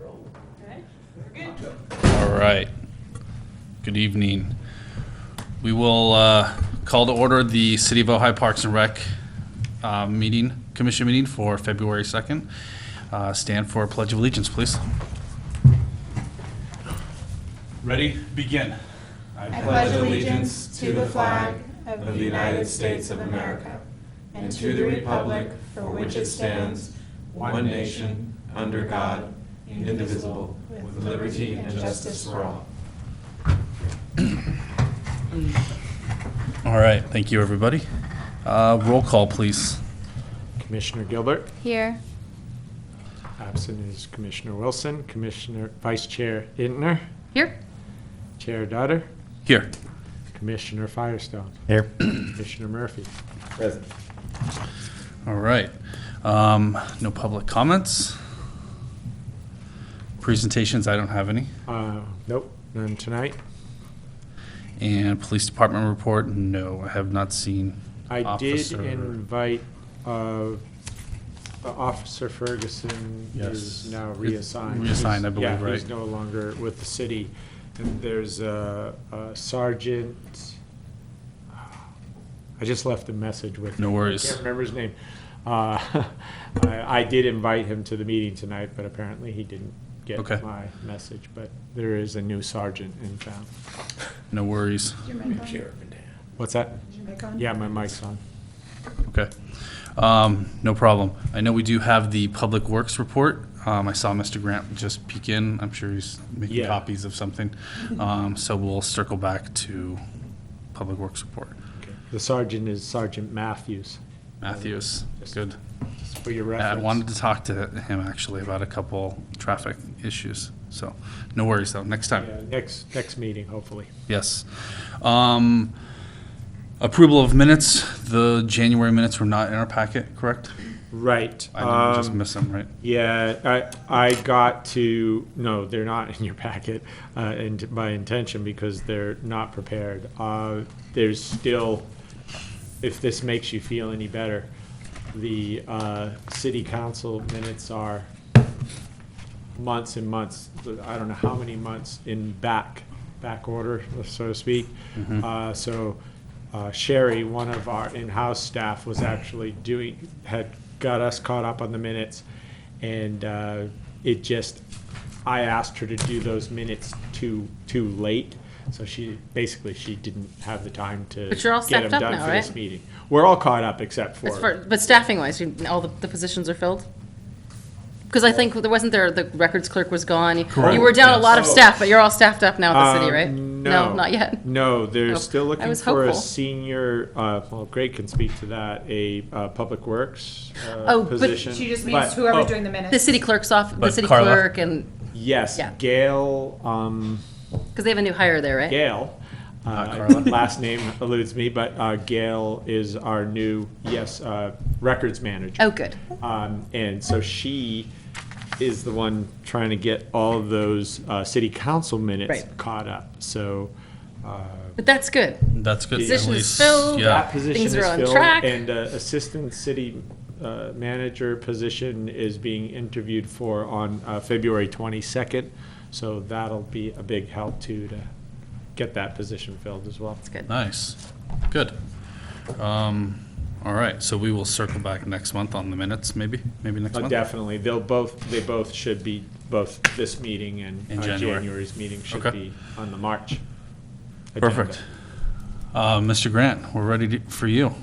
All right. Good evening. We will call to order the City of Ojai Parks and Rec commission meeting for February 2nd. Stand for Pledge of Allegiance, please. Ready? Begin. I pledge allegiance to the flag of the United States of America and to the republic for which it stands, one nation, under God, indivisible, with liberty and justice for all. All right. Thank you, everybody. Roll call, please. Commissioner Gilbert. Here. Absent is Commissioner Wilson. Vice Chair Intner. Here. Chair Dutter. Here. Commissioner Firestone. Here. Commissioner Murphy. Present. All right. No public comments. Presentations, I don't have any. Nope, none tonight. And police department report, no, I have not seen. I did Officer. invite Officer Ferguson Yes. is now reassigned. Reassigned, I believe, Yeah, right? he's no longer with the city. And there's a sergeant, I just left a message with him. No worries. I can't remember his name. I did invite him to the meeting tonight, but apparently he didn't get Okay. my message. But there is a new sergeant in town. No worries. What's that? Yeah, my mic's on. Okay. No problem. I know we do have the Public Works report. I saw Mr. Grant just peek in. I'm sure he's making Yeah. copies of something. So we'll circle back to Public Works report. Okay. The sergeant is Sergeant Matthews. Matthews, Just- good. Just for your I reference. wanted to talk to him actually about a couple traffic issues. So no worries though, next time. Yeah, next meeting, hopefully. Yes. Approval of minutes. The January minutes were not in our packet, correct? Right. I didn't just miss them, right? Yeah, I got to, no, they're not in your packet, and by intention, because they're not prepared. There's still, if this makes you feel any better, the city council minutes are months and months, I don't know how many months in back order, so to speak. So Sherry, one of our in-house staff, was actually had got us caught up on the minutes, and I asked her to do those minutes too late, so she didn't have the time to But you're all get them staffed up done now, for this right? meeting. We're all caught up except for, But staffing-wise, all the positions are filled? Because I think, wasn't there, the records clerk was gone. Correct. You were down a lot of Yes. staff, but you're all staffed up now at the city, right? No, not yet. No, they're Oh, still I looking was for a hopeful. senior, well, Greg can speak to that, a public works Oh, but position. She just But- means whoever's oh, doing the minutes. The city clerk's off, the But city Carla- clerk, and, Yes, Yeah. Gail, because they have a new hire there, right? Gail, Carla. last name eludes me, but Gail is our new, records manager. Oh, good. And so she is the one trying to get all of those city council minutes Right. caught up, so. But that's good. That's good. at Position is least. filled. Yeah. That position Things is are on filled, track. and assistant city manager position is being interviewed for on February 22nd. So that'll be a big help too, to get that position filled as well. That's good. Nice. Good. All right, so we will circle back next month on the minutes, maybe next month? Definitely, they both should be, both this meeting and In January. January's meeting should Okay. be on the March agenda. Perfect. Mr. Grant, we're ready for you.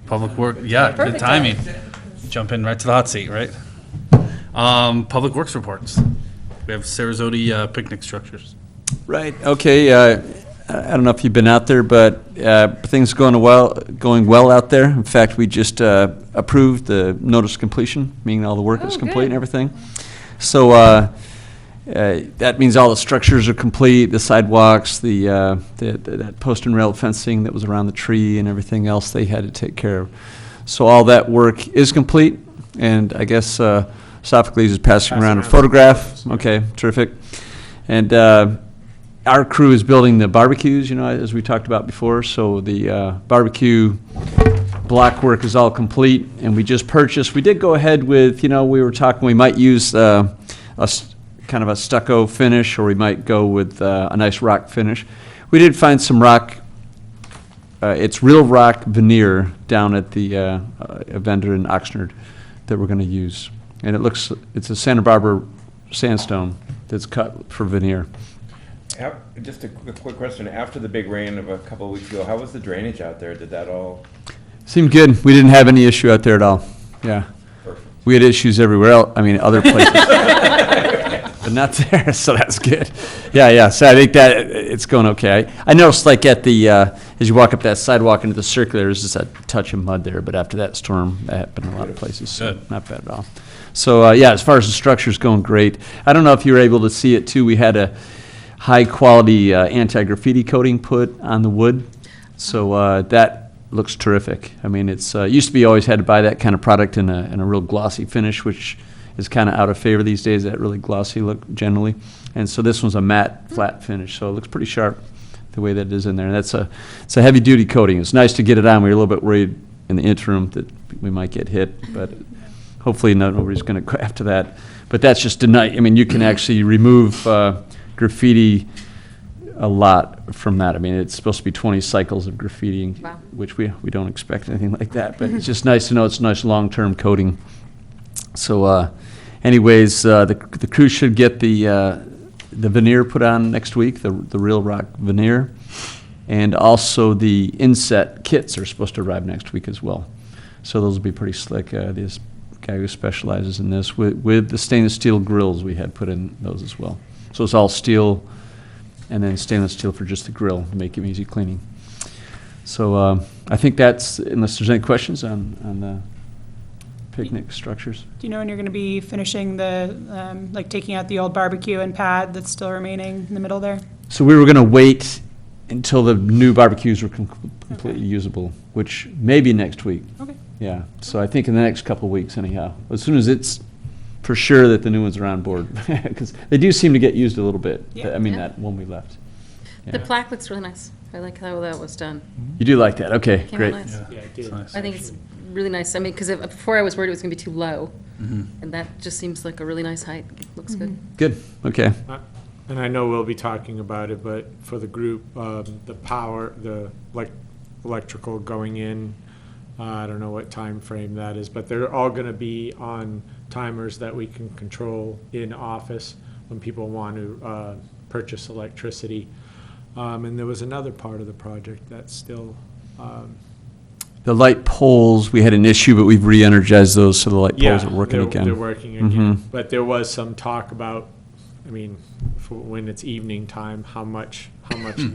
Public Work, yeah, good Perfect timing. Jump in right to the hot seat, right? Public Works reports. We have Sarasota picnic structures. Right, okay, I don't know if you've been out there, but things going well out there. In fact, we just approved the notice of completion, meaning all the work is Oh, complete and good. everything. So that means all the structures are complete, the sidewalks, that post and rail fencing that was around the tree and everything else they had to take care of. So all that work is complete, and I guess Sophocles is passing around a photograph. Okay, terrific. And our crew is building the barbecues, as we talked about before. So the barbecue block work is all complete, and we just purchased. We did go ahead with, we were talking, we might use kind of a stucco finish, or we might go with a nice rock finish. We did find some rock. It's real rock veneer down at the a vendor in Oxnard that we're going to use. And it's a Santa Barbara sandstone that's cut for veneer. Just a quick question. After the big rain of a couple of weeks ago, how was the drainage out there? Did that all? Seemed good. We didn't have any issue out there at all. Yeah. Perfect. We had issues everywhere else, other places. But not there, so that's good. Yeah. So I think that it's going okay. I noticed like at the, as you walk up that sidewalk into the circular, there's just a touch of mud there, but after that storm, that happened in a lot of places, so Good. not bad at all. So, as far as the structure's going, great. I don't know if you were able to see it too. We had a high-quality anti-graffiti coating put on the wood, so that looks terrific. It's used to be always had to buy that kind of product in a real glossy finish, which is kind of out of favor these days, that really glossy look generally. And so this one's a matte, flat finish, so it looks pretty sharp the way that it is in there. And it's a heavy-duty coating. It's nice to get it on. We were a little bit worried in the interim that we might get hit, but hopefully nobody's going to go after that. But that's just a nice, you can actually remove graffiti a lot from that. It's supposed to be 20 cycles of graffitiing, Wow. which we don't expect anything like that. But it's just nice to know it's a nice long-term coating. So anyways, the crew should get the veneer put on next week, the real rock veneer. And also the inset kits are supposed to arrive next week as well. So those will be pretty slick. This guy who specializes in this, with the stainless steel grills, we had put in those as well. So it's all steel and then stainless steel for just the grill to make it easy cleaning. So I think that's, unless there's any questions on the picnic structures. Do you know when you're going to be finishing the, taking out the old barbecue and pad that's still remaining in the middle there? So we were going to wait until the new barbecues were completely usable, which may be next week. Okay. Yeah, so I think in the next couple of weeks anyhow, as soon as it's for sure that the new ones are on board, because they do seem to get used a little bit. Yeah. Yeah. That one we left. The Yeah. plaque looks really nice. I like how that was done. You do like that? Okay, Came out great. nice. Yeah, it did. It's nice. I think it's really nice. Because before I was worried it was going to be too low, Mhm. and that just seems like a really nice height. It looks good. Good, okay. And I know we'll be talking about it, but for the group, the power, the electrical going in, I don't know what time frame that is, but they're all going to be on timers that we can control in office when people want to purchase electricity. And there was another part of the project that's still, The light poles, we had an issue, but we've re-energized those, so the light yeah, poles are working again. they're working again. Mhm. But there was some talk about, for when it's evening time, how much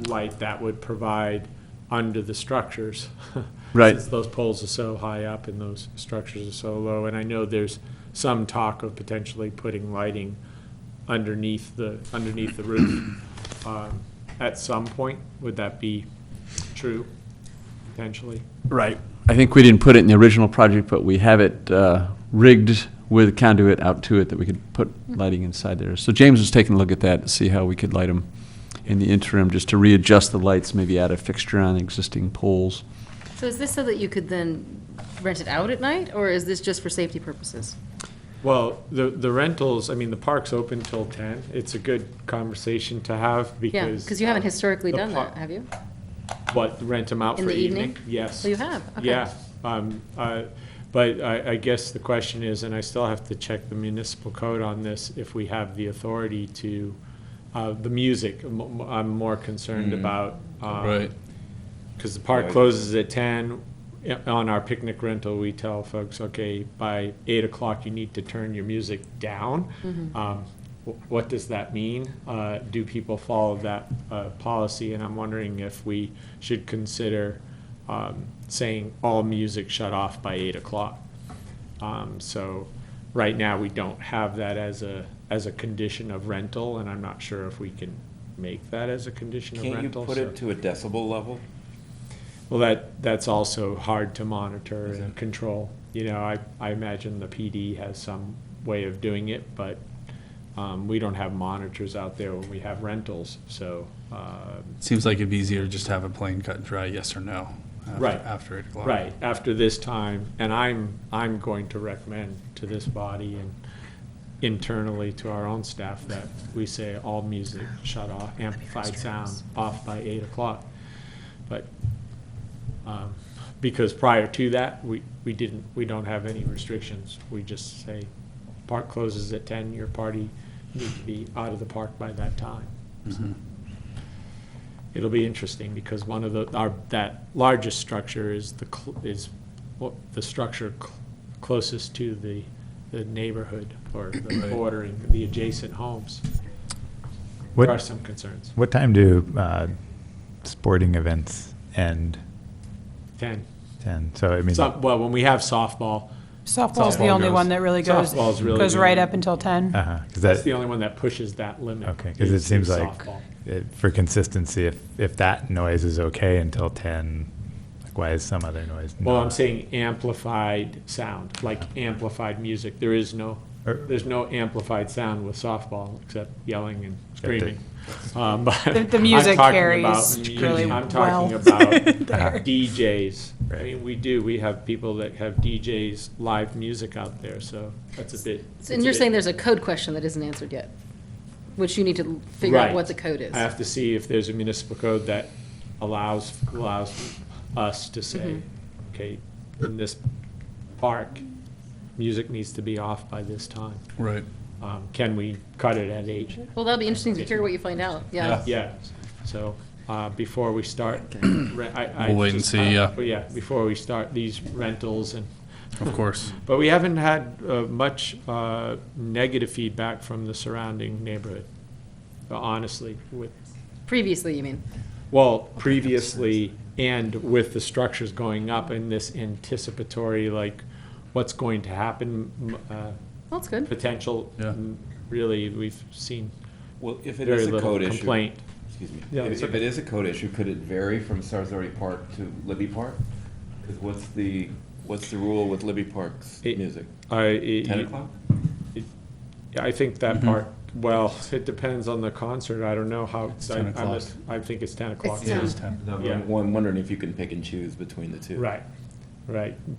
light that would provide under the structures. Right. Since those poles are so high up and those structures are so low. And I know there's some talk of potentially putting lighting underneath the roof at some point. Would that be true, potentially? Right. I think we didn't put it in the original project, but we have it rigged with conduit out to it that we could put lighting inside there. So James was taking a look at that to see how we could light them in the interim, just to readjust the lights, maybe add a fixture on existing poles. So is this so that you could then rent it out at night, or is this just for safety purposes? Well, the rentals, the park's open till 10. It's a good conversation to have Yeah, because. because you haven't historically the done par- that, have you? What, rent them out In for the evening? evening? Yes. Oh, you have? Okay. Yeah. But I guess the question is, and I still have to check the municipal code on this, if we have the authority to, the music, I'm more concerned about. Right. Because the park closes at 10. On our picnic rental, we tell folks, okay, by 8 o'clock, you need to turn your music down. What does that mean? Do people follow that policy? And I'm wondering if we should consider saying all music shut off by 8 o'clock. So right now, we don't have that as a condition of rental, and I'm not sure if we can make that as a condition of Can't you rental. put so- it to a decibel level? Well, that's also hard to monitor Is and it? control. I imagine the PD has some way of doing it, but we don't have monitors out there when we have rentals, so. Seems like it'd be easier to just have a plain cut and dry yes or no. Right. After 8 o'clock. Right, after this time, and I'm going to recommend to this body and internally to our own staff that we say all music shut off, amplified sound off by 8 o'clock. But, because prior to that, we don't have any restrictions. We just say, park closes at 10, your party needs to be out of the park by that time. Mhm. It'll be interesting because one of that largest structure is the structure closest to the neighborhood or the bordering, the adjacent homes. What- There are some concerns. What time do sporting events end? 10. 10. So I mean, Well, when we have softball, Softball's the Softball only goes- one that really goes, softball's really goes the right only- up until 10. because that's that the only one that pushes that limit. okay, because it is seems like softball. for consistency, if that noise is okay until 10, like why is some other noise? Well, I'm not? saying amplified sound, like amplified music. There's no amplified sound with softball except yelling and screaming. But The music I'm talking carries about really I'm talking well about DJs. I Right. mean, we have people that have DJs live music out there, so that's a bit. And you're saying there's a code question that isn't answered yet, which you need to figure out what the code is. I have to see if there's a municipal code that allows us to say, Mm-hmm. okay, in this park, music needs to be off by this time. Right. Can we cut it at 8? Well, that'll be interesting to hear what you find out, yeah. Yeah, so, before we start, We'll wait and see, yeah. But yeah, before we start these rentals and, Of course. but we haven't had much negative feedback from the surrounding neighborhood, honestly, with, Previously, you mean? well, previously and with the structures going up and this anticipatory, like, what's going to happen, Well, that's good. potential, Yeah. really, we've seen Well, if it very is a little code issue. complaint. Excuse me. Yeah, If it's if okay. it is a code issue, could it vary from Sarasota Park to Libby Park? Because what's the rule with Libby Park's It- music? 10 10 o'clock? I think that part, well, it depends on the concert, I don't know how. It's 10 o'clock. I think it's 10 o'clock. It's It 10. is 10. No, Yeah. I'm wondering if you can pick and choose between the two. Right,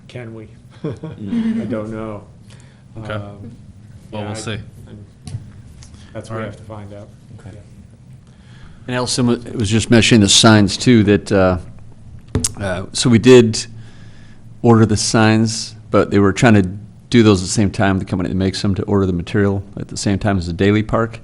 can we? Mm. I don't know. Okay. Well, yeah, we'll see. and That's what All we right. have to find out. Okay. And Allison was just mentioning the signs too, that, so we did order the signs, but they were trying to do those at the same time, the company that makes them, to order the material at the same time as the Daily Park.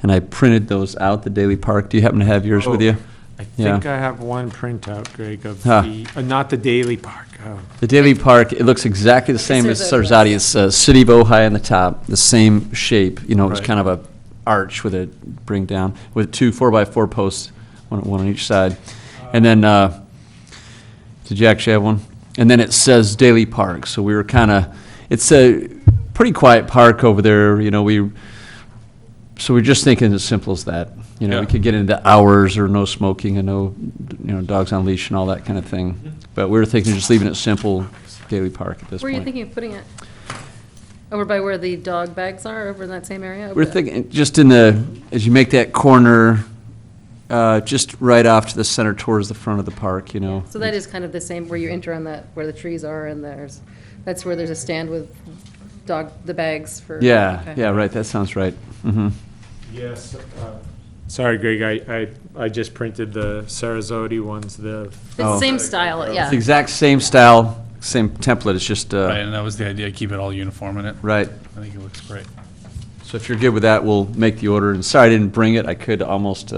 And I printed those out, the Daily Park. Do you happen to have yours with Oh, you? I Yeah. think I have one printout, Greg, of Huh. not the Daily Park. Oh. The Daily Park, it looks exactly the same as Sarasota. Sarzati. It's City of Ojai on the top, the same shape. You know, it was Right. kind of a arch with a bring down, with 2 4x4 posts, one on each side. And then, did you actually have one? And then it says Daily Park, so we were kind of, it's a pretty quiet park over there, you know, so we're just thinking as simple as that. You know, we Yeah. could get into hours or no smoking and no, dogs on leash and all that kind of thing. But we were thinking of just leaving it simple, Daily Park at this Where are point. you thinking of putting it? Over by where the dog bags are, over in that same area? Over We're there? thinking, just as you make that corner, just right off to the center towards the front of the park, you know. So that is kind of the same, where you enter on that, where the trees are, and that's where there's a stand with the bags for. Yeah, okay. yeah, right, that sounds right. Mhm. Yes. Sorry, Greg, I just printed the Sarasota ones, the. It's the same style, It's yeah. the exact same style, same template, it's just, Right, and that was the idea, keep it all uniform in it. right. I think it looks great. So if you're good with that, we'll make the order. And sorry I didn't bring it, I could almost,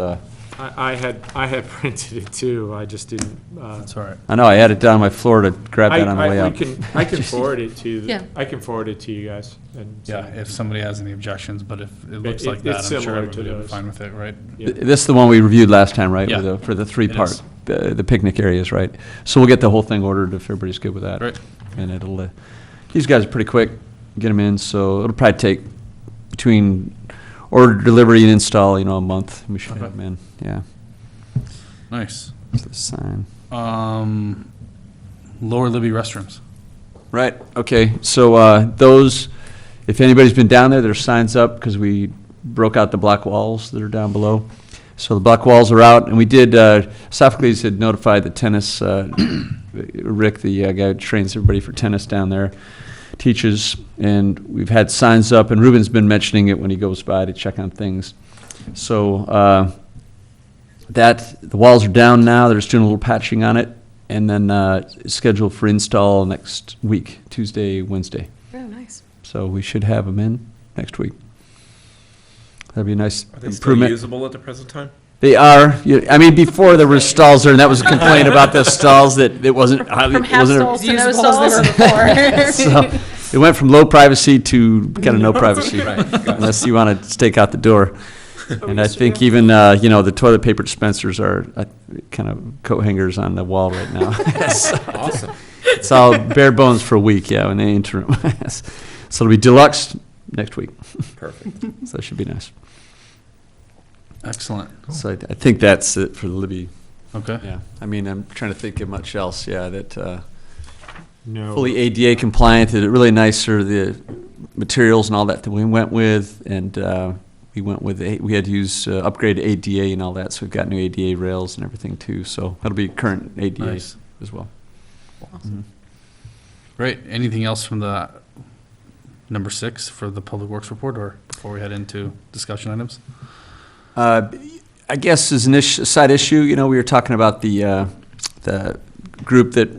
I had printed it too, I just didn't. That's all right. I know, I had it down on my floor to grab that on the way I up. I can forward it to, Yeah. I can forward it to you guys. And Yeah, if somebody has any objections, but if it looks It- like that, it's I'm sure similar to everybody will be those. fine with it, right? Yeah. This is the one we reviewed last time, right? Yeah. For the 3-part, is. the picnic areas, right? So we'll get the whole thing ordered if everybody's good with that. Great. And it'll, these guys are pretty quick, get them in, so it'll probably take between order, delivery, and install, a month. We should have them in, yeah. Nice. That's the sign. Lower Libby restrooms. Right, okay, so those, if anybody's been down there, there's signs up, because we broke out the block walls that are down below. So the block walls are out, and we did, Sophocles had notified the tennis, Rick, the guy who trains everybody for tennis down there, teaches, and we've had signs up, and Ruben's been mentioning it when he goes by to check on things. So the walls are down now. They're just doing a little patching on it, and then it's scheduled for install next week, Tuesday, Wednesday. Oh, nice. So we should have them in next week. That'd be a nice Are they still improvement. usable at the present time? They are. I mean, before there were stalls there, and that was a complaint about the stalls, that it wasn't. From half stalls to no Usable as stalls. they were before. So it went from low privacy to kind of no privacy, unless you want to stake out the door. And I think even, the toilet paper dispensers are kind of coat hangers on the wall right now. So Awesome. it's all bare bones for a week, in the interim. So it'll be deluxe next week. Perfect. So that should be nice. Excellent. So I think that's it for the Libby. Okay. Yeah, I mean, I'm trying to think of much else, that No. fully ADA compliant, that really nice are the materials and all that we went with, and we went with, we had to use upgraded ADA and all that, so we've got new ADA rails and everything too, so that'll be current ADA Nice. as well. Mhm. Great. Anything else from the number 6 for the Public Works report, or before we head into discussion items? I guess as a side issue, we were talking about the group the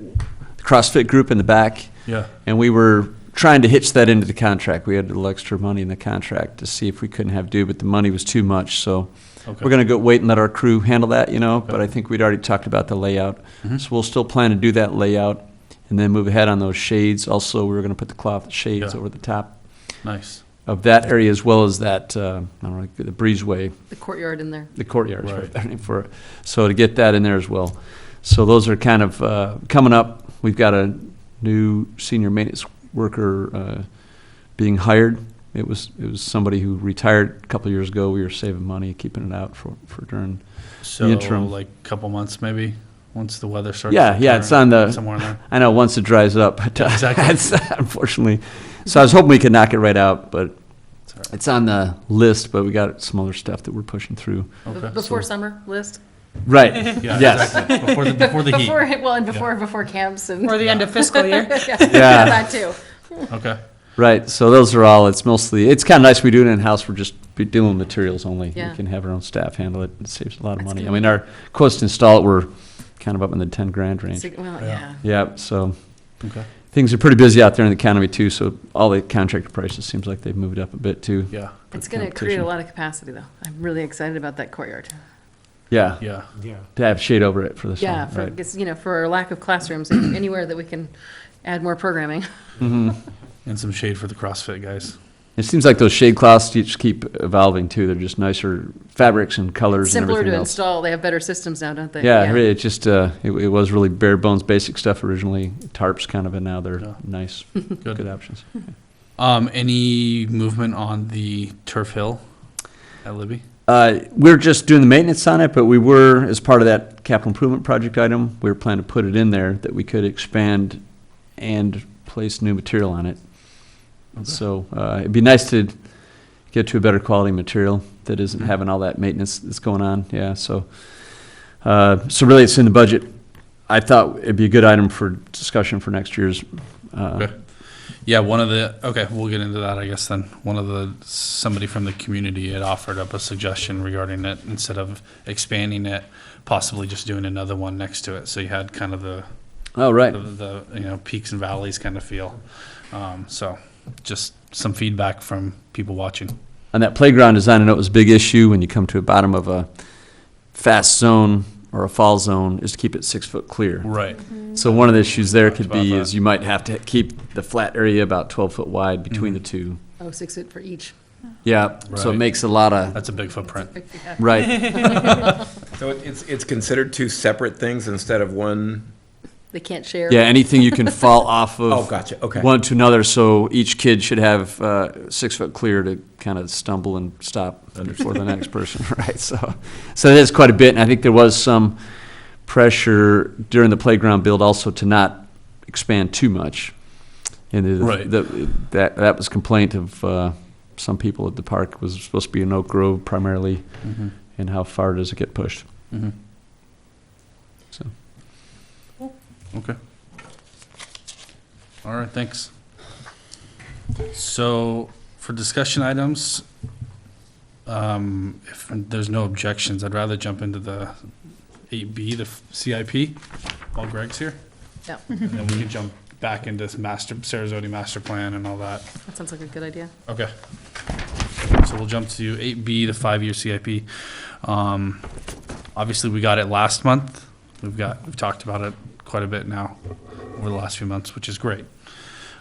CrossFit group in the back, Yeah. and we were trying to hitch that into the contract. We had a little extra money in the contract to see if we couldn't have due, but the money was too much, so Okay. we're gonna go wait and let our crew handle that, but I think we'd already talked about the layout. Mhm. So we'll still plan to do that layout and then move ahead on those shades. Also, we're gonna put the cloth shades Yeah. over the top Nice. of that area, as well as that, I don't know, the breezeway, The courtyard in there. the courtyard, is Right. right there for it. So to get that in there as well. So those are kind of coming up. We've got a new senior maintenance worker being hired. It was somebody who retired a couple of years ago. We were saving money, keeping it out for during. So, interim. like, couple months maybe, once the weather starts? Yeah, to it's turn, on the. somewhere in there. I know, once it dries up, but Exactly. it's, unfortunately. So I was hoping we could knock it right out, but It's all right. it's on the list, but we got some other stuff that we're pushing through. Okay. Before summer list? Right, Yeah, yes. exactly. Before the heat. Before camps and. Or the end of fiscal year. Yeah, Yeah. that too. Okay. Right, so those are all, it's kind of nice we do it in-house, we're just dealing with materials only. Yeah. We can have our own staff handle it, it saves a lot of That's money. I good. mean, our quotes to install it were kind of up in the 10 grand range. Well, Yeah. yeah. Yeah, so Okay. things are pretty busy out there in the economy too, so all the contractor prices seems like they've moved up a bit too. Yeah. It's going to create a lot of capacity, though. I'm really excited about that courtyard. Yeah, Yeah. Yeah. to have shade over it for the Yeah, summer, right. because, for a lack of classrooms, anywhere that we can add more programming. Mhm. And some shade for the CrossFit guys. It seems like those shade cloths just keep evolving too, they're just nicer fabrics and colors and Simpler everything to else. install. They have better systems now, don't they? Yeah, really, it just, it was really bare bones basic stuff originally, tarps kind of, and now they're Yeah. nice, good options. Any movement on the turf hill at Libby? We're just doing the maintenance on it, but we were, as part of that capital improvement project item, we were planning to put it in there that we could expand and place new material on it. So it'd be nice to get to a better quality material that isn't having all that maintenance that's going on, yeah, so. So really, it's in the budget. I thought it'd be a good item for discussion for next year's. Okay. Yeah, okay, we'll get into that, I guess, then. Somebody from the community had offered up a suggestion regarding it, instead of expanding it, possibly just doing another one next to it, so you had kind of the, Oh, right. the peaks and valleys kind of feel. So, just some feedback from people watching. On that playground design, I know it was a big issue when you come to the bottom of a fast zone or a fall zone, is to keep it 6 foot clear. Right. So one of the issues there could be About is that. you might have to keep the flat area about 12 foot wide between the two. Oh, 6 foot for each. Yeah, so it Right. makes a lot of, That's a big footprint. Yeah. right. So it's considered two separate things instead of one? They can't share. Yeah, anything you can fall off of. Oh, gotcha, okay. One to another, so each kid should have 6 foot clear to kind of stumble and stop before the next person, right? So that is quite a bit, and I think there was some pressure during the playground build also to not expand too much. And Right. that was complaint of some people at the park, was supposed to be an Oak Grove primarily, Mhm. and how far does it get pushed? Mhm. So. Okay. All right, thanks. So for discussion items, if there's no objections, I'd rather jump into the 8B, the CIP, while Greg's here. Yeah, And then we can jump back into Sarasota master plan and all that. that sounds like a good idea. Okay. So we'll jump to 8B, the 5-year CIP. Obviously, we got it last month. We've talked about it quite a bit now over the last few months, which is great.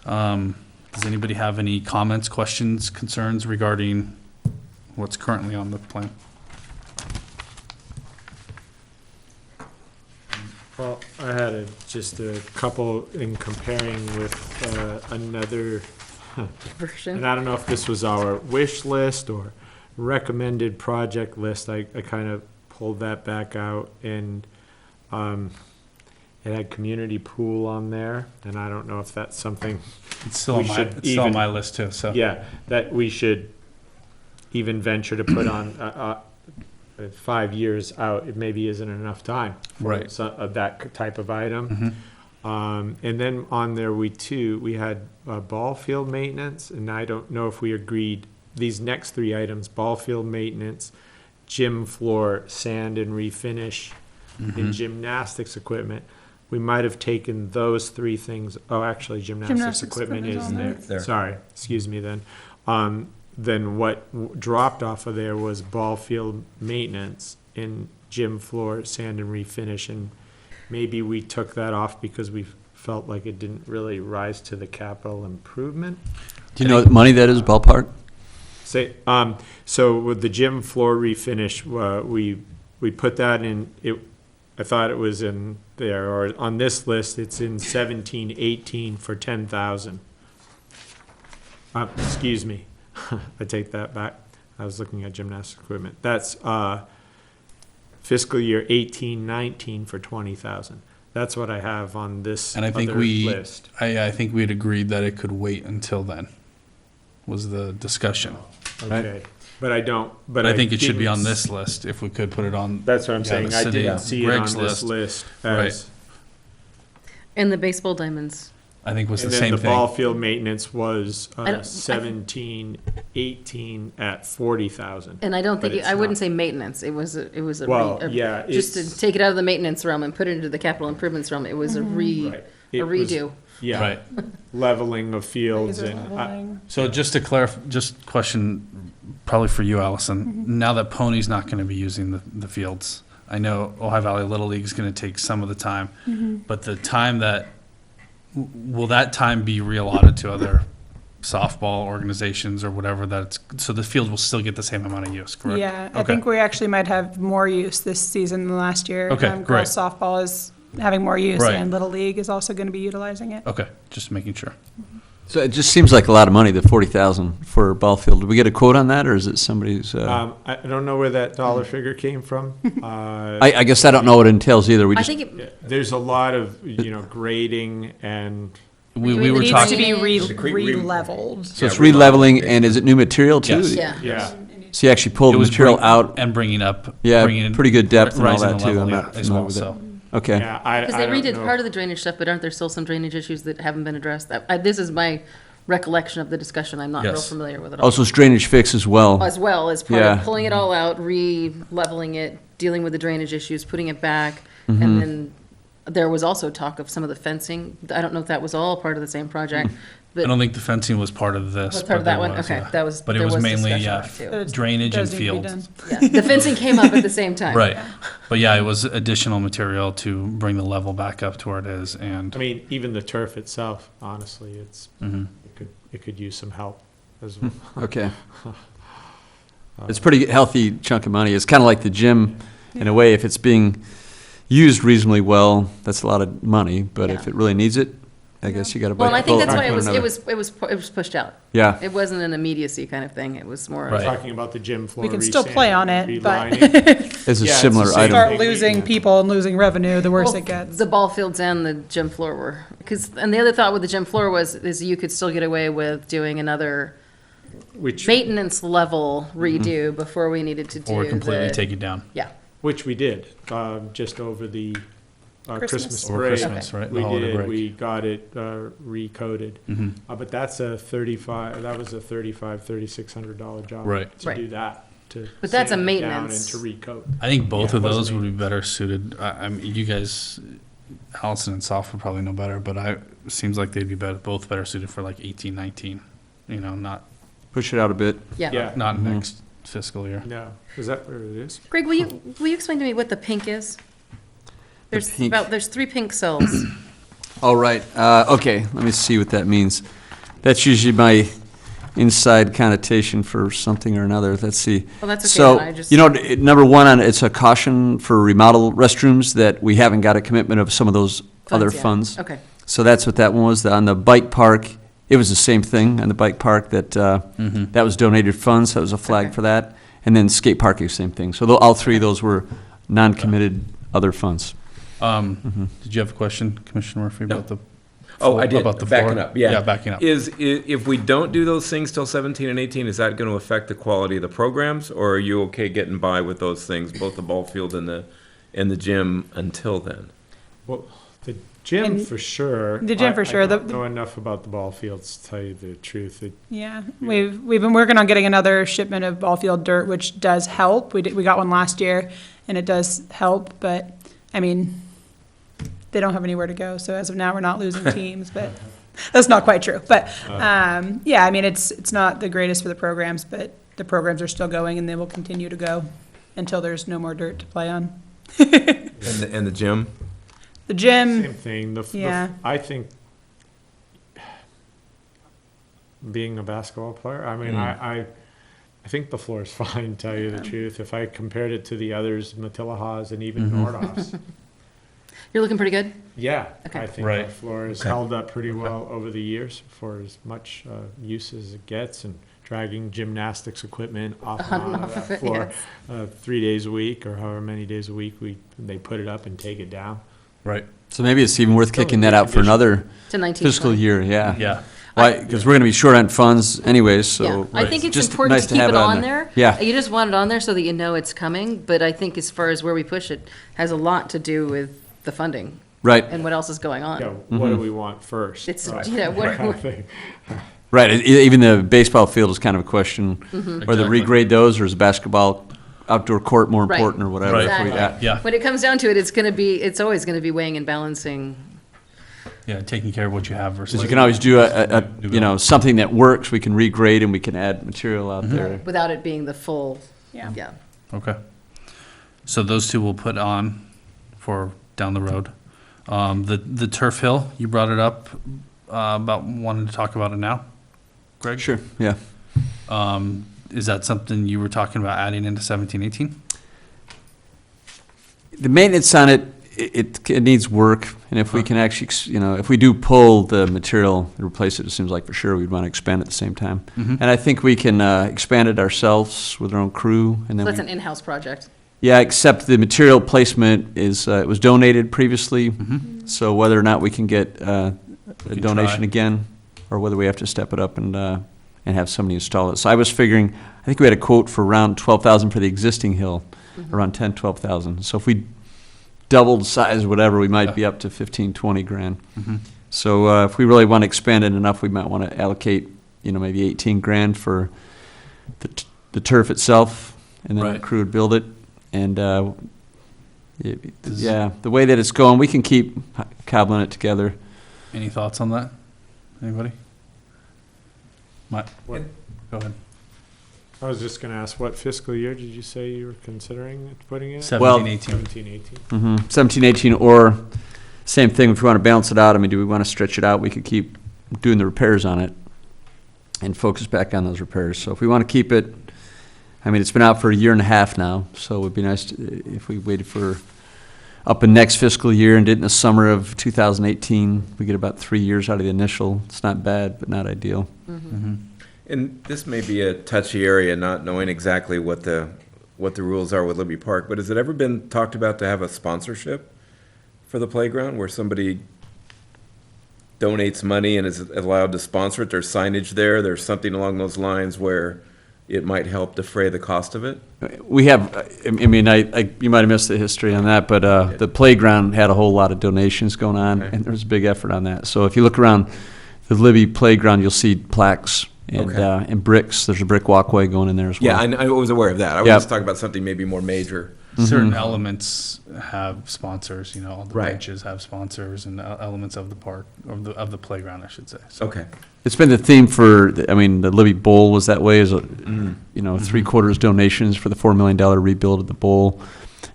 Does anybody have any comments, questions, concerns regarding what's currently on the plan? Well, I had just a couple in comparing with another, and Version. I don't know if this was our wish list or recommended project list. I kind of pulled that back out, and it had community pool on there, and I don't know if that's something, It's still We on my, should it's still on even- my list too, so. yeah, that we should even venture to put on 5 years out. It maybe isn't enough time for Right. that type of item. Mhm. And then on there, we had ball field maintenance, and I don't know if we agreed, these next 3 items, ball field maintenance, gym floor, sand and refinish, and gymnastics equipment. We might have taken those 3 things, oh, actually, gymnastics Gymnastics equipment is equipment's on there. there. It's there. Sorry, excuse me then. Then what dropped off of there was ball field maintenance and gym floor, sand and refinish, and maybe we took that off because we felt like it didn't really rise to the capital improvement. Do you know what money that is, ballpark? So with the gym floor refinish, we put that in, I thought it was in there, or on this list, it's in 17-18 for 10,000. Excuse me, I take that back. I was looking at gymnastics equipment. That's fiscal year 18-19 for 20,000. That's what I have on this And I think other we, list. I think we'd agreed that it could wait until then, was the discussion. Okay, but I don't, But I think it should be didn't on this list, if we could put it on. That's what I'm yeah, saying, the I city- didn't see it on Greg's this list Right. as, And the baseball diamonds. I think was the and then same the ball thing. field maintenance was I don't- 17-18 at 40,000. And I don't But think, it's I wouldn't not. say maintenance, it was a Well, yeah, just to it's- take it out of the maintenance realm and put it into the capital improvements realm, it was a Right. a It was- redo. Yeah, Right. leveling of fields Laser and, leveling. So just to clarify, just question, probably for you, Allison. Now that Pony's not going to be using the fields, I know Ojai Valley Little League is going to take some of the time, but the time that, will that time be reallotted to other softball organizations or whatever that's, so the field will still get the same amount of use, correct? Yeah, I Okay. think we actually might have more use this season than last year. Okay, Girls great. softball is having more use, Right. and Little League is also going to be utilizing it. Okay, just making sure. So it just seems like a lot of money, the 40,000 for a ball field. Did we get a quote on that, or is it somebody's? I don't know where that dollar figure came from. I guess I don't know what it entails either. We I just, think it, Yeah, there's a lot of, grading and, We It were needs Needs to talking, be Drainage. re-leveled. so it's Yeah, remodeling. re-leveling, and is it new material too? Yes. yeah. yeah. So you actually pull it the was material bring- out, and bringing up. yeah, bringing in- pretty good depth and all rising that the too. level, I'm yeah, not as familiar well, with it. so. Okay. Yeah, I Because they don't redid know. part of the drainage stuff, but aren't there still some drainage issues that haven't been addressed? This is my recollection of the discussion, I'm not real Yes. familiar with it all. Also, it's drainage fix as well. As well as part Yeah. of pulling it all out, re-leveling it, dealing with the drainage issues, putting it back, Mm-hmm. and then there was also talk of some of the fencing. I don't know if that was all part of the same project, but I don't think the fencing was part of this. was part of but that there one? was, Okay, yeah. that was, But it there was was mainly, discussion yeah, on it too. It drainage and does need to be fields. done. Yeah, the fencing came up at the same time. Right. But yeah, it was additional material to bring the level back up to where it is, and I mean, even the turf itself, honestly, Mhm. it could use some help as well. Okay. It's a pretty healthy chunk of money. It's kind of like the gym, in a way, if it's being used reasonably well, that's a lot of money, but if Yeah. it really needs it, I guess you got to bite Well, and I the think bullet that's why one it was, another. it was pushed out. Yeah. It wasn't an immediacy kind of thing, it was more of Right. Talking about the gym floor. We can still play on it, but relining. It's a Yeah, it's similar the same item. start thing. losing people and losing revenue, the worse Well, it gets. The ball fields and the gym floor were, because, and the other thought with the gym floor is you could still get away with doing another Which, maintenance level redo before we needed to do or completely the- take it down. Yeah, which we did, just over the Christmas. Over break. Christmas, right? The We holiday did, break. we got it recoded. Mhm. But that's a 35, that was a $3,600 job. Right. To Right. do that, to But that's a sand it down maintenance. and to recoat. I think both Yeah, of it wasn't those would be me. better suited. I mean, you guys, Allison and Soph would probably know better, but it seems like they'd be both better suited for like 18, 19. You know, not Push it out a bit. Yeah. Yeah, not Mhm. next fiscal year. no, is that where it is? Greg, will you explain to me what the pink is? pink. There's 3 pink cells. All right, okay, let me see what that means. That's usually my inside connotation for something or another. Let's see. Well, that's okay, So, then I just- you know, number one, it's a caution for remodel restrooms that we haven't got a commitment of some of those other yeah. funds. Okay. So that's what that one was. On the bike park, it was the same thing on the bike park that, Mhm. that was donated funds, that was a flag Okay. for that. And then skate parking, same thing. So all three of those were non-committed other funds. Did you have a question, Commissioner Murphy, about the? Oh, I did, About the backing floor? up, yeah. Yeah, backing up. If we don't do those things till 17 and 18, is that gonna affect the quality of the programs? Or are you okay getting by with those things, both the ball field and the gym until then? Well, the gym And- for sure. The gym for sure, I don't the- know enough about the ball fields, to tell you the truth. Yeah, we've been working on getting another shipment of ball field dirt, which does help. We got one last year, and it does help, but, I mean, they don't have anywhere to go, so as of now, we're not losing teams, but that's not quite true. But, yeah, I mean, it's not the greatest for the programs, but the programs are still going, and they will continue to go until there's no more dirt to play on. And the gym? The gym, Same thing, Yeah. I think, being a basketball player, I mean, I think the floor is fine, to tell you the truth. If I compared it to the others, Matillahas and even Nordhoff's, You're looking pretty good? yeah, Okay. I think Right. our floor has held up pretty well over the years for as much use as it gets, and dragging gymnastics equipment off and on of Off of that it, floor yes. 3 days a week, or however many days a week they put it up and take it down. Right. So maybe it's even worth Still in kicking that good out for condition. anher To 19. fiscal year, yeah. Yeah. Why, because we're gonna be short on funds anyways, so. Yeah, I think it's Just important nice to keep have it on there. Yeah. You just want it on there so that you know it's coming, but I think as far as where we push it, has a lot to do with the funding Right, and what else is going on. Yeah, what do we want first? It's, Right. yeah, what, Kind of thing. right. Even the baseball field is kind of a question, whether Exactly. regrade those, or is basketball outdoor court more Right. important, or whatever. Right. If we- Exactly. Yeah. when it comes down to it, it's always gonna be weighing and balancing. Yeah, taking care of what you have versus. Because you can always do New you know, something that works, we can regrade and we can add material out there. Without it being the full, yeah. yeah. Okay. So those two we'll put on for down the road. The turf hill, you brought it up about wanting to talk about it now, Greg? Sure, yeah. Is that something you were talking about adding into 17, 18? The maintenance on it, it needs work, and if we can actually, you know, if we do pull the material and replace it, it seems like for sure we'd want to expand at the same time. Mhm. And I think we can expand it ourselves with our own crew, and So then that's we an in-house project. yeah, except the material placement is, it was donated previously, so whether or not we can get a can donation try. again, or whether we have to step it up and have somebody install it. So I was figuring, I think we had a quote for around 12,000 for the existing hill, around 10, 12,000. So if we doubled size, whatever, we might be up to 15, 20 grand. So if we really want to expand it enough, we might want to allocate, you know, maybe 18 grand for the turf itself, and then our Right. crew would build it. And, Does- yeah, the way that it's going, we can keep cobbling it together. Any thoughts on that? Anybody? Go ahead. I was just gonna ask, what fiscal year did you say you were considering putting it? 17, 18. 17, 18. 17, 18, or same thing, if we want to balance it out, I mean, do we want to stretch it out? We could keep doing the repairs on it and focus back on those repairs. So if we want to keep it, I mean, it's been out for a year and a half now, so it would be nice if we waited for up in next fiscal year and did it in the summer of 2018. We get about 3 years out of the initial. It's not bad, but not ideal. And this may be a touchy area, not knowing exactly what the rules are with Libby Park, but has it ever been talked about to have a sponsorship for the playground where somebody donates money and is allowed to sponsor it? There's signage there, there's something along those lines where it might help defray the cost of it? We have, I mean, you might have missed the history on that, but the playground had a whole lot of donations going on, Okay. and there was a big effort on that. So if you look around the Libby playground, you'll see plaques and bricks. There's a brick walkway going in there as well. Yeah, I was aware of that. I was Yeah. just talking about something maybe more major. Certain elements have sponsors, you know, all the Right. benches have sponsors and elements of the park, of the playground, I should say. So, Okay. It's been the theme for, I mean, the Libby Bowl was that way, is, you know, 3/4 donations for the $4 million rebuild of the bowl.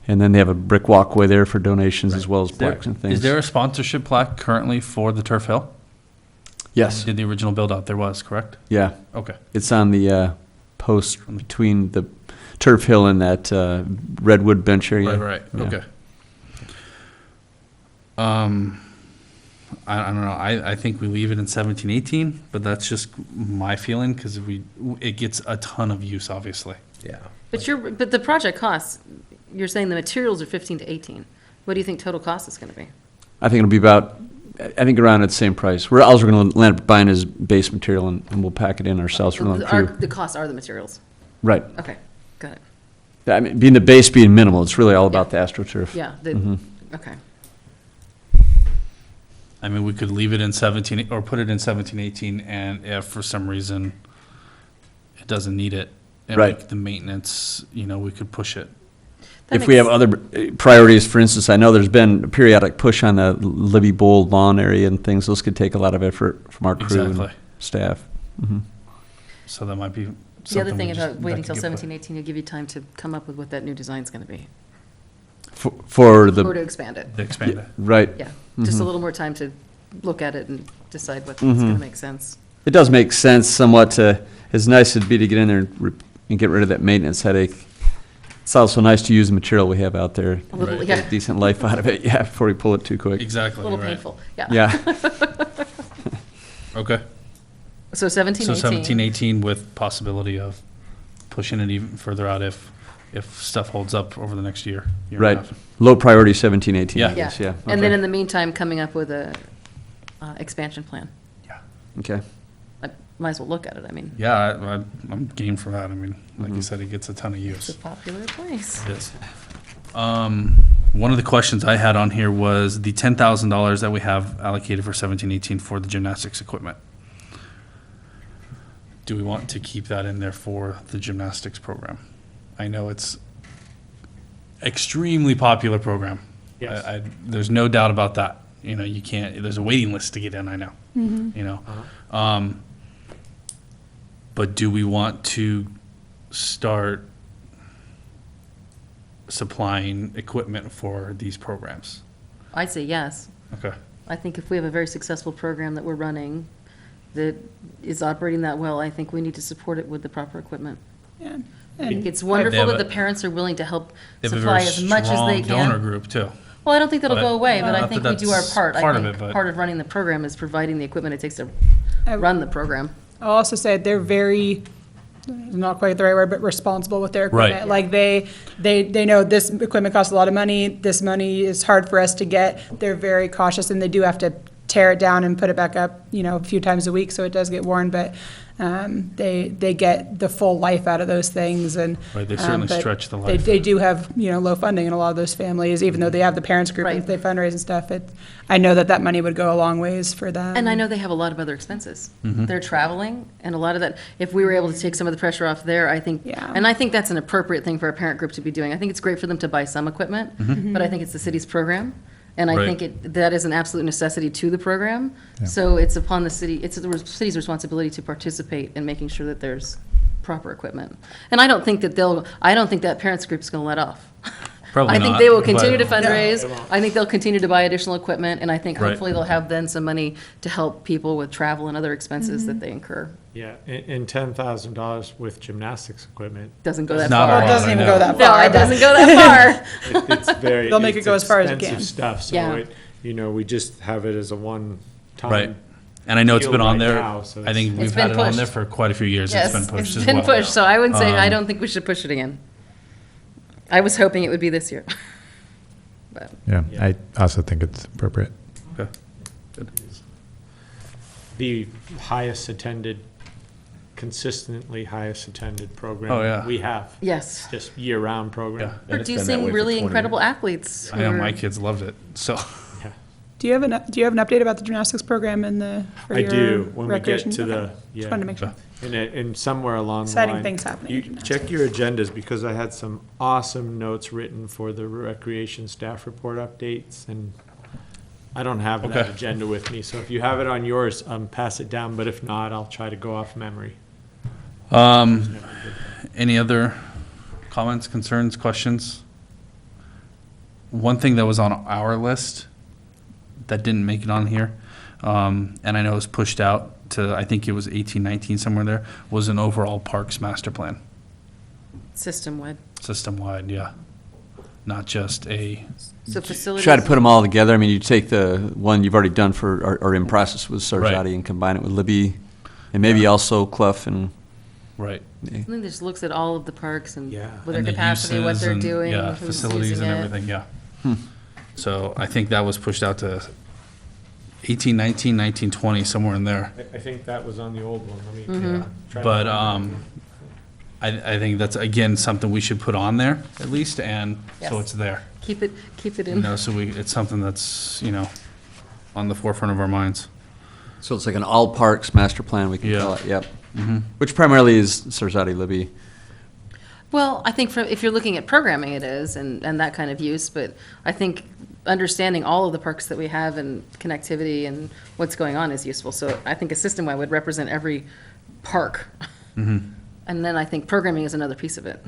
And then they have a brick walkway there for donations as well as plaques and things. Is there a sponsorship plaque currently for the Turf Hill? Yes, Did the original build out, there was, correct? yeah. Okay. It's on the post between the Turf Hill and that redwood bench area. Right, Yeah. okay. I don't know, I think we leave it in 17-18, but that's just my feeling, because it gets a ton of use, obviously. Yeah. But the project costs, you're saying the materials are 15 to 18. What do you think total cost is going to be? I think it'll be about, I think around at the same price. We're also going to land up buying his base material and we'll pack it in ourselves for the crew. The costs are the materials. Right. Okay, got it. I mean, being the base being minimal, it's really all about the AstroTurf. Yeah, okay. I mean, we could leave it in 17, or put it in 17-18, and if for some reason it doesn't need it, and Right. the maintenance, you know, we could push it. That If we have makes- other priorities, for instance, I know there's been a periodic push on the Libby Bowl lawn area and things. Those could take a lot of effort from our crew Exactly. and staff. Mhm. So that might be The other something thing we about just- waiting that till could get put- 17, 18, it'll give you time to come up with what that new design's going to be, For or to the, expand it. The expand it. right. Yeah, just a little more time to look at it and decide what's going to make sense. It does make sense somewhat to, as nice as it'd be to get in there and get rid of that maintenance headache. It's also nice to use the material we have out there. A little, Right. yeah, Get decent life out of it, yeah, before we pull it too quick. a Exactly, little right. painful, yeah. Yeah, Okay, So 17, so 18. 17-18 with possibility of pushing it even further out if stuff holds up over the next year and a right. half. Low priority 17, 18, I Yeah. guess, yeah. And then Okay. in the meantime, coming up with a expansion plan. Okay. I might as well look at it, I mean, Yeah, I'm game for that. I mean, like Mm-hmm. you said, it gets a ton of it's a use. popular place. It is. One of the questions I had on here was the $10,000 that we have allocated for 17-18 for the gymnastics equipment. Do we want to keep that in there for the gymnastics program? I know it's extremely popular program. Yes. There's no doubt about that. You know, you can't, there's a waiting list to get in, I know, you know. But do we want to start supplying equipment for these programs? I'd say yes. Okay. I think if we have a very successful program that we're running that is operating that well, I think we need to support it with the proper equipment. Yeah. I think it's They wonderful have that a- the parents are willing to help They have a supply very as much as they strong donor can. group, too. Well, I don't think that'll But- go away, but not I that think we do our that's part. part I of think it, but- part of running the program is providing the equipment it takes to I- run the program. I'll also say they're very, not quite the right word, but responsible with their Right. equipment. Like they know this equipment costs a lot of money, this money is hard for us to get. They're very cautious and they do have to tear it down and put it back up, you know, a few times a week, so it does get worn, but they get the full life out of those things and. Right, they certainly but stretch the life. They do have, you know, low funding in a lot of those families, even though they have the parents group and Right. they fundraise and stuff. I know that money would go a long ways for them. And I know they have a lot of other expenses. Mm-hmm. They're traveling, and a lot of that, if we were able to take some of the pressure off there, I think, Yeah. and I think that's an appropriate thing for a parent group to be doing. I think it's great for them to buy some equipment, but I think it's the city's program. And I Mm-hmm. Right. think that is an absolute necessity to the program. Yeah. So it's upon the city, it's the city's responsibility to participate in making sure that there's proper equipment. And I don't think that parents group's gonna let off. Probably I think not, they will continue but- to fundraise. they won't. I think they'll continue to buy additional equipment, and I think Right. hopefully they'll have then some money to help people with travel and other expenses that they incur. Yeah, and $10,000 with gymnastics equipment. Doesn't go that Not a far. Well, it doesn't I even know. go that No, far. it but- doesn't go that far. It's very. They'll make it it's go as far as it expensive can. Stuff, so Yeah. you know, we just have it as a one-time. Right. And I know it's deal been on right there. now, so I think it's- we've It's had been it on pushed. there for quite a few years. Yes, It's been pushed as It's been well. pushed, so I would say, I don't think we should push it again. I was hoping it would be this year. But Yeah, Yeah. I also think it's appropriate. Okay. Good. The highest attended consistently highest attended program. Oh, yeah. We have. Yes. Just year-round program. Yeah. And it's been that way Producing for really 20 incredible years. athletes. I know, who my are- kids loved it, so. Do you have an update about the gymnastics program in for I your do, when we get recreation? to the, Okay. Just yeah. wanted to make sure. And somewhere along the Exciting line. things happening You in gymnastics. check your agendas, because I had some awesome notes written for the recreation staff report updates, and I don't have that Okay. agenda with me, so if you have it on yours, pass it down, but if not, I'll try to go off memory. Any other comments, concerns, questions? One thing that was on our list that didn't make it on here, and I know it was pushed out to, I think it was 18, 19, somewhere there, was an overall parks master plan, System-wide. system-wide, yeah. Not just a, So facilities. Try to put them all together. I mean, you take the one you've already done for, or in process with Right. Sarzati and combine it with Libby, and maybe also Clough and. right. I think this looks at all of the parks and Yeah. with their And the capacity, what uses they're and, doing, yeah, who's facilities using and it. everything, yeah. So I think that was pushed out to 18, 19, 19, 20, somewhere in there. I think that was on the old one, let me. Mhm. try to But, find it. I think that's, again, something we should put on there, at least, and so Yes. it's there. Keep it You in. know, so it's something that's, on the forefront of our minds. So it's like an all parks master plan, we can Yeah. call it, yep. Mhm. Which primarily is Sarzati, Libby. Well, I think if you're looking at programming, it is, and that kind of use, but I think understanding all of the parks that we have and connectivity and what's going on is useful. So I think a system-wide would represent every park. Mhm. And then I think programming is another piece of it.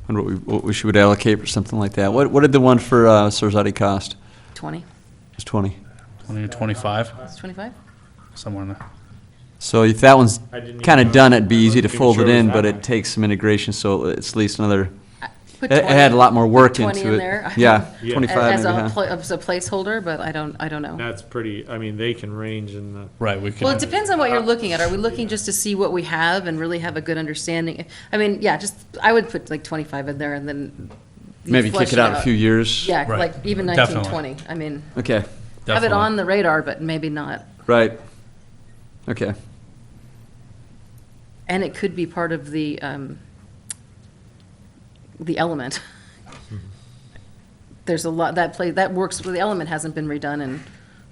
Wonder what we should allocate for something like that. What did the one for Sarzati cost? 20? It was 20. 20 or 25, It's 25? somewhere in there. So if that one's I didn't even kind of know- done, it'd be I easy wasn't to even fold sure it it was in, that but high. it takes some integration, so it's at least another, Put it 20 had a lot more work 20 into in it. there. Yeah, Yeah. 25 As maybe, a, huh? as a placeholder, but I don't know. That's pretty, I mean, they can range in the. Right, we Well, it can, depends on what you're looking at. Are we looking just to see what we have and really have a good understanding? I mean, yeah, I would put like 25 in there and then. you Maybe flesh kick it out a few years. Yeah, Right. like even Definitely. 1920. I mean, Okay, have it definitely. on the radar, but maybe not. right. Okay. And it could be part of the element. There's a lot, that works, the element hasn't been redone in,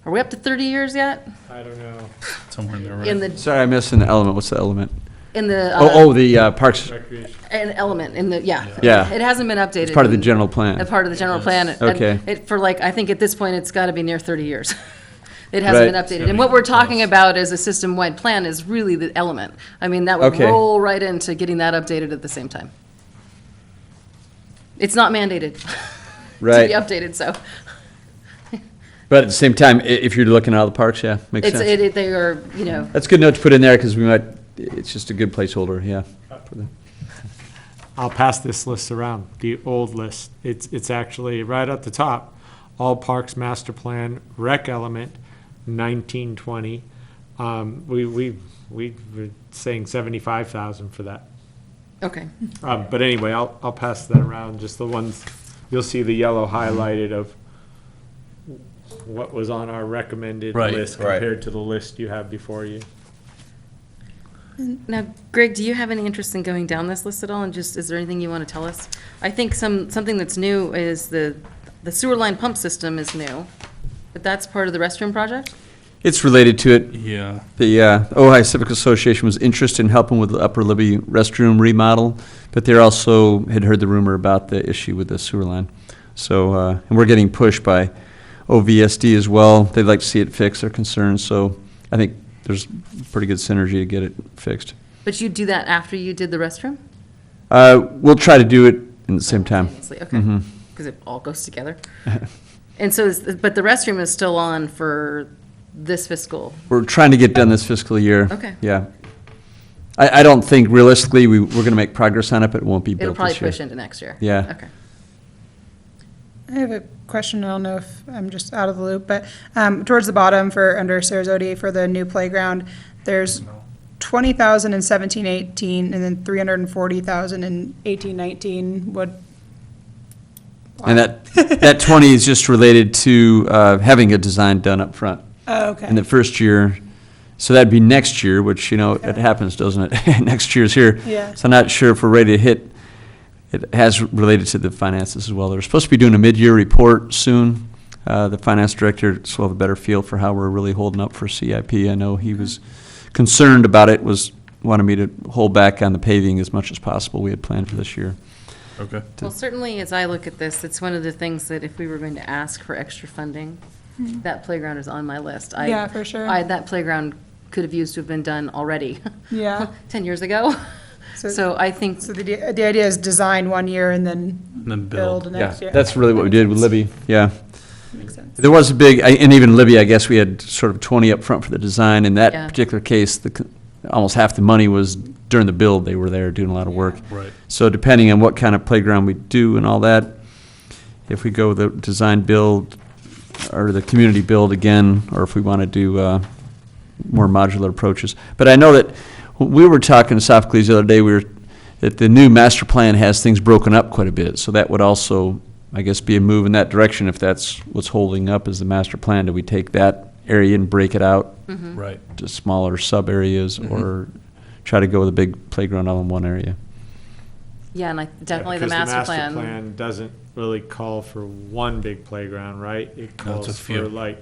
are we up to 30 years yet? I don't know. somewhere in there, In right? the, Sorry, I missed an element. What's the element? in the. The Parks, Recreation. An element in the, yeah. Yeah. It hasn't been updated. it's part of the in- general plan. A part of the general plan. And Okay. for like, I think at this point, it's got to be near 30 years. It hasn't been Right. updated. And what we're talking about as a system-wide plan is really the element. I mean, that would Okay. roll right into getting that updated at the same time. It's not mandated to Right. be updated, so But at the same time, if you're looking at all the parks, yeah, makes it's, sense. they are, That's a good note to put in there, because we might, it's just a good placeholder, yeah. for the- I'll pass this list around, the old list. It's actually right at the top. All Parks Master Plan, Rec Element, 1920. We were saying 75,000 for that. okay. But anyway, I'll pass that around, just the ones, you'll see the yellow highlighted of what was on our recommended Right, list right. compared to the list you have before you. Now, Greg, do you have any interest in going down this list at all? And just, is there anything you want to tell us? I think something that's new is the sewer line pump system is new, but that's part of the restroom project? It's related to it. Yeah, The Ojai Civic Association was interested in helping with the Upper Libby restroom remodel, but they also had heard the rumor about the issue with the sewer line. So, and we're getting pushed by OVSD as well. They'd like to see it fixed, they're concerned, so I think there's pretty good synergy to get it fixed. But you do that after you did the restroom? We'll try to do it in the same time. Simultaneously, okay, Mhm. because it all goes together. And so, but the restroom is still on for this fiscal? We're trying to get done this fiscal year. Okay. Yeah. I don't think realistically, we're going to make progress on it, but it won't be It'll built probably this year. push into next year? Yeah. Okay. I have a question, I don't know if I'm just out of the loop, but towards the bottom for, under Sarasota for the new playground, there's 20,000 in 17-18, and then 340,000 in 18-19. What? And that 20 is just related to having a design done up front. Oh, okay. in the first year. So that'd be next year, which, it Okay. happens, doesn't it? Next year's here. Yeah. So I'm not sure if we're ready to hit. It has related to the finances as well. They're supposed to be doing a mid-year report soon. The finance director will have a better feel for how we're really holding up for CIP. I know he was concerned about it, wanted me to hold back on the paving as much as possible we had planned for this year. Okay. Well, certainly, as I look at this, it's one of the things that if we were going to ask for extra funding, that playground is on my list. Yeah, for sure. That playground could have used to have been done already. Yeah. 10 years ago. So I think, So the idea is design 1 year and then And then build build. next year. That's really what we did with Libby, yeah. Makes sense. There was a big, and even Libby, I guess we had sort of 20 up front for the design. In that Yeah. particular case, almost half the money was during the build. They were there doing a lot of work. Right. So depending on what kind of playground we do and all that, if we go with the design build or the community build again, or if we want to do more modular approaches. But I know that we were talking to Sophocles the other day, that the new master plan has things broken up quite a bit. So that would also, I guess, be a move in that direction if that's what's holding up is the master plan. Do we take that area and break it out Right. to smaller sub-areas or try to go with a big playground all in one area? yeah, and definitely the Because master plan. plan doesn't really call for one big playground, right? It No, it's a calls few. for like,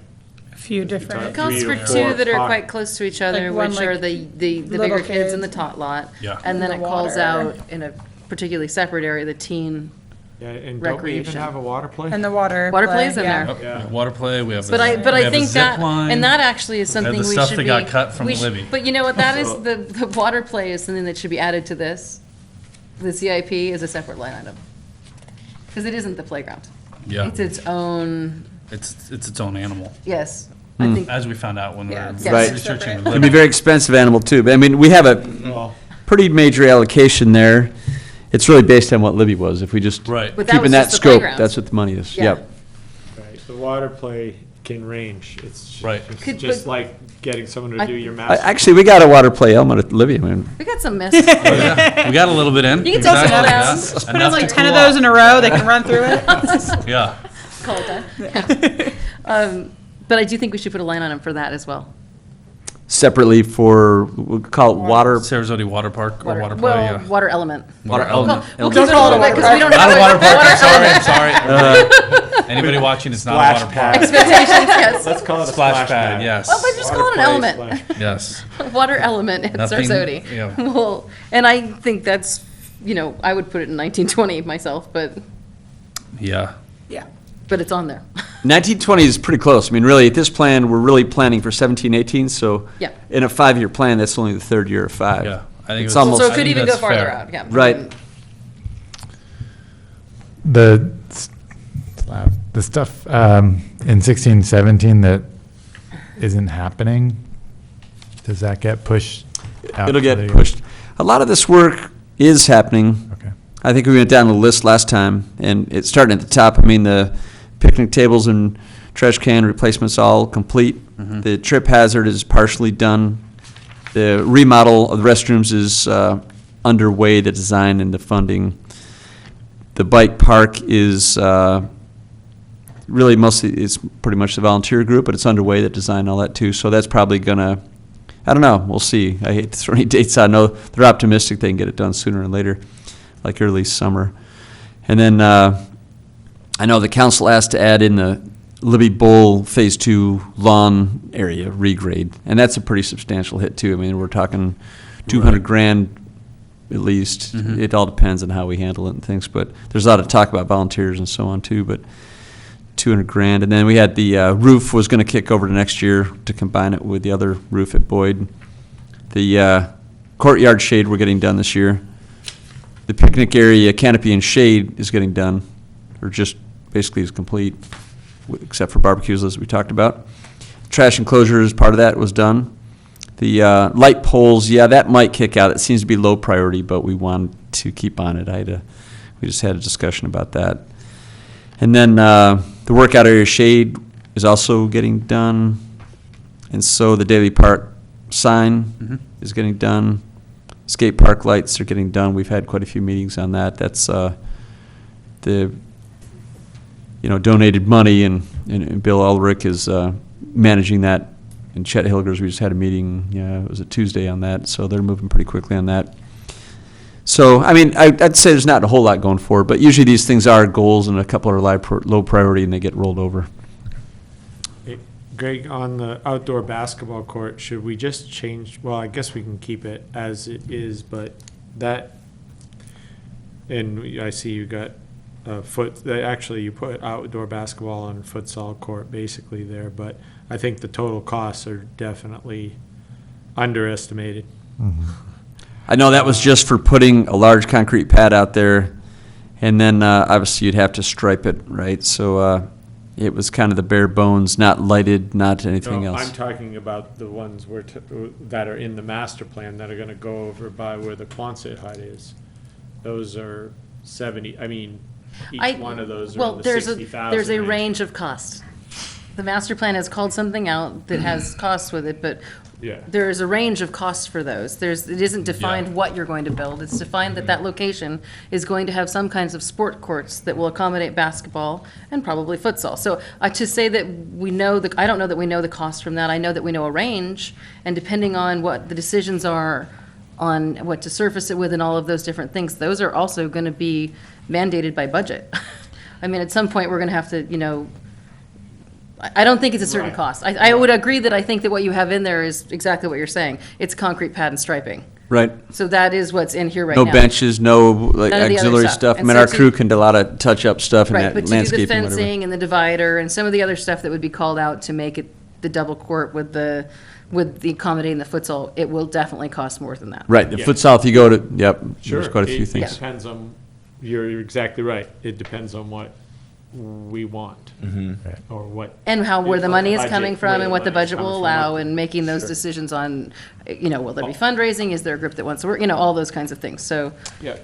A few different. It calls for 3 or 2 4 that are pock- quite close to each other, Like one, which are like, the little bigger kids in the kids. tot lot. Yeah. And then The it calls water. out in a particularly separate area, the teen. yeah, and don't we even Recreation. have a water play? And the water. Water play, plays in yeah. there. Oh, Yeah. Water play, we have. But a- I we have a think zip that, line. and that actually is something we the should be. stuff that got cut from we sh- Libby. But you know what, that is, So- the water play is something that should be added to this. The CIP is a separate line item. Because it isn't the playground. Yeah. It's its own, It's its own animal, yes, I think, as we found out when we Yeah, were it's Right. researching. It'd be a very expensive animal too, but I mean, we have a Well, pretty major allocation there. It's really based on what Libby was. If we just Right. But that keep in was that just the scope, playground. that's what the money is. Yeah. Yep. right, the water play can range. It's Right. Could- just but- like getting someone I- to do your I- master. Actually, we got a water play element at Libby. I mean, we got some mess. Oh, yeah. We got a little bit in. You can tell Exactly, some yeah. of those. There's Enough like to 10 of cool those off. in a row, they can run through it. Yeah. Call it done. But I do think we should put a line on them for that as well. separately for, we'll call it water. Sarasota Water Park or water play, Well, yeah. water element. Water We'll element. keep it a little bit, because we don't Not have. a water park, I'm sorry, Water- I'm sorry. Anybody watching, it's not a Splash water pad. park. Expectations, yes. Let's call it a Splash pad, yes. Well, but just call it an Water play, element. splash. Yes. Water element at Nothing- Sarasota. yeah. Well, and I think that's, I would put it in 1920 myself, but Yeah. Yeah. it's on there. 1920 is pretty close. I mean, really, at this plan, we're really planning for 17, 18, so Yeah. in a 5-year plan, that's only the third year of 5. Yeah. I think It's it's almost- So I it could think even go that's farther fair. out, yeah. Right. The stuff in 16, 17 that isn't happening, does that get pushed out? It'll to get the- pushed. A lot of this work is happening. Okay. I think we went down the list last time, and it's starting at the top. I mean, the picnic tables and trash can replacement's all complete. The trip hazard is partially done. The remodel of the restrooms is underway, the design and the funding. The bike park is really mostly, it's pretty much the volunteer group, but it's underway, the design, all that too. So that's probably gonna, I don't know, we'll see. I hate to throw any dates out. I know they're optimistic they can get it done sooner than later, like early summer. And then I know the council asked to add in the Libby Bowl Phase 2 lawn area regrade, and that's a pretty substantial hit too. I mean, we're talking 200 grand at least. It all depends on how we handle it and things, but there's a lot of talk about volunteers and so on too, but 200 grand. And then we had the roof was going to kick over to next year to combine it with the other roof at Boyd. The courtyard shade we're getting done this year. The picnic area canopy and shade is getting done, or just basically is complete, except for barbecues as we talked about. Trash enclosures, part of that was done. The light poles, yeah, that might kick out. It seems to be low priority, but we want to keep on it. We just had a discussion about that. And then the workout area shade is also getting done. And so the Daily Park sign is getting done. Skate park lights are getting done. We've had quite a few meetings on that. That's the donated money, and Bill Ulrich is managing that and Chet Hilgers, we just had a meeting, it was a Tuesday on that, so they're moving pretty quickly on that. So, I mean, I'd say there's not a whole lot going forward, but usually these things are goals and a couple are low priority and they get rolled over. Hey, Greg, on the outdoor basketball court, should we just change, well, I guess we can keep it as it is, but that, and I see you got actually you put outdoor basketball on futsal court basically there, but I think the total costs are definitely underestimated. I know that was just for putting a large concrete pad out there, and then obviously you'd have to stripe it, right? So it was kind of the bare bones, not lighted, not anything No, else. I'm talking about the ones that are in the master plan that are gonna go over by where the Quonset hut is. Those are 70, I mean, each one of those are Well, in the there's 60,000 there's a range of costs. The master plan has called something out that has costs with it, but Yeah. there is a range of costs for those. It isn't defined what you're going to build. It's defined that that location is going to have some kinds of sport courts that will accommodate basketball and probably futsal. So to say that we know, I don't know that we know the cost from that. I know that we know a range, and depending on what the decisions are on what to surface it with and all of those different things, those are also going to be mandated by budget. I mean, at some point, we're going to have to, I don't think it's a certain Right. cost. I would agree that I think that what you have in there is exactly what you're saying. It's concrete pad and striping. Right. So that is what's in here right No now. benches, no like None of the other auxiliary stuff. stuff. I And mean, so our to- crew can do a lot of touch-up stuff and Right, that but to do the landscaping, whatever. fencing and the divider and some of the other stuff that would be called out to make it the double court with the accommodating the futsal, it will definitely cost more than that. Right, the Yeah. futsal, if you go to, yep, Sure. there's quite a few It things. depends on, you're exactly right. It depends on what we want or what. And where the It's money is budget, coming where from the and what the money's budget will coming allow from. and making those Sure. decisions on, will there be fundraising? Is there a group that wants to work? All those kinds of things. So, Yeah.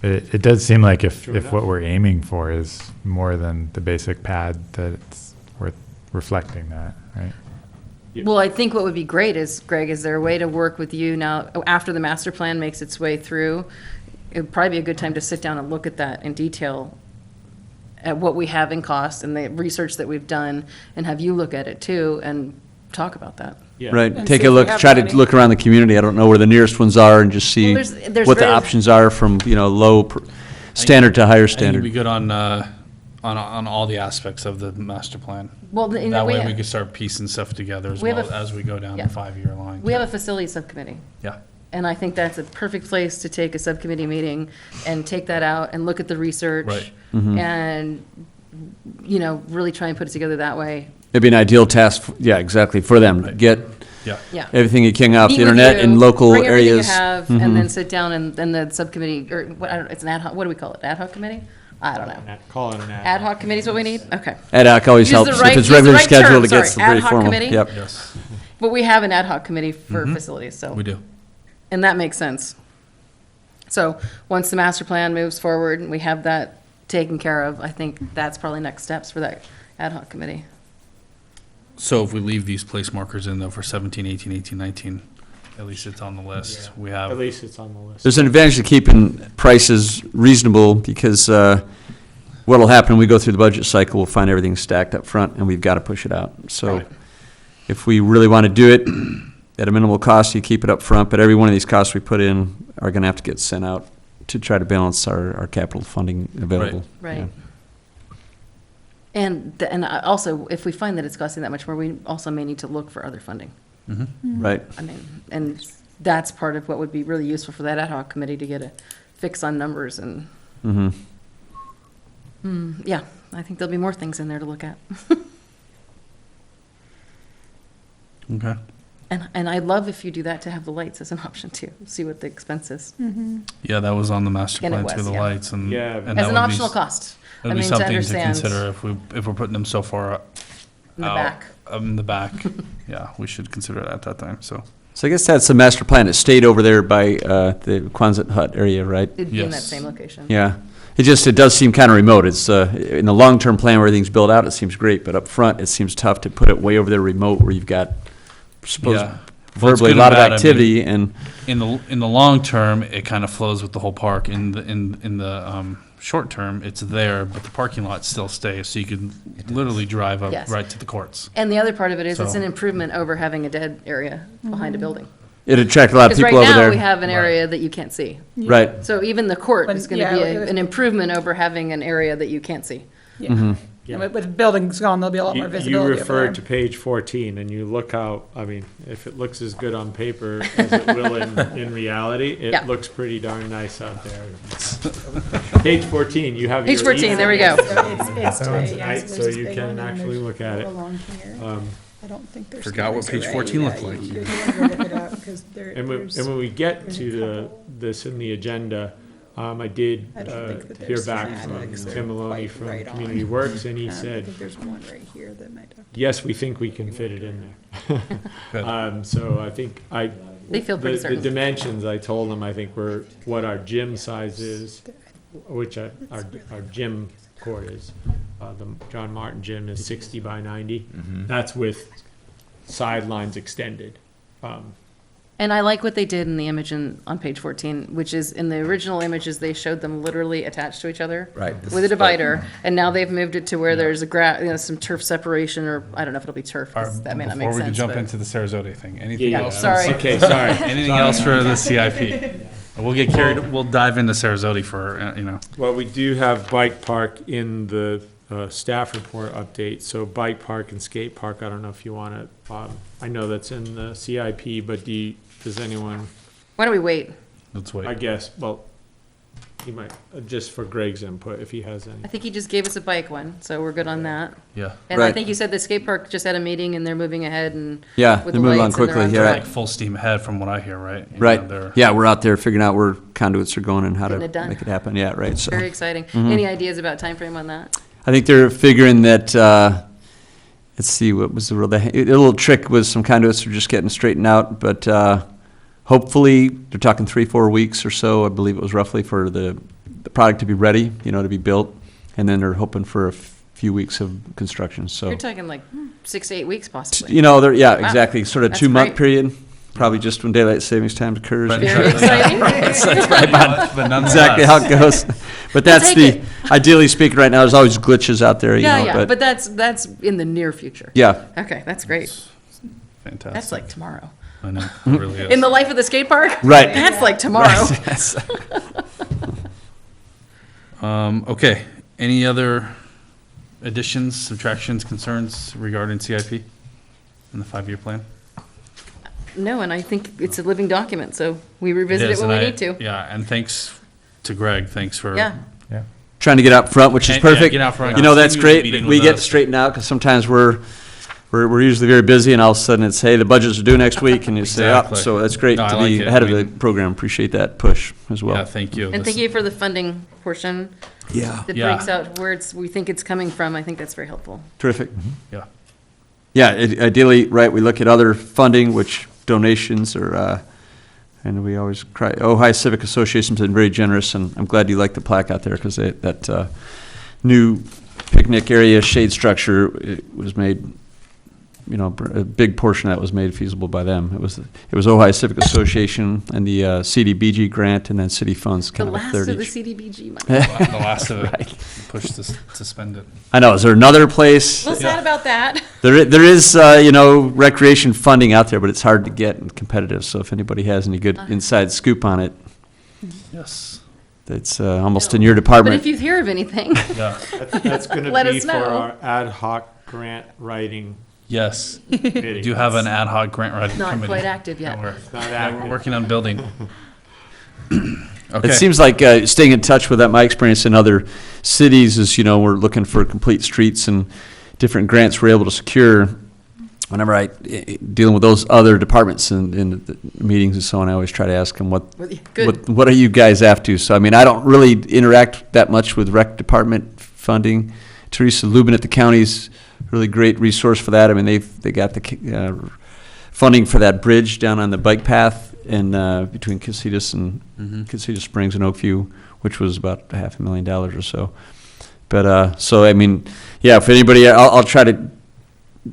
It does seem like if True what enough. we're aiming for is more than the basic pad, that it's worth reflecting that, right? Yeah. well, I think what would be great is, Greg, is there a way to work with you now, after the master plan makes its way through? It would probably be a good time to sit down and look at that in detail, at what we have in cost and the research that we've done, and have you look at it too and talk about that. Yeah. Right, And take see a if we look, have try to money. look around the community. I don't know where the nearest ones are and just see Well, there's what the very- options are from, standard to higher I think it'd be standard. good on all the aspects of the master plan. Well, That way we could start piecing stuff together as we have well a- as we go down yeah. the 5-year line. We have a facility subcommittee. Yeah. And I think that's a perfect place to take a subcommittee meeting and take that out and look at the research. Right. And, really try and put it together that way. It'd be an ideal task, yeah, exactly, for them. Right. Get Yeah. Yeah. everything you can off the Meet with internet you, in local bring everything you areas. have, Mhm. and then sit down and the subcommittee, or what, I don't know, it's an ad hoc, what do we call it? Ad hoc committee? I don't know. Call it an Ad hoc committee is what we need? Okay. Ad hoc always Use the helps. right- If it's use the regular right scheduled, term, it gets sorry. Ad very hoc formal. committee? Yep. Yes, But we have an ad hoc committee for facilities, so. we do. And that makes sense. So, once the master plan moves forward and we have that taken care of, I think that's probably next steps for that ad hoc committee. So if we leave these place markers in though for 17, 18, 18, 19, at least it's on the list. We At have, least it's on the list. There's an advantage to keeping prices reasonable because what'll happen, we go through the budget cycle, we'll find everything stacked up front and we've got to push it out. So Right. if we really want to do it at a minimal cost, you keep it up front, but every one of these costs we put in are going to have to get sent out to try to balance our capital funding available. Right. Yeah. And also, if we find that it's costing that much more, we also may need to look for other funding. Right. I mean, and that's part of what would be really useful for that ad hoc committee to get a fix on numbers and, Mm-hmm. yeah, I think there'll be more things in there to look at. okay. And I'd love if you do that to have the lights as an option too, see what the expense is, Yeah, that was on the master And it plan too, was, the yeah. lights and. Yeah. and as that an would be optional s- cost. I It'd be mean, to something to understand consider if we're putting them so far in the out, back. in the back. Yeah, we should consider it at that time, so. So I guess that's the master plan. It stayed over there by the Quonset hut area, right? It'd be in that Yes. same location. Yeah. It does seem kind of remote. It's, in the long-term plan where everything's built out, it seems great, but up front, it seems tough to put it way over there remote where you've got, suppose, Yeah. preferably a good lot of and bad, I mean, activity, and In the long term, it kind of flows with the whole park. In the short term, it's there, but the parking lot still stays, so you can literally drive up Yes. right to the courts. And the other part of it is it's So- an improvement over having a dead area behind a building. it attracted a lot of Because right people over now, there. we have an area that you can't see. Right. So even the court When- is going to yeah, be it was- an improvement over having an area that you can't see. Yeah. Yeah. And with buildings gone, there'll be a lot more You visibility over referred there. to page 14, and you look out, I mean, if it looks as good on paper as it will in reality, Yeah. it looks pretty darn nice out there. Page 14, you have your. Page 14, there we easel. go. Right, so you can actually look at it. I don't think there's. Forgot what page 14 looked like. And when we get to this in the agenda, I did I don't think that hear there's back fanatics from are Tim Maloney quite from right on. Community Works, and he I said, think there's one right here that might have. yes, we think we can fit it in there. Good. So I think They feel pretty the certain. dimensions, I told them, I think were what our gym size is, which our gym court is. The John Martin gym is 60 by 90. That's with sidelines extended. And I like what they did in the image on page 14, which is, in the original images, they showed them literally attached to each other. Right. With a divider, and now they've moved it to where there's some turf separation, or, I don't know if it'll be turf, 'cause that may not make Before we sense. can jump but- into the Sarasota thing, anything Yeah, else? sorry. Okay, sorry. Anything else for the CIP? We'll get carried, we'll dive into Sarasota for, Well, we do have bike park in the staff report update, so bike park and skate park, I don't know if you want to, I know that's in the CIP, but does anyone, Why don't we wait? let's I wait. guess, well, he might, just for Greg's input, if he has any. I think he just gave us a bike one, so we're good on that. Yeah. And I Right. think you said the skate park just had a meeting and they're moving ahead and. Yeah, with they're the moving along lights and they're quickly, on yeah. track. Like full steam ahead from what I hear, right? You know, Right. they're- Yeah, we're out there figuring out where conduits are going and how to Getting it done. make it happen. Yeah, right. So Very exciting. Mm-hmm. Any ideas about time frame on that? I think they're figuring that, let's see, what was the little trick was some conduits are just getting straightened out, but hopefully, they're talking 3-4 weeks or so, I believe it was roughly, for the product to be ready, to be built. And then they're hoping for a few weeks of construction, so. You're talking like 6 to 8 weeks possibly. Yeah, Wow. exactly, sort of That's 2-month great. period, probably just when daylight savings time occurs. But- Very exciting. But nonetheless. Exactly how it goes. But that's take ideally speaking, right now, there's always glitches out there, Yeah, but that's in the near future. Yeah, Okay, that's great. Fantastic. That's like tomorrow. I know, it really is. In the life of the skate park? Right. That's like tomorrow. Okay, any other additions, subtractions, concerns regarding CIP and the 5-year plan? No, and I think it's a living document, so we revisit it is, when we and need to. Yeah, and thanks to Greg, thanks for. Yeah. Yeah. trying to get out front, which is And, yeah, perfect. get out front. That's Continue great. meeting We with get us. straightened out, because sometimes we're usually very busy, and all of a sudden it's, hey, the budgets are due next week, and you say, oh, Exactly. so that's great No, I to like be it. ahead I of the mean- program. Appreciate that push as well. Yeah, thank you. And thank you for the funding portion Yeah. that Yeah. breaks out where we think it's coming from. I think that's very helpful. Terrific. Yeah. Yeah, ideally, right, we look at other funding, which donations are, and we always cry, Ojai Civic Association's been very generous, and I'm glad you like the plaque out there, because that new picnic area shade structure, it was made, a big portion of that was made feasible by them. It was Ojai Civic Association and the CDBG grant, and then city funds, The kind of a last third of the each. CDBG money. The last of it, push to spend it. I know, is there another place? A little sad about that. There is, recreation funding out there, but it's hard to get and competitive. So if anybody has any good inside scoop on it, Yes. it's almost in your But department. if you hear of anything, Yeah. That's going to Let be us for know. our ad hoc grant writing Yes. bidding. Do you have an ad hoc grant writing not committee? quite active yet. Yeah, we're- Not yeah, we're active. working on building. It Okay. seems like staying in touch with that. My experience in other cities is, we're looking for complete streets, and different grants we're able to secure. Whenever dealing with those other departments in the meetings and so on, I always try to ask them Good. what are you guys after? So, I don't really interact that much with rec department funding. Teresa Lubin at the county's really great resource for that. They got the funding for that bridge down on the bike path between Casitas and Casitas Springs and Oakview, which was about $500,000 or so. But if anybody, I'll try to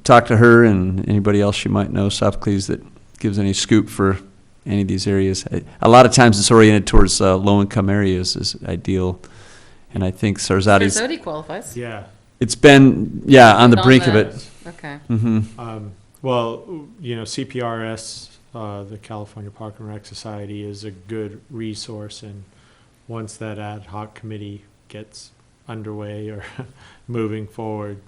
talk to her and anybody else you might know, Sophocles, that gives any scoop for any of these areas. A lot of times it's oriented towards low-income areas is ideal, and I think Sarzati's, Sarasota qualifies. Yeah. it's been, on the brink of the- it. Okay. Mm-hmm. Well, CPRS, the California Park and Rec Society, is a good resource, and once that ad hoc committee gets underway or moving forward,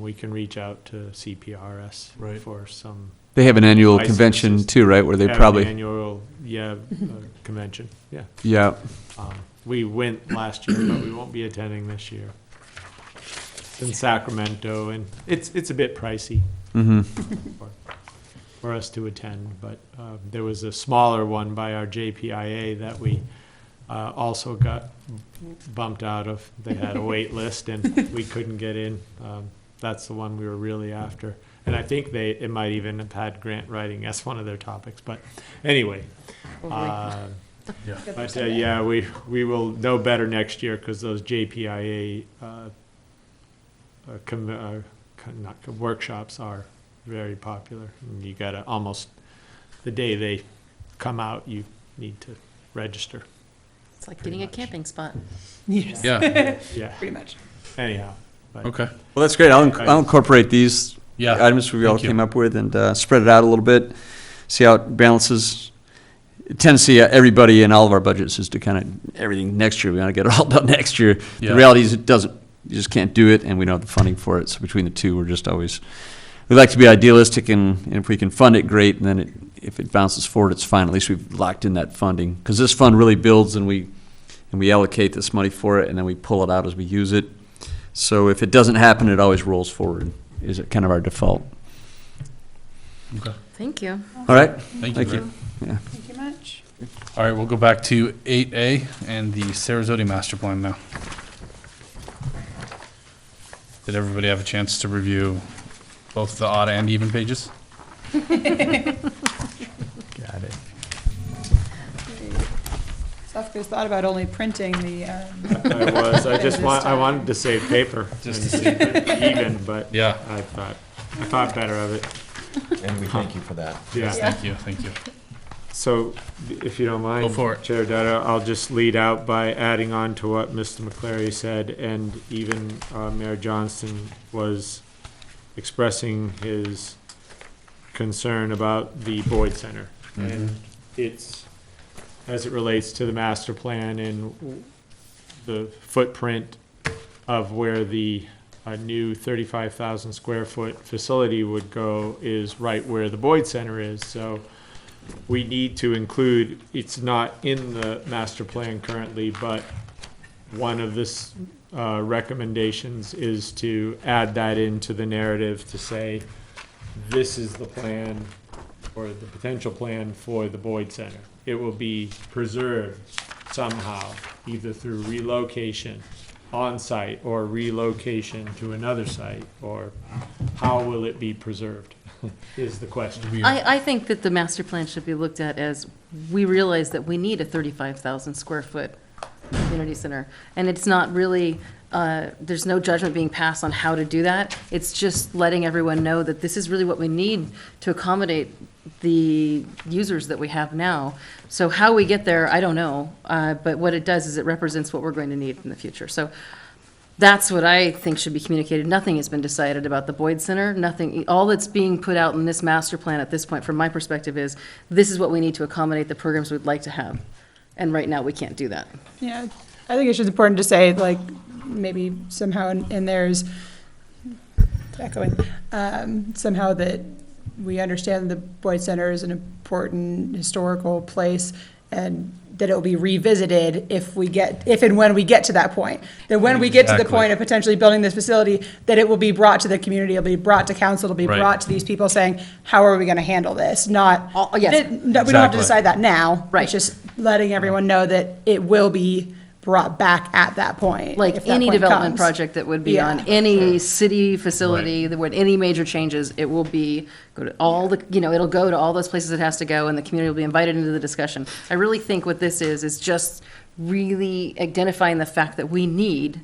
we can reach out to CPRS Right. for some. They have an annual Licenses. convention too, right, where they have an probably, annual, convention, yeah. yeah. We went last year, but we won't be attending this year. It's in Sacramento, and it's a bit pricey Mm-hmm. for us to attend, but there was a smaller one by our JPIA that we also got bumped out of. They had a wait list, and we couldn't get in. That's the one we were really after. And I think it might even have had grant writing as one of their topics, but anyway. But we will know better next year, because those JPIA workshops are very popular. And you gotta almost, the day they come out, you need to register. It's like getting a camping spot. Yes, Yeah, Yeah, pretty much. anyhow. But okay. Well, that's great. I'll incorporate these Yeah. items we all thank you. came up with and spread it out a little bit, see how it balances. Tendency, everybody in all of our budgets is to kind of, everything next year, we want to get it all done next year. Yeah. The reality is it doesn't, you just can't do it, and we don't have the funding for it. So between the two, we're just always, we like to be idealistic, and if we can fund it, great, and then if it bounces forward, it's fine. At least we've locked in that funding. Because this fund really builds, and we allocate this money for it, and then we pull it out as we use it. So if it doesn't happen, it always rolls forward, is it kind of our default. Okay. Thank you. All right? Thank you. Thank you. Yeah. Thank you much. All right, we'll go back to 8A and the Sarasota master plan now. Did everybody have a chance to review both the odd and even pages? Got it. Sufka's thought about only printing the, I wanted to save paper. Just to and keep it even, but Yeah. I thought better of it. And we thank you for that. Yeah. Thank you, thank you. So, if you don't mind, Go for it. Chair Dutta, I'll just lead out by adding on to what Mr. McClary said, and even Mayor Johnston was expressing his concern about the Boyd Center. And it's, as it relates to the master plan and the footprint of where the new 35,000 square foot facility would go is right where the Boyd Center is. So we need to include, it's not in the master plan currently, but one of this recommendations is to add that into the narrative to say, this is the plan or the potential plan for the Boyd Center. It will be preserved somehow, either through relocation on-site or relocation to another site, or how will it be preserved is the question. I think that the master plan should be looked at as, we realize that we need a 35,000 square foot community center. And it's not really, there's no judgment being passed on how to do that. It's just letting everyone know that this is really what we need to accommodate the users that we have now. So how we get there, I don't know. But what it does is it represents what we're going to need in the future. So that's what I think should be communicated. Nothing has been decided about the Boyd Center, nothing, all that's being put out in this master plan at this point, from my perspective, is this is what we need to accommodate the programs we'd like to have. And right now, we can't do that. yeah, I think it's just important to say, like, maybe somehow in there's, echoing, somehow that we understand the Boyd Center is an important historical place, and that it will be revisited if and when we get to that point. That when we get to the Exactly. point of potentially building this facility, that it will be brought to the community, it'll be brought to council, it'll be Right. brought to these people saying, how are we gonna handle this? Not, Yes. we don't have to Exactly. decide that now. Right. It's just letting everyone know that it will be brought back at that point. if Like that any point development comes. project that would be Yeah. on any city facility, that would, any major changes, it will be, go to all the, it'll go to all those places it has to go, and the community will be invited into the discussion. I really think what this is just really identifying the fact that we need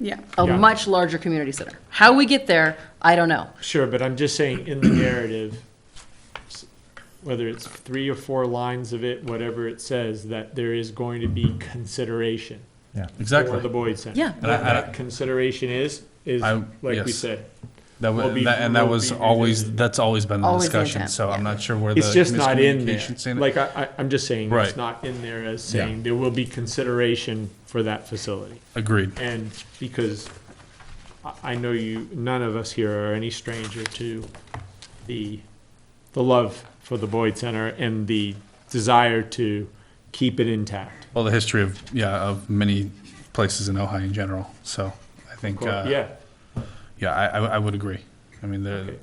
Yeah. a Yeah. much larger community center. How we get there, I don't know. Sure, but I'm just saying, in the narrative, whether it's 3 or 4 lines of it, whatever it says, that there is going to be consideration Yeah. for Exactly. the Boyd Center. Yeah. And I- What that consideration is I- like we yes. said. That will was, be- and that will was be always, revisited. that's always been the Always the discussion, intent, so I'm yeah. not sure where the It's just not in there. miscommunication's in it. Like, I'm just saying, Right. it's not in there as saying there will be consideration for that facility. Agreed. And because I know none of us here are any stranger to the love for the Boyd Center and the desire to keep it intact. Well, the history of many places in Ojai in general, so I think, Yeah. I would agree. I mean, the,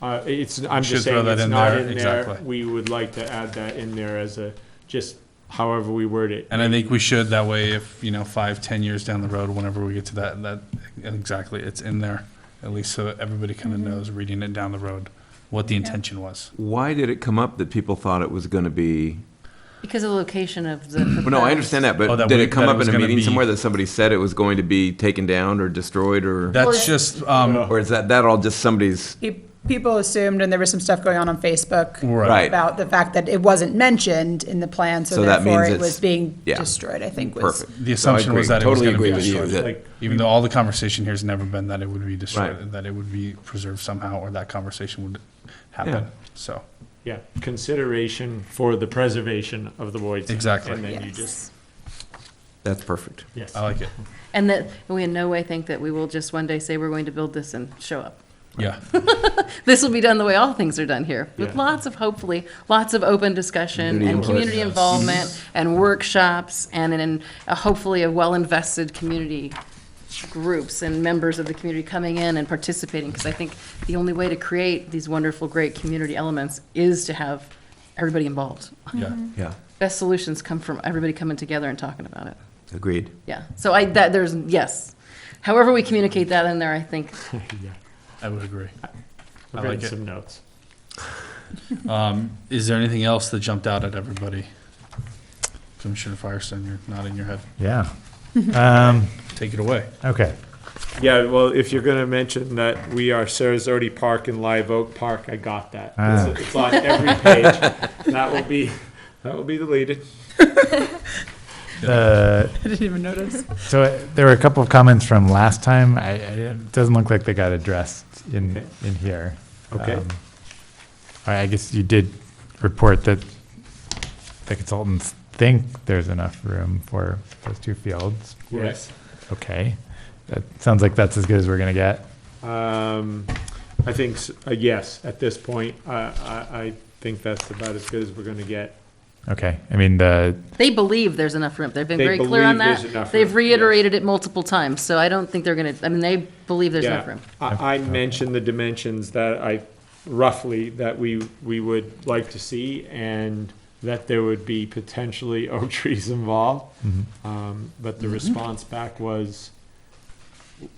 I'm Should just throw saying that it's in not there, in there. exactly. We would like to add that in there as just however we word it. and I think we should, that way if, 5, 10 years down the road, whenever we get to that, exactly, it's in there, at least so that everybody kind of knows, reading it down the road, what the intention was. Why did it come up that people thought it was going to be? Because of the location of the. Well, no, I understand that, Oh, but that did we- it come that it up was in a gonna meeting be- somewhere that somebody said it was going to be taken down or destroyed, or That's just, or is that all just somebody's? People assumed, and there was some stuff going on Facebook right. about the fact that it wasn't mentioned in the plan, so So that therefore means it was it's- being yeah. destroyed, I think was. Perfect. The assumption was agree. that it was Totally going to be agree with you destroyed. that- Like, Even though all the conversation here has never been that it would be destroyed, Right. that it would be preserved somehow, or that conversation would happen, Yeah. so. yeah, consideration for the preservation of the Boyd Center. Exactly. And then you Yes. just, That's perfect. yes. I like it. And that we in no way think that we will just one day say we're going to build this and show up. Yeah, This will be done the way all things are done here, with Yeah. hopefully, lots of open discussion Community and input. community involvement and workshops and hopefully a well-invested community groups and members of the community coming in and participating, because I think the only way to create these wonderful, great community elements is to have everybody involved. yeah. Yeah, Best solutions come from everybody coming together and talking about it. agreed. Yeah, so yes. However we communicate that in there, I think, Yeah. I would agree. I've I read like it. some notes. Is there anything else that jumped out at everybody? Commissioner Firestone, you're nodding your head. Yeah. Take it away. Okay. Yeah, well, if you're gonna mention that we are Sarasota Park and Live Oak Park, I got that. Ah. It's on every page. That will be deleted. Uh, I didn't even notice. So there were a couple of comments from last time. It doesn't look like they got addressed in here. Okay. All right, I guess you did report that the consultants think there's enough room for those 2 fields. Yes. Okay. That sounds like that's as good as we're gonna get. I think, yes, at this point, I think that's about as good as we're gonna get. Okay, I mean, they believe there's enough room. They've been They very clear on believe that. there's enough They've room, reiterated it multiple times, so I don't think they're gonna, they believe there's enough Yeah, room. I mentioned the dimensions that roughly, that we would like to see, and that there would be potentially oak trees involved. But the response back was,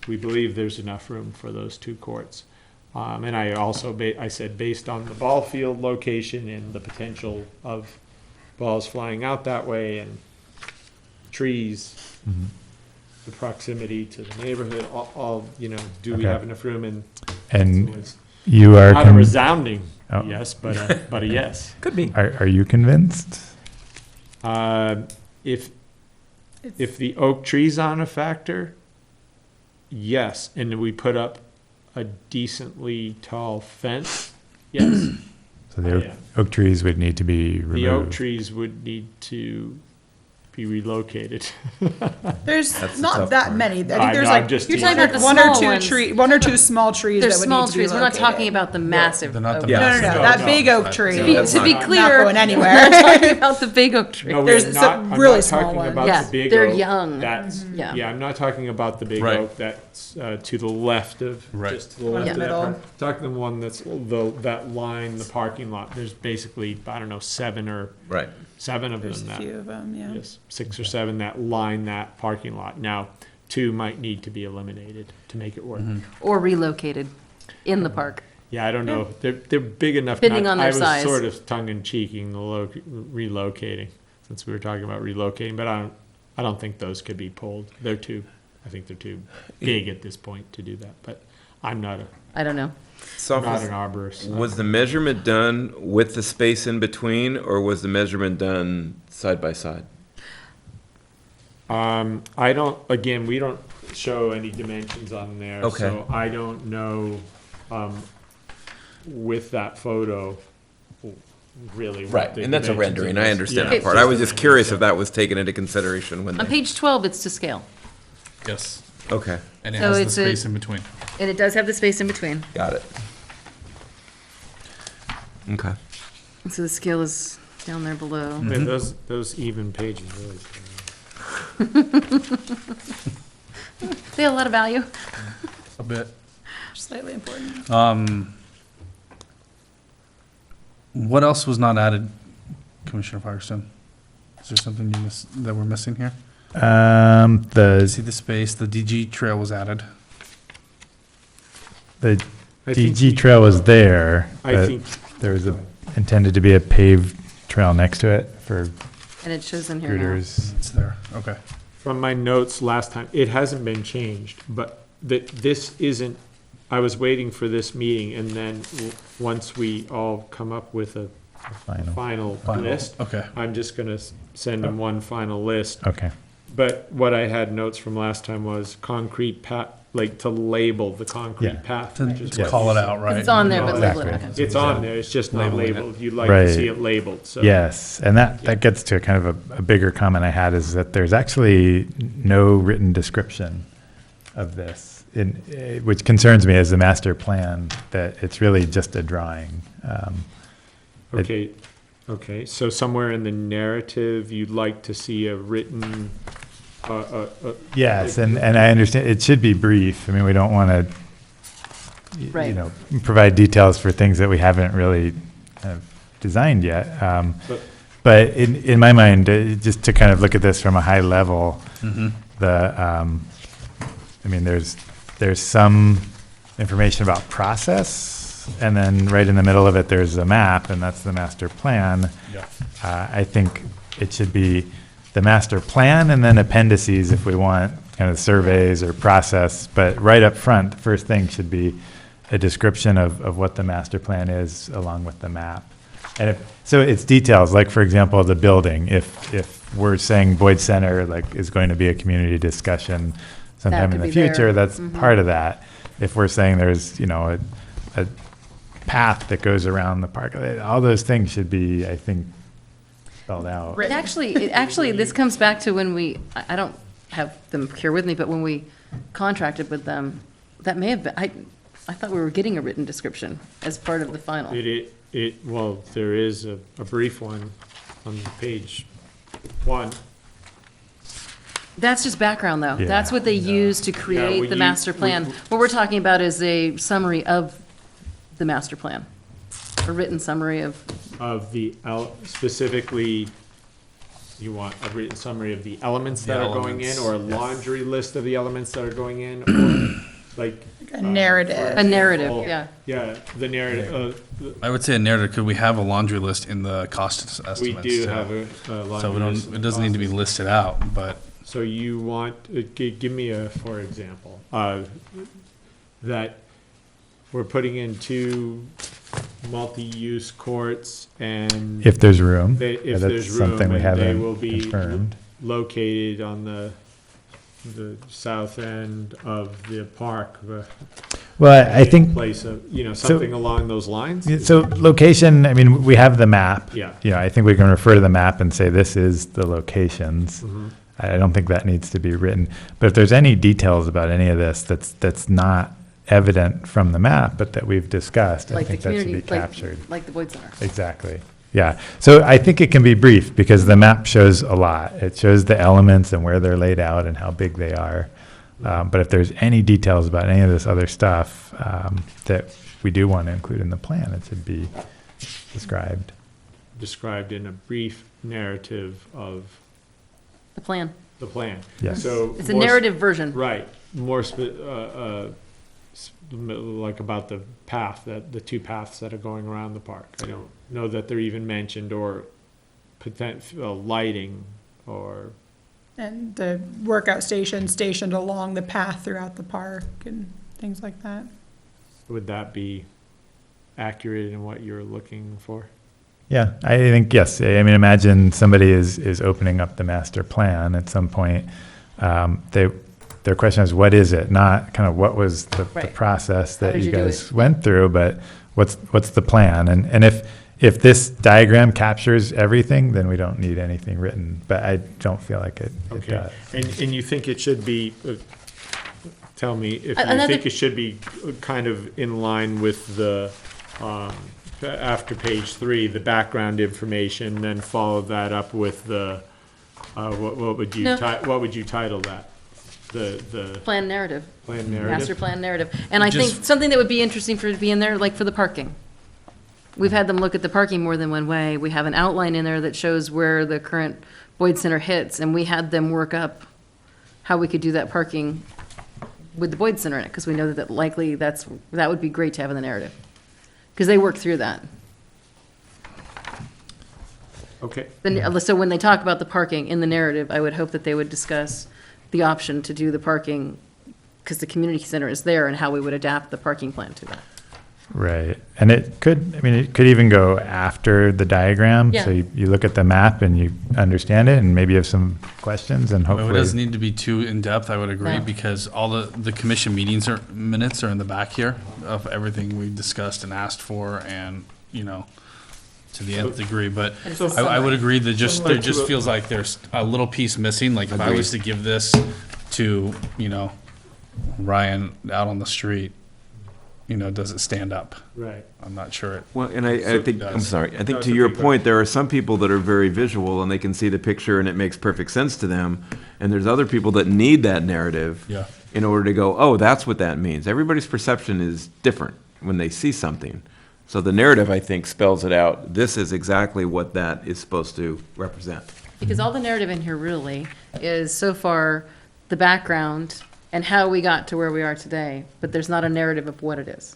we believe there's enough room for those 2 courts. And I also, I said, based on the ball field location and the potential of balls flying out that way and trees, the proximity to the neighborhood, all, do we Okay. have enough room? And and so it's you are, not a resounding Oh. yes, but a yes. Could be. are you convinced? If the oak tree's on a factor, yes, and we put up a decently tall fence, yes. So the Yeah. oak trees would need to be removed. The oak trees would need to be relocated. There's That's the not tough that part. many. I I think there's know, I'm like, just you're teasing. talking Talking about about the one or small two ones. one or two small trees They're that would small need to be trees, we're not talking located. about the massive. They're not the Yeah. No, no, massive. no, No, that no. big oak Right. tree. To be That's not clear, going anywhere. we're not talking about the big oak tree. No, There's we're some not, I'm really not small talking ones. about Yeah, the big they're oak. young. That's, Yeah. yeah, I'm not talking about the big Right. oak that's to the left of, Right. just to the left Yeah. of that Middle. part. Talking the one that's that line, the parking lot. There's basically, I don't know, 7 of There's them a that, few of them, yeah. yes, 6 or 7 that line that parking lot. Now, 2 might need to be eliminated to make it work. Or relocated in the park. Yeah, I don't know. They're big enough. Depending on their I was size. sort of tongue in cheeking the relocating, since we were talking about relocating, but I don't think those could be pulled. I think they're too big at this point to do that. But I'm not I don't know. I'm not an arborist. Was the measurement done with the space in between, or was the measurement done side by side? I don't, again, we don't show any dimensions on there. Okay. So I don't know, with that photo, really. what Right, the and that's a dimensions rendering, of I this- understand yeah, that part. it's I just was a just rendering, curious so- if that was taken into consideration when On they, page 12, it's to scale, Yes, okay, and it So has the it's a- space in between. and it does have the space in between. got it. Okay. So the scale is down there below. Yeah, those even pages really. They have a lot of value. A bit. Slightly important. What else was not added, Commissioner Firestone? Is there something you that we're missing here? See the space, the DG trail was added. The I think DG trail was there, I but think, there was intended to be a paved trail next to it for And it shows in here now. scooters. It's there, okay. from my notes last time, it hasn't been changed, but this isn't, I was waiting for this meeting, and then once we all come up with a Final. final Final, list, okay. I'm just gonna send them one final list. Okay. But what I had notes from last time was concrete path, like to label the concrete Yeah. path. To which is to what call you it said. out, right? It's on there, but Exactly. label it. Okay. It's on there, it's just not Labeling it. labeled. You'd like to Right. see it labeled, so. Yes, and that gets to kind of a bigger comment I had, is that there's actually no written description of this, which concerns me as the master plan, that it's really just a drawing. Okay, so somewhere in the narrative, you'd like to see a written, Yes, and I understand, it should be brief. I mean, we don't want to, you Right. know, provide details for things that we haven't really kind of designed yet. But- But in my mind, just to kind of look at this from a high level, I mean, there's some information about process, and then right in the middle of it, there's a map, and that's the master plan. Yeah. I think it should be the master plan and then appendices if we want kind of surveys or process. But right up front, the first thing should be a description of what the master plan is along with the map. And so it's details, like for example, the building. If we're saying Boyd Center is going to be a community discussion sometime in could the be there. future, that's part of that. If we're saying there's, a path that goes around the park, all those things should be, I think, spelled out. It actually, this comes back to when I don't have them here with me, but when we contracted with them, that may have been, I thought we were getting a written description as part of the final. Well, there is a brief one on page 1. That's just background, though. Yeah. That's what they use to Yeah, create the master plan. What we're talking about is a summary of the master plan, a written summary of, Specifically, you want a written summary of the elements that are going in, elements, or a yes. laundry list of the elements that are going in, or like. A narrative. a narrative, Oh, yeah. Yeah, the narrative, I would say a narrative, could we have a laundry list in the cost estimates? we do too? have a So laundry we list don't, of it doesn't need to be costs. listed out, but So you want, give me for example, that we're putting in 2 multi-use courts, and If there's room. if That's there's room, something we and they haven't will be confirmed. located on the south end of the park. Well, I think, Place of, something along those lines? so location, I mean, we have the map. Yeah. I think we can refer to the map and say this is the locations. Mm-hmm. I don't think that needs to be written. But if there's any details about any of this that's not evident from the map, but that we've discussed, I Like the think that should community, be captured. like the Boyd Center. Exactly. Yeah. So I think it can be brief because the map shows a lot. It shows the elements and where they're laid out and how big they are. But if there's any details about any of this other stuff that we do want to include in the plan, it should be described. Described in a brief narrative of The plan. the plan. Yes. So It's a more narrative version. Right, more like about the path, the 2 paths that are going around the park. I don't know that they're even mentioned, or lighting, or, And the workout station stationed along the path throughout the park and things like that. would that be accurate in what you're looking for? Yeah, I think, yes. I mean, imagine somebody is opening up the master plan at some point. Their question is, what is it? Not kind of what was the Right. process How that did you you do guys it? went through, but what's the plan? And if this diagram captures everything, then we don't need anything written, but I don't feel like it Okay, does. and you think it should be, tell me if you Another- think it should be kind of in line with the, after page 3, the background information, then follow that up with the, what would you, No. what would you title that? The Plan narrative. plan Master narrative? plan narrative. And I think Just- something that would be interesting for it to be in there, like for the parking. We've had them look at the parking more than one way. We have an outline in there that shows where the current Boyd Center hits, and we had them work up how we could do that parking with the Boyd Center in it, because we know that likely that would be great to have in the narrative. Because they work through that. Okay, Then, so when they talk about the parking in the narrative, I would hope that they would discuss the option to do the parking, because the community center is there, and how we would adapt the parking plan to that. Right. And it could even go after the diagram. Yeah. So you look at the map and you understand it and maybe you have some questions and Well, hopefully. it doesn't need to be too in-depth, I would agree, No. because all the commission minutes are in the back here of everything we discussed and asked for, and, to the nth degree, but It's a I would summary. agree that there Like just to- feels like there's a little piece missing, like if I was to give this to, Ryan out on the street, does it stand up? right. I'm not sure it. Well, and I think, does. I'm sorry, I No, think it's to your okay, go point, there are some people that are very visual and they can see the picture and it makes perfect sense to them. And there's other people that need that narrative Yeah. in order to go, oh, that's what that means. Everybody's perception is different when they see something. So the narrative, I think, spells it out. This is exactly what that is supposed to represent. Because all the narrative in here really is so far the background and how we got to where we are today, but there's not a narrative of what it is.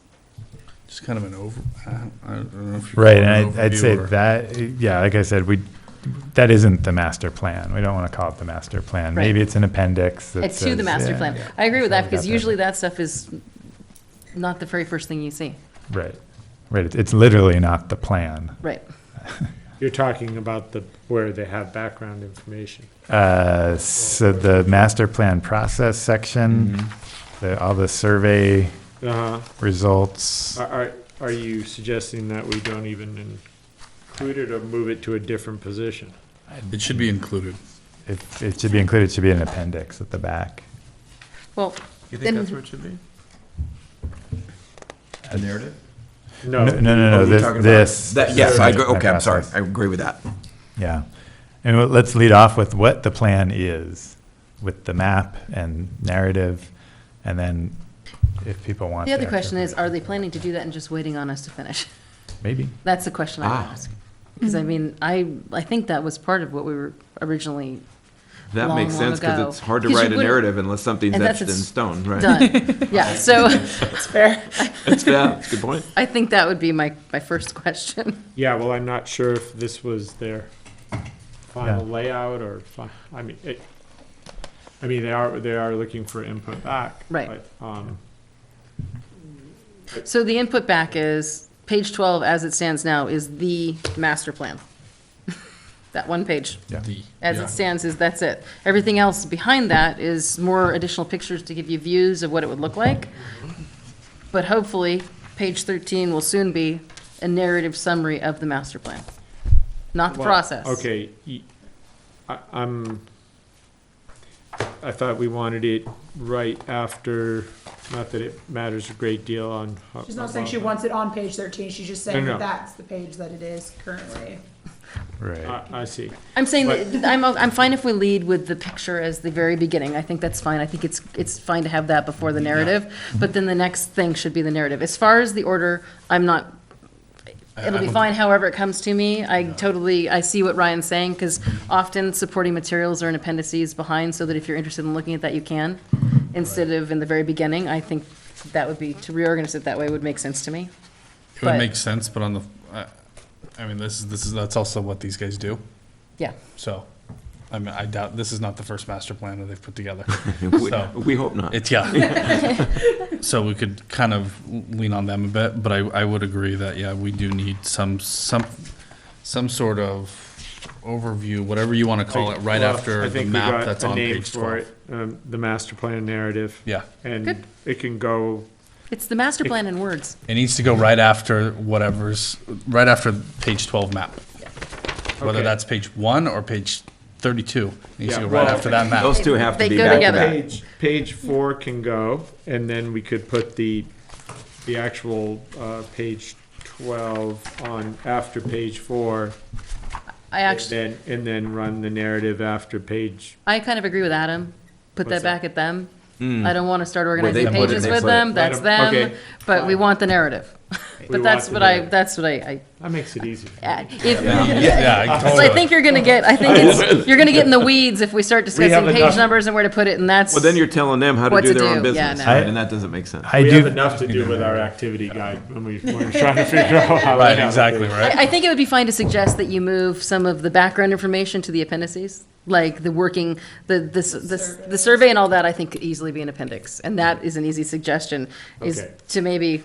Just kind of an I don't know if you Right. call it And an I'd say overview or- that, yeah, like I said, that isn't the master plan. We don't want to call it the master plan. Maybe Right. it's an appendix that It's to the says- master yeah, plan. yeah. I agree with that, So we because got usually that stuff is not the very first thing you see. Right. Right. It's literally not the plan. Right. You're talking about where they have background information. So the master plan process section, all the survey Uh-huh. results. Are you suggesting that we don't even include it or move it to a different position? It should be included. It should be included, it should be an appendix at the back. Well, You Then- think that's what it should be? A narrative? No, Oh, you're talking about- this. That, yes, I agree, survey okay, I'm sorry, process. I agree with that. Yeah. And let's lead off with what the plan is, with the map and narrative, and then if people want. the other the question actual- is, are they planning to do that and just waiting on us to finish? Maybe. That's the question I would Ah. ask. Because I mean, I think that was part of what we were originally That Long, makes long sense, because ago. it's hard to 'Cause you write a wouldn't- narrative unless something's and etched that's in it's stone, right? done. Yeah, so It's fair. That's a good point. I think that would be my first question. Yeah, well, I'm not sure if this was their final Yeah. layout or, I mean, they are looking for input back. Right. But, So the input back is, page 12, as it stands now, is the master plan. That one page. Yeah. As it stands, that's it. Everything else behind that is more additional pictures to give you views of what it would look like. But hopefully, page 13 will soon be a narrative summary of the master plan, not the well, process. Okay, I thought we wanted it right after, not that it matters a great deal on. She's not saying she wants it on page 13, she's just saying No, no. that that's the page that it is currently. Right. I see. I'm saying that I'm fine if we lead with the picture as the very beginning. I think that's fine. I think it's fine to have that before the narrative, but then the next thing should be the narrative. As far as the order, I'm not, it'll be fine however it comes to me. I see what Ryan's saying, because often supporting materials are in appendices behind, so that if you're interested in looking at that, you can, instead of in the very beginning. I think that would be, to reorganize it that way would make sense to me. It would But- make sense, but that's also what these guys do. Yeah. So I mean, I doubt, this is not the first master plan that they've put together. We- So, We hope not. it's, yeah. So we could kind of lean on them a bit, but I would agree that, yeah, we do need some sort of overview, whatever you want to call it, right Well, after I the think we map got that's a on name page for 12. it, the master plan narrative. Yeah. And Good. it can go, It's the master plan in words. It needs to go right after right after page 12 map. Whether Okay. that's page 1 or page 32, it needs to Yeah, go right well, after that map. Those two have to They be go back to together. back. page 4 can go, and then we could put the actual, page 12 on after page 4. I actually, And then run the narrative after page. I kind of agree with Adam. Put that What's that? back at them. I don't want to start they organizing put it, pages they with put them, it. that's Let 'em- them, okay, but we fine. want the narrative. We But that's want what the narrative. I, That makes it easy. if, Yeah, so I think you're gonna get, you're gonna get in the weeds if we start discussing have page enough- numbers and where to put it, and that's. Well, then you're telling them how to What do to their own do, yeah, business, no. and that doesn't make sense. I We have do, enough to do with our activity guide when we're trying to figure out how. Right, exactly, right? I think it would be fine to suggest that you move some of the background information to the appendices, like the working, the survey and all that, I think could easily be an appendix. And that is an easy suggestion, is Okay. to maybe,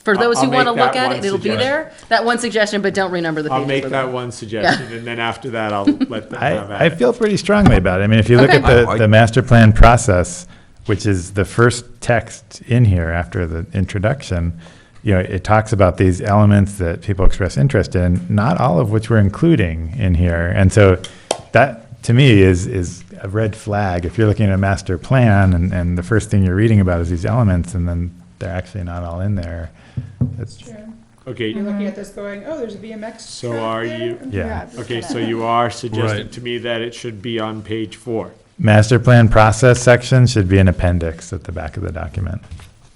for those who I'll want to make look that at one it, it'll be suggestion. there. That one suggestion, but don't renumber the pages. I'll make with that them. one suggestion, and then after that, I'll let them have I at it. feel pretty strongly about it. I mean, if you look Okay. at the master plan process, which is the first text in here after the introduction, it talks about these elements that people express interest in, not all of which we're including in here. And so that, to me, is a red flag. If you're looking at a master plan and the first thing you're reading about is these elements, and then they're actually not all in there. That's, Okay, You're looking at this going, oh, there's a BMX. So track are there. you- yeah. okay, so you are suggesting Right. to me that it should be on page 4. Master plan process section should be an appendix at the back of the document.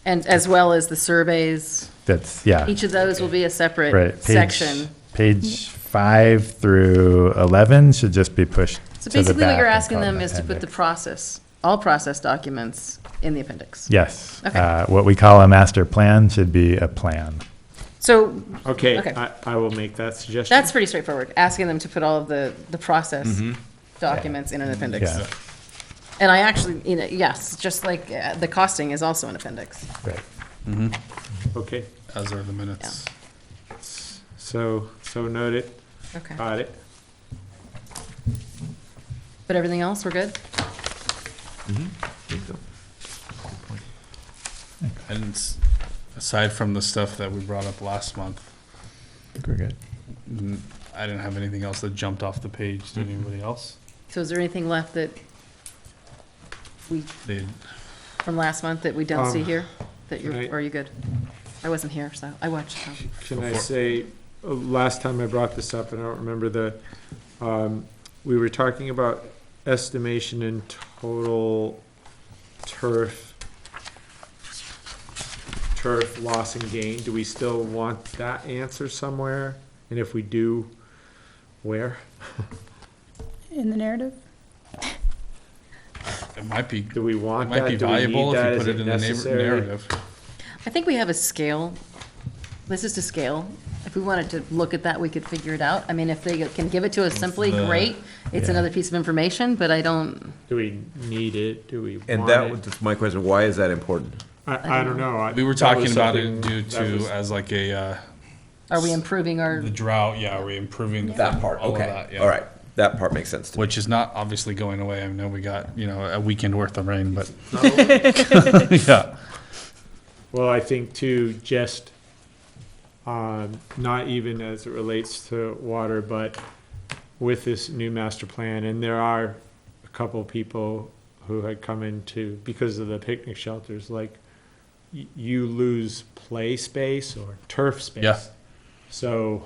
And as well as the surveys, That's, yeah. each of those will be a Right. separate section. Page 5 through 11 should just be pushed So to the basically what back you're and asking called them an is to put the appendix. process, all process documents in the appendix. Yes. Okay. What we call a master plan should be a plan. So Okay, Okay. I will make that suggestion. that's pretty straightforward, asking them to put all of the process documents in an appendix. Yeah, And I actually, yes, just like the costing is also an appendix. right. Okay, As are the minutes. so noted, Okay. got it. But everything else, we're good? And aside from the stuff that we brought up last month, I think we're good. I didn't have anything else that jumped off the page. Did anybody else? So is there anything left that we, They, from last month that we don't see here? That can I- you're, or are you good? I wasn't here, so I watched. So. Can I say, last time I brought this up, and I don't remember we were talking about estimation in total turf loss and gain. Do we still want that answer somewhere? And if we do, where? In the narrative? it might be, Do we it want might that? be Do we need valuable that? if you Is put it in the necessary? narrative. I think we have a scale. This is to scale. If we wanted to look at that, we could figure it out. I mean, if they can give it to us simply, the- great. It's Yeah. another piece of information, but I don't, Do we need it? Do we And want that it? was my question, why is that important? I don't know. We were That talking was about it something due that was- to, as like a, are we improving our, the drought, yeah, are we improving? That part, all of okay, that, yeah. all right, that part makes sense to me. Which is not obviously going away. I know we got, a weekend worth of rain, but, yeah. Well, I think too, just, not even as it relates to water, but with this new master plan, and there are a couple people who had come into, because of the picnic shelters, like, you lose play space or turf space. Yeah. So,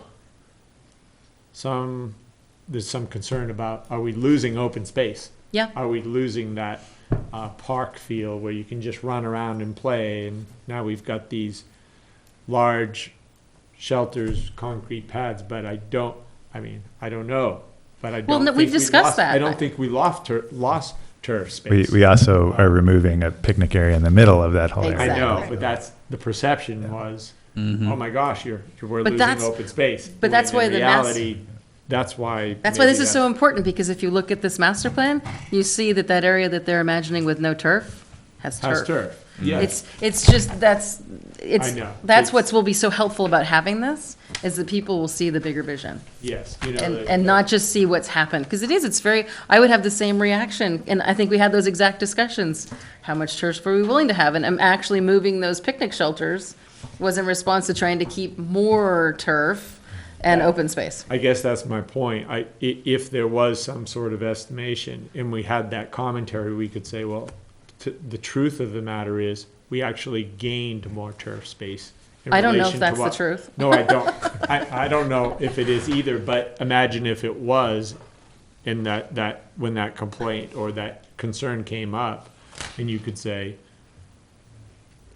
there's some concern about, are we losing open space? yeah, Are we losing that park feel where you can just run around and play? And now we've got these large shelters, concrete pads, but I don't know. But I don't Well, no, think we've we discussed lost- that. I don't think we lost turf We, space. we also are removing a picnic area in the middle of that whole area. I know, Exactly. but that's, the perception was, Mm-hmm. oh my gosh, we're But losing that's- open space. but that's When why in the mass- reality, that's why. That's why maybe this is so important, because if you look at this master plan, you see that that area that they're imagining with no turf has turf. Has turf, yes. It's just, that's know. what will be so helpful about having this, is that people will see the bigger vision. Yes, And not just see what's happened, because it's very, I would have the same reaction, and I think we had those exact discussions. How much turf were we willing to have? And I'm actually moving those picnic shelters was in response to trying to keep more turf and open space. I guess that's my point. If there was some sort of estimation and we had that commentary, we could say, well, the truth of the matter is, we actually gained more turf space. in I don't know if relation to that's the what- truth. No, I don't. I don't know if it is either, but imagine if it was, and that when that complaint or that concern came up, and you could say,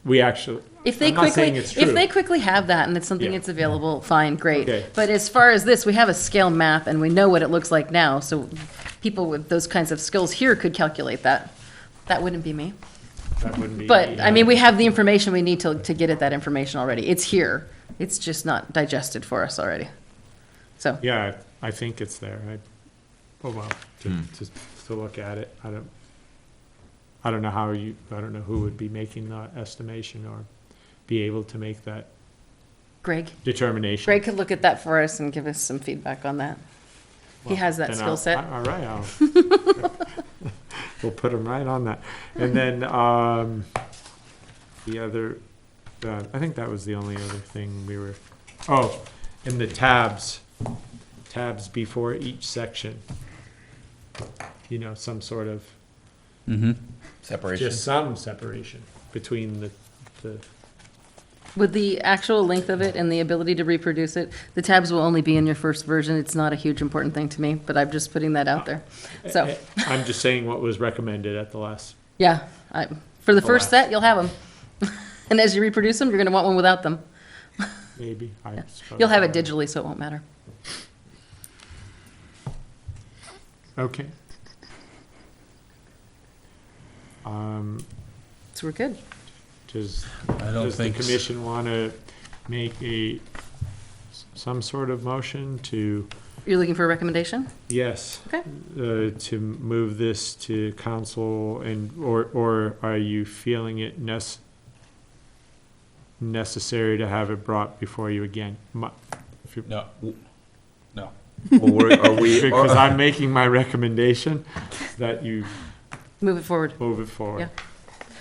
we actually, If they I'm not saying quickly, it's if true. they quickly have that and it's something Yeah. that's available, fine, great. Okay. But as far as this, we have a scale map and we know what it looks like now, so people with those kinds of skills here could calculate that. That wouldn't be me. that wouldn't be. But, I mean, we have the information we need to get at that information already. It's here. It's just not digested for us already. So, Yeah, I think it's there. To look at it. I don't know I don't know who would be making the estimation or be able to make that Greg, determination. Greg could look at that for us and give us some feedback on that. He Well, has that then skill set. All right, we'll put him right on that. And then, the other, I think that was the only other thing we were, and the tabs before each section. Some sort of, Separation. just some separation between the, With the actual length of it and the ability to reproduce it, the tabs will only be in your first version. It's not a huge important thing to me, but I'm just putting that out there. So, I'm just saying what was recommended at the last. yeah, for the first last. set, you'll have them. And as you reproduce them, you're going to want one without them. Maybe, I suppose. You'll have it digitally, so it won't matter. Okay. So we're good. Does I don't Does the think. commission want to make some sort of motion to, You're looking for a recommendation? yes, Okay. to move this to council or are you feeling it necessary to have it brought before you again? No. No. Because I'm making my recommendation that you Move it forward. move it forward. Yeah.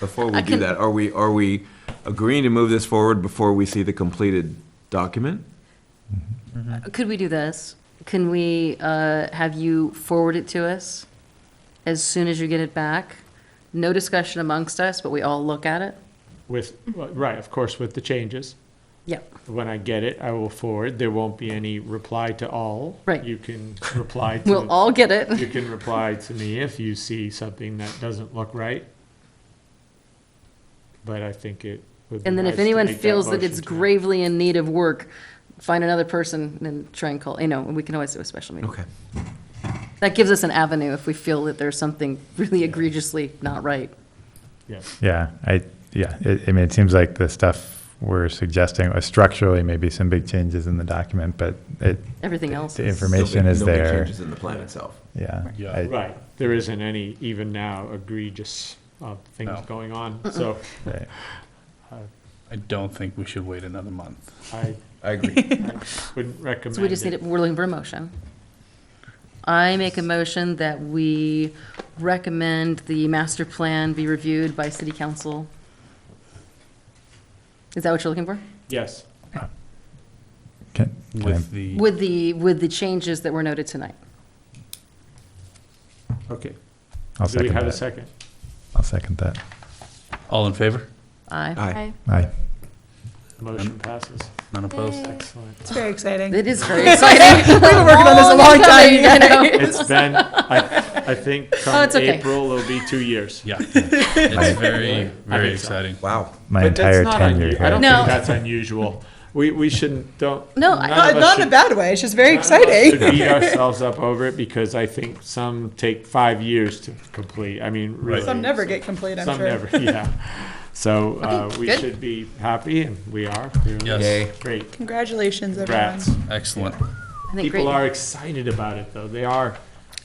Before we I do can- that, are we agreeing to move this forward before we see the completed document? Could we do this? Can we have you forward it to us as soon as you get it back? No discussion amongst us, but we all look at it? Right, of course, with the changes. Yep. When I get it, I will forward. There won't be any reply to all. Right. You can reply to. We'll all get it. You can reply to me if you see something that doesn't look right. But I think it would be And then if nice to anyone make feels that motion it's to- gravely in need of work, find another person and try and call, we can always do a special meeting. Okay. That gives us an avenue if we feel that there's something really egregiously not right. Yes. Yeah, I mean, it seems like the stuff we're suggesting, structurally, maybe some big changes in the document, but Everything else the is. information is No big there. changes in the plan itself. Yeah. Yeah. Right. There isn't any, even now, egregious things No. going on. So Right. I don't think we should wait another month. I I agree. wouldn't recommend So we just need, we're looking for a motion. I make a motion that we recommend the master plan be reviewed by city council. Is that what you're looking for? Yes. Can I- With the, With the changes that were noted tonight. Okay. I'll Do we second have a that. second? I'll second that. all in favor? Aye. Aye. Aye. Motion passes. None opposed? Excellent. It's very exciting. It is very exciting. We've been working on this a long time, you It's been, I think Oh, come it's okay. April, it'll be 2 years. Yeah. It's very, I very think so. exciting. Wow. My But that's entire not tenure I don't here. No. think that's unusual. We shouldn't, don't. No, none Not, of us not in a should- bad way. It's just very none of us should exciting. beat ourselves up over it because I think some take 5 years to complete. I mean, really. Some never get complete, I'm Some sure. never, yeah. So we good. should be happy and we are. We're Yes. Yay. Great. Congratulations, everyone. Congrats. Excellent. I think People great. are excited about it, though. They are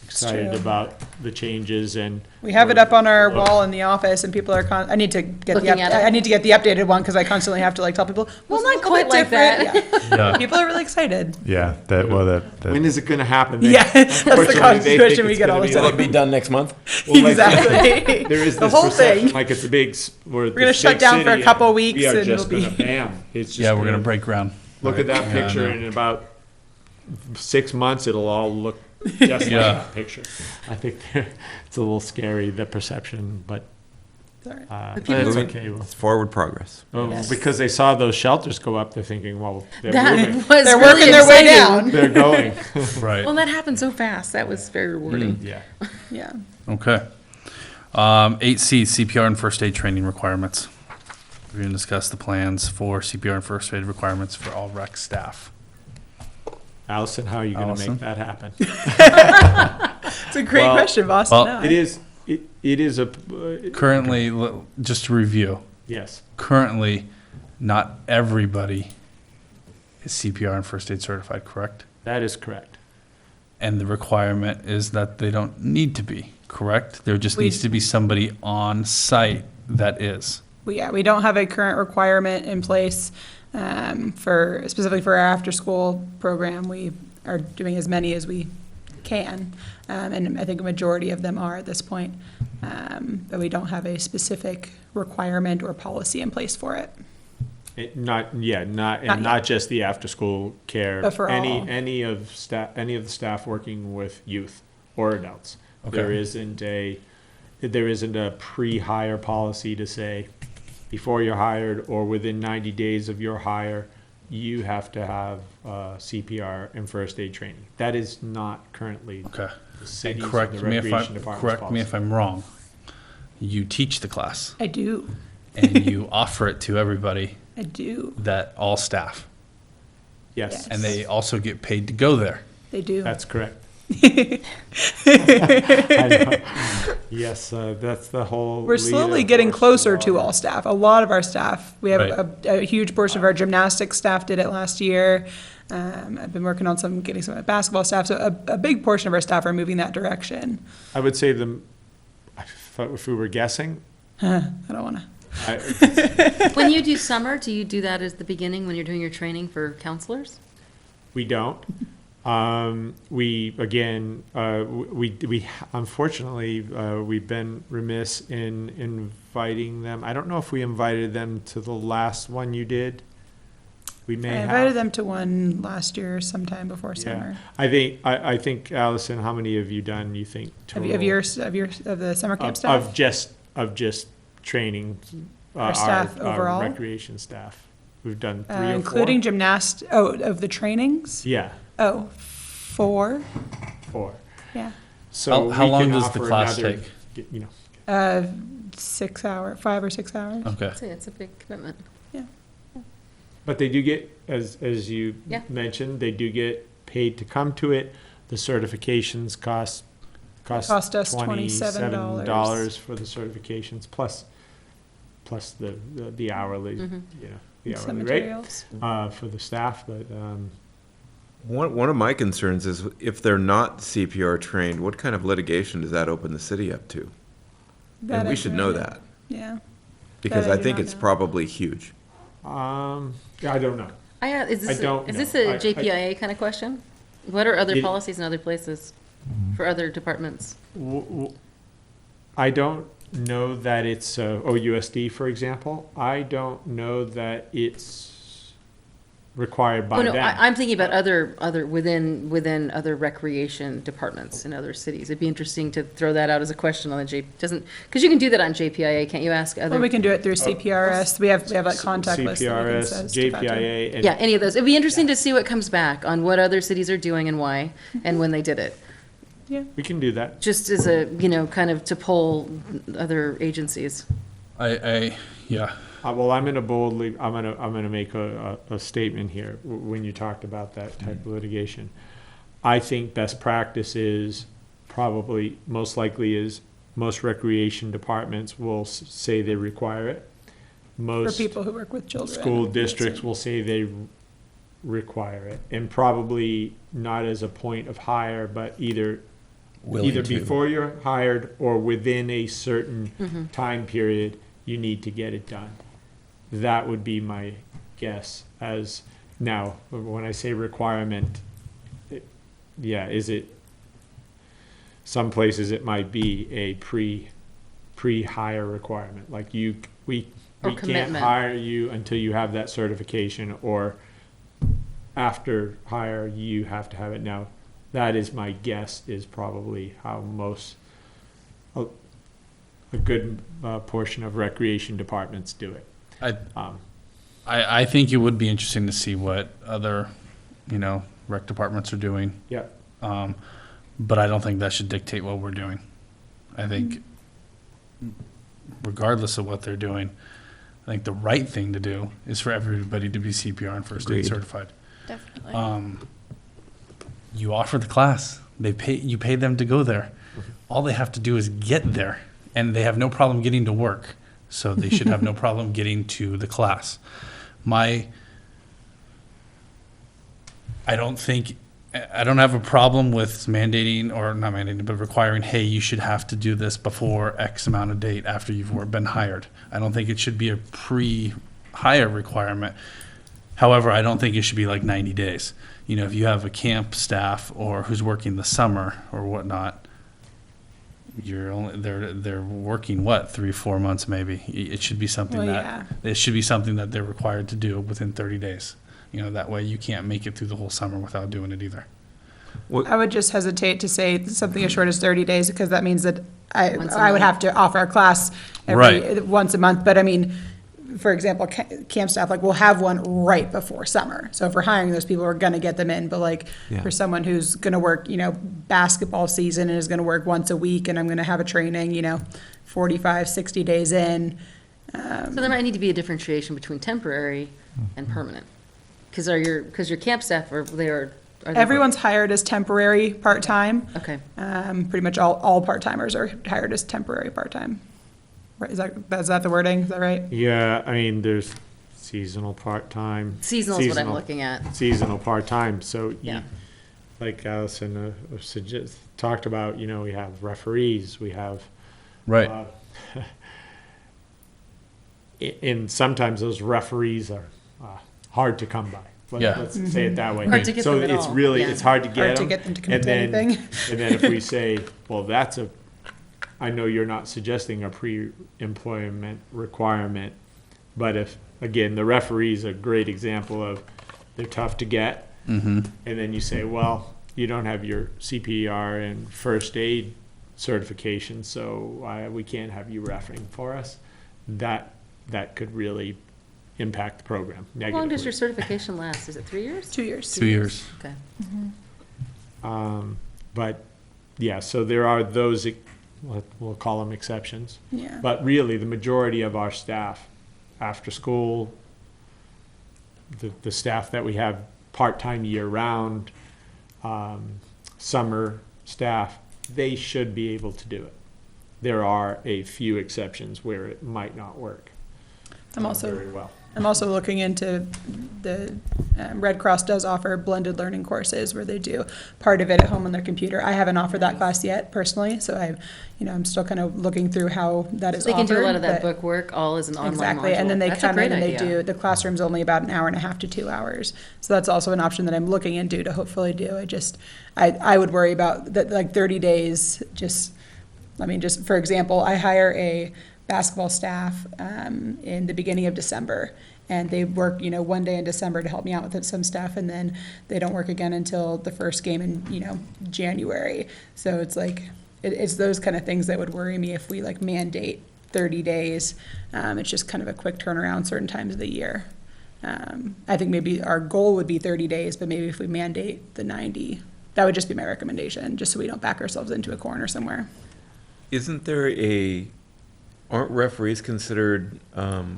excited true. about the changes and. We have it up on our wall in the office, and people are I need to get Looking at it. I need to get the updated one, because I constantly have to like tell people, well, It's not not quite quite like like that. that. Yeah. People are really excited. Yeah, that, well, When the, is it gonna happen? They- Yeah, that's the unfortunately, they think question we it's get gonna all the be time. Will it be done next month? Well, like, Exactly. There is The this whole perception, thing. like it's a big, we're gonna shut down for a couple weeks We are and just it'll be- gonna, bam, it's just. Yeah, we're gonna break ground. Look at that Yeah, picture, I know. and in about 6 months, it'll all look just like Yeah. that picture. I think it's a little scary, the perception, but, Sorry. but people- it's okay. It's forward progress. Well, because they saw those shelters go up, they're thinking, well, they're That moving, was They're really working their way exciting. down. they're going. Right. Well, that happened so fast. That was very rewarding. Yeah. Yeah. Okay. 8C, CPR and first aid training requirements. We're going to discuss the plans for CPR and first aid requirements for all rec staff. Allison, how are you gonna Allison? make that happen? It's a great Well- question, boss. well, No, It is, it is a, Currently, just to review, yes, currently, not everybody is CPR and first aid certified, correct? that is correct. And the requirement is that they don't need to be, correct? There just We- needs to be somebody on site that is. we don't have a current requirement in place specifically for our after-school program. We are doing as many as we can, and I think a majority of them are at this point. But we don't have a specific requirement or policy in place for it. Not, yeah, not, Not and not just the after-school care. But for all. Any of the staff working with youth or adults. Okay. There isn't a pre-hire policy to say, before you're hired or within 90 days of your hire, you have to have CPR and first aid training. That is not currently Okay. the And city's or correct the me if recreation I'm, department's correct me if policy. I'm wrong. You teach the class I do, and you offer it to everybody, I do, that all staff. Yes, And they also get paid to go there. they do. that's correct. I know. Yes, that's the whole. We're slowly getting closer to all staff. A lot of our staff, we have Right. a huge portion of our gymnastics staff did it last year. I've been working on getting some basketball staff, so a big portion of our staff are moving that direction. I would say if we were guessing, I don't wanna. When you do summer, do you do that as the beginning when you're doing your training for counselors? we don't. We, again, we unfortunately, we've been remiss in inviting them. I don't know if we invited them to the last one you did. We I may have. invited them to one last year sometime before Yeah. summer. I think, Allison, how many have you done, you think? Of total? of the summer camp Of staff? just training. Our staff our overall? recreation staff. We've done 3 or 4. Including of the trainings? Yeah, Oh, 4, 4. yeah. So How we long can does the offer class another, take? You know, 6 hour, 5 or 6 hours. Okay. It's a big commitment. but they do get, as you Yeah. mentioned, they do get paid to come to it. The certifications cost Cost us $27. $27 for the certifications, plus the hourly, you know, the Some hourly rate materials. for the staff, but, One of my concerns is if they're not CPR trained, what kind of litigation does that open the city up to? That And we I should do know not that, Yeah. because That I I do think not it's know. probably huge. yeah, I don't know. Is this, don't is this know. a JPIA kind of question? What are other It- policies in other places for other departments? I don't know that it's, OUSD, for example, I don't know that it's required by Oh, no, them. I'm thinking about within other recreation departments in other cities. It'd be interesting to throw that out as a question on the because you can do that on JPIA, can't you ask Well, other? we can do it through CPRS. We have like contact lists that we can CPRS, stick out to. JPIA, and Yeah, any of those. It'd be interesting to see what comes back on what other cities are doing and why, and when they did it. we can do that. Just as a, kind of to poll other agencies. Yeah. Well, I'm gonna make a statement here, when you talked about that type of litigation. I think best practice is probably, most likely is, most recreation departments will say they require it. For Most people who work with children. school districts will say they require it, and probably not as a point of hire, but either before you're hired or within a certain time period, you need to get it done. That would be my guess. As now, when I say requirement, is it? Some places it might be a pre-hire requirement, like we Or can't commitment. hire you until you have that certification, or after hire, you have to have it. Now, that is my guess, is probably how a good portion of recreation departments do it. I think it would be interesting to see what other, rec departments are doing. Yeah. But I don't think that should dictate what we're doing. I think regardless of what they're doing, I think the right thing to do is for everybody to be CPR and first aid Agreed. certified. Definitely. You offer the class, you pay them to go there. All they have to do is get there, and they have no problem getting to work. So they should have no problem getting to the class. I don't have a problem with mandating, or not mandating, but requiring, hey, you should have to do this before X amount of date after you've been hired. I don't think it should be a pre-hire requirement. However, I don't think it should be like 90 days. If you have a camp staff or who's working the summer or whatnot, they're working 3-4 months maybe. It should be something it should be something that they're required to do within 30 days. That way you can't make it through the whole summer without doing it either. I would just hesitate to say something as short as 30 days, because that means that Once a I would month. have to offer a class Right. once a month. But I mean, for example, camp staff, we'll have one right before summer. So if we're hiring those people, we're gonna get them in. But Yeah. for someone who's gonna work, basketball season and is gonna work once a week, and I'm gonna have a training, 45, 60 days in. So there might need to be a differentiation between temporary and permanent. Because your camp staff are they? Everyone's hired as temporary part-time. Okay. Pretty much all part-timers are hired as temporary part-time. Right, is that the wording? Is that right? Yeah, I mean, there's seasonal part-time. Seasonal is what I'm looking at. Seasonal part-time, so Yeah. like Allison talked about, we have referees, we have. Right. And sometimes those referees are hard to come by. Yeah. Let's say it that way. Hard to get So them at it's all, really, yeah. it's hard to get Hard to them. get them to commit And to then- anything. And then if we say, well, I know you're not suggesting a pre-employment requirement, but if, again, the referee's a great example of, they're tough to get. Mm-hmm. And then you say, well, you don't have your CPR and first aid certification, so we can't have you refereeing for us. That could really impact the program How long does negatively. your certification last? Is it 3 years? 2 years. 2 years. Okay. But, yeah, so there are those, we'll call them exceptions. Yeah. But really, the majority of our staff, after school, the staff that we have part-time year-round, summer staff, they should be able to do it. There are a few exceptions where it might not work very well. I'm also looking into the Red Cross does offer blended learning courses where they do part of it at home on their computer. I haven't offered that class yet personally, so I'm still kind of looking through how that is They can do a lot of offered, that but- book work all as an online module. Exactly, and then they That's a come great in and they idea. do, the classroom's only about an hour and a half to 2 hours. So that's also an option that I'm looking into to hopefully do. I would worry about that, 30 days, just for example, I hire a basketball staff in the beginning of December. And they work, one day in December to help me out with some stuff, and then they don't work again until the first game in, January. So it's it's those kind of things that would worry me if we mandate 30 days. It's just kind of a quick turnaround certain times of the year. I think maybe our goal would be 30 days, but maybe if we mandate the 90, that would just be my recommendation, just so we don't back ourselves into a corner somewhere. Aren't referees considered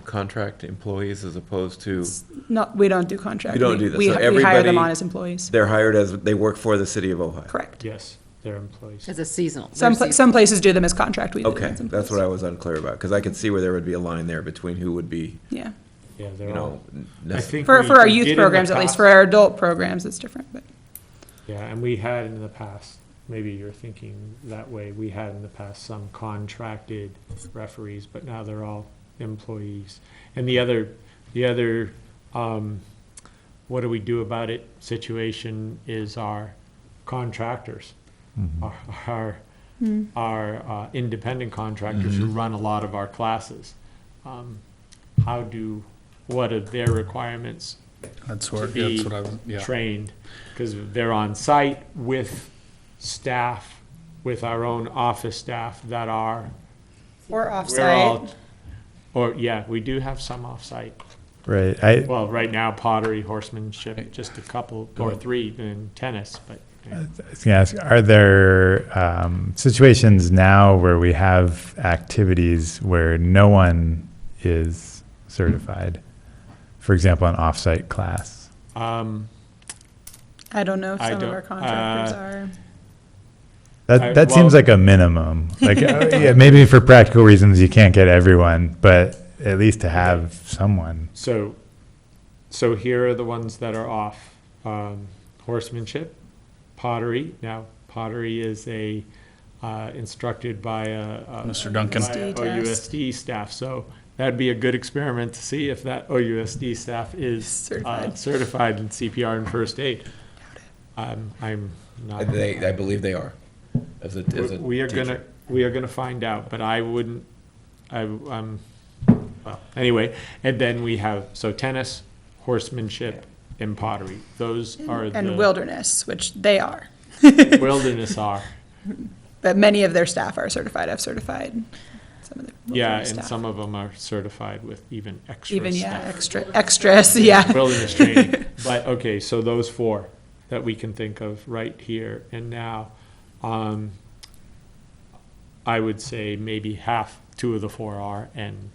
contract employees as opposed to, No, we don't do contract. You don't do that. We So hire them everybody- on as employees. they're hired as, they work for the city of Ojai? Correct. Yes, they're employees. As a seasonal. Some places do them as contract, we do them Okay, as employees. that's what I was unclear about, because I could see where there would be a line there between who would be, Yeah. Yeah, you they're know, all, I think. For we our did youth in the programs, at least, past- for our adult programs, it's different, but. Yeah, and we had in the past, maybe you're thinking that way, we had in the past some contracted referees, but now they're all employees. And the other, what do we do about it situation is our contractors, our independent contractors who run a lot of our classes. What are their requirements That's to where, be that's what I was, yeah. trained? Because they're on site with staff, with our own office staff that are, Or we're all, offsite. or, yeah, we do have some off-site. Right. Well, right now pottery, horsemanship, just a couple Go or ahead. 3 in tennis, but yeah. I was gonna ask, are there situations now where we have activities where no one is certified? For example, an off-site class. I don't know if I some of don't- our contractors are. That seems well- like a minimum. Like, yeah, maybe for practical reasons you can't get everyone, but at least to have someone. So here are the ones that are off. Horsemanship, pottery. Now, pottery is instructed by Mr. Duncan. by OUSD test. OUSD staff. So that'd be a good experiment to see if that OUSD staff is certified in CPR and first aid. I'm not. I believe they are. As a We are teacher. gonna find out, but I wouldn't, well, anyway, and then we have, so tennis, horsemanship, and pottery. Those are And the wilderness, which they are. wilderness are. But many of their staff are certified. I've certified some of the Yeah, wilderness and staff. some of them are certified with even extra Even, yeah, stuff. extras, yeah. Wilderness training. But, okay, so those 4 that we can think of right here and now. I would say maybe 2 of the 4 are, and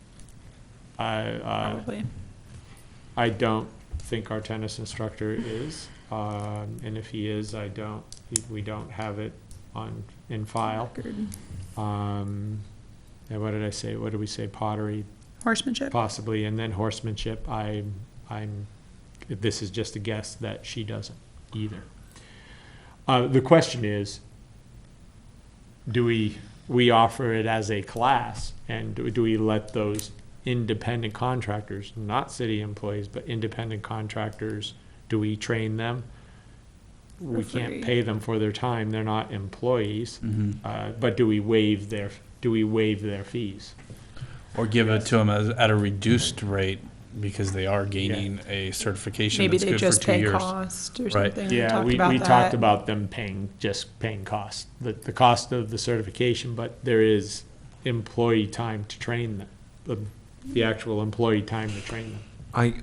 Probably. I don't think our tennis instructor is, and if he is, we don't have it in file. And what did I say? What did we say? Pottery, Horsemanship. possibly, and then horsemanship. This is just a guess that she doesn't either. The question is, do we offer it as a class, and do we let those independent contractors, not city employees, but independent contractors, do we train them? We For can't free. pay them for their time, they're not employees, but do we waive their fees? Or give it to them at a reduced rate because they are gaining a certification Maybe that's they good for just 2 pay years. cost or Right. something. Yeah, we that. talked about them paying cost, the cost of the certification, but there is employee time to train them, the actual employee time to train them. I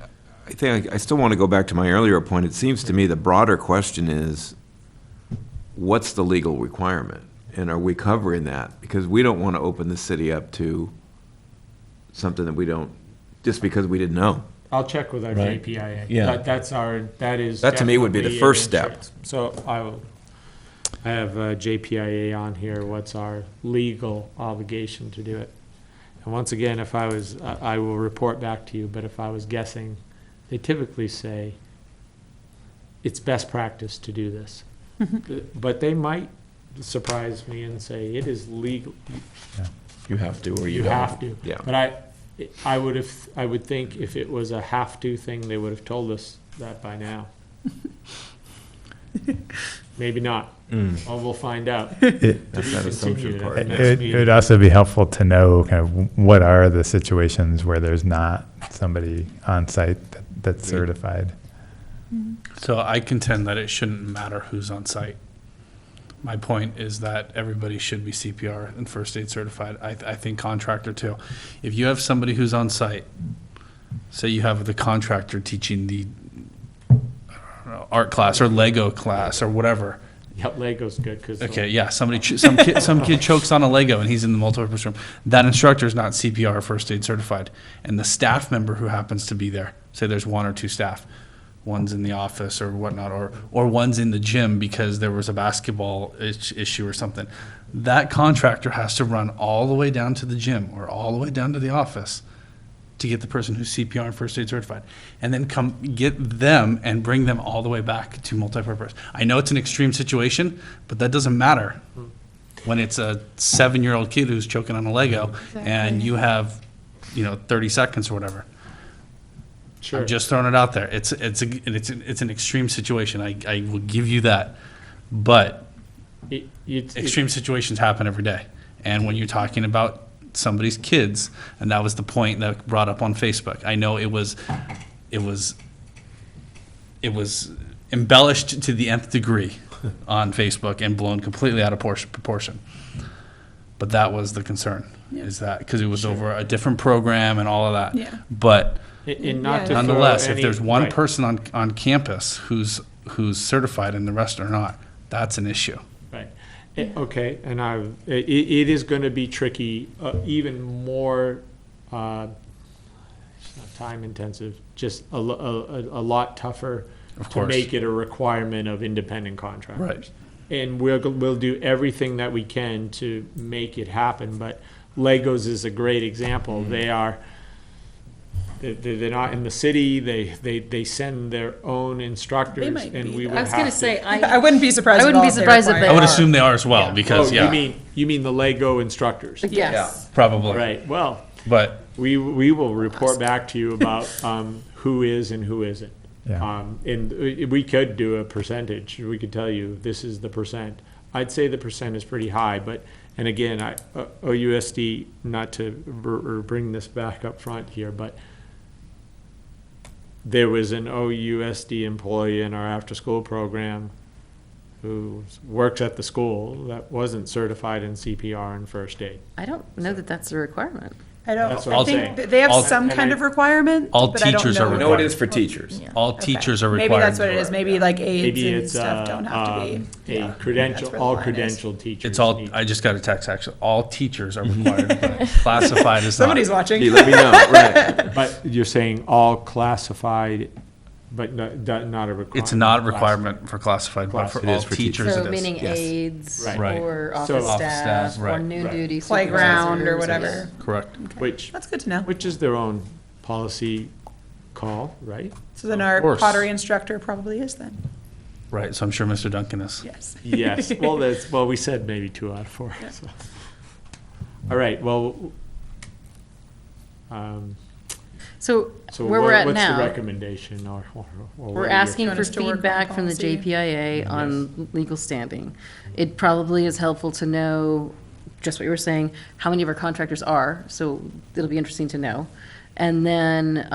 think I still want to go back to my earlier point. It seems to me the broader question is, what's the legal requirement? And are we covering that? Because we don't want to open the city up to something that we don't, just because we didn't know. I'll check with our Right. JPIA. Yeah. That is. That to me would be the definitely first an step. insurance. So I have JPIA on here, what's our legal obligation to do it? And once again, if I was, I will report back to you, but if I was guessing, they typically say it's best practice to do this. But they might surprise me and say it is legal, You have to, or you have to. Yeah. But I would think if it was a have to thing, they would have told us that by now. Maybe not. Well, we'll find out. That's To be that assumption continued part. at the next It would meeting. also be helpful to know kind of what are the situations where there's not somebody on site that's certified. So I contend that it shouldn't matter who's on site. My point is that everybody should be CPR and first aid certified. I think contractor too. If you have somebody who's on site, say you have the contractor teaching the I don't know, art class or Lego class or whatever. Yeah, Lego's good, because. Okay, yeah, some kid chokes on a Lego and he's in the multipurpose room. That instructor is not CPR or first aid certified. And the staff member who happens to be there, say there's 1 or 2 staff, one's in the office or whatnot, or one's in the gym because there was a basketball issue or something. That contractor has to run all the way down to the gym or all the way down to the office to get the person who's CPR and first aid certified, and then come get them and bring them all the way back to multipurpose. I know it's an extreme situation, but that doesn't matter when it's a 7-year-old kid who's choking on a Lego and you have, 30 seconds or whatever. Sure. I'm just throwing it out there. It's an extreme situation. I will give you that, but extreme situations happen every day. And when you're talking about somebody's kids, and that was the point that brought up on Facebook. I know it was embellished to the nth degree on Facebook and blown completely out of proportion. But that was the concern, is that because it was over a different program and all of that. Yeah. But And not to throw nonetheless, if any- there's one right. person on campus who's certified and the rest are not, that's an issue. Right. Okay, and it is going to be tricky, even more, it's not time intensive, just a lot tougher Of to course. make it a requirement of independent contractors. Right. And we'll do everything that we can to make it happen, but Legos is a great example. Mm-hmm. They're not in the city, they send their own instructors, might and be, we though. would I have was gonna to- say, I wouldn't be surprised I at wouldn't all be if they surprised if require they I would are. assume they are as well, Oh, because, you mean the Lego instructors? Yes. probably. Right, well, But we will report back to you about who is and who isn't. Yeah. And we could do a percentage. We could tell you, this is the percent. I'd say the percent is pretty high, but, and again, OUSD, not to bring this back up front here, but there was an OUSD employee in our after-school program who works at the school that wasn't certified in CPR and first aid. I don't know that that's a requirement. I don't, That's what I I'm think saying. that they have All- some and kind I- of requirement, All but I don't teachers are know. I know it is for teachers. all Okay. teachers are required. Maybe that's what it to is, work. maybe like aides Maybe and it's stuff don't have to be. a That's credential, where the all line is. credentialed teachers. It's all, need- I just got a text, actually. All teachers are required, but classified as not. Somebody's watching. Hey, let me know, right. But you're saying all classified, but not a requirement? It's not a requirement for classified, but for It all is for teachers. teachers So it is. meaning yes. aides Right. or So- office Office staff staff, or right. noon Right. duty Playground or supervisors. whatever. Correct. Which, That's good to know. which is their own policy call, right? So then our course. pottery instructor probably is then. Right, so I'm sure Mr. Duncan is. Yes. Yes, well, we said maybe 2 out of 4. So. All right, well, So so where we're at what's the now, recommendation or what we're are your- asking Want for us to work on feedback from the policy? JPIA on legal standing. It probably is helpful to know, just what you were saying, how many of our contractors are, so it'll be interesting to know. And then,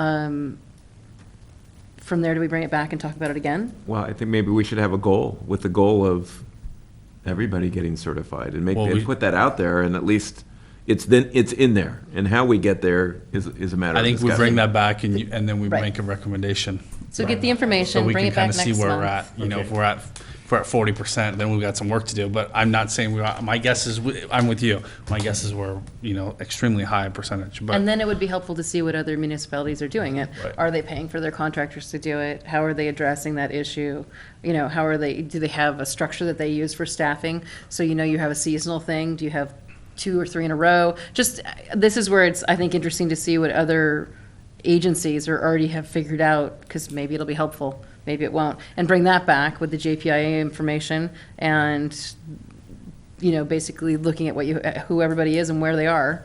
from there, do we bring it back and talk about it again? Well, I think maybe we should have a goal, with the goal of everybody getting certified, and Well, we- put that out there, and at least it's in there. And how we get there is a matter I of think we discussion. bring that back and then we Right. make a recommendation. So get the So information, we bring can it kind back of see next where we're month. at. You know, if we're at 40%, then we've got some work to do. But I'm not saying we are, my guess is, I'm with you. My guess is we're, extremely high percentage, but. And then it would be helpful to see what other municipalities are doing it. Right. Are they paying for their contractors to do it? How are they addressing that issue? How are they, do they have a structure that they use for staffing? So you have a seasonal thing, do you have 2 or 3 in a row? Just, this is where it's, I think, interesting to see what other agencies are already have figured out, because maybe it'll be helpful, maybe it won't. And bring that back with the JPIA information and, basically looking at who everybody is and where they are.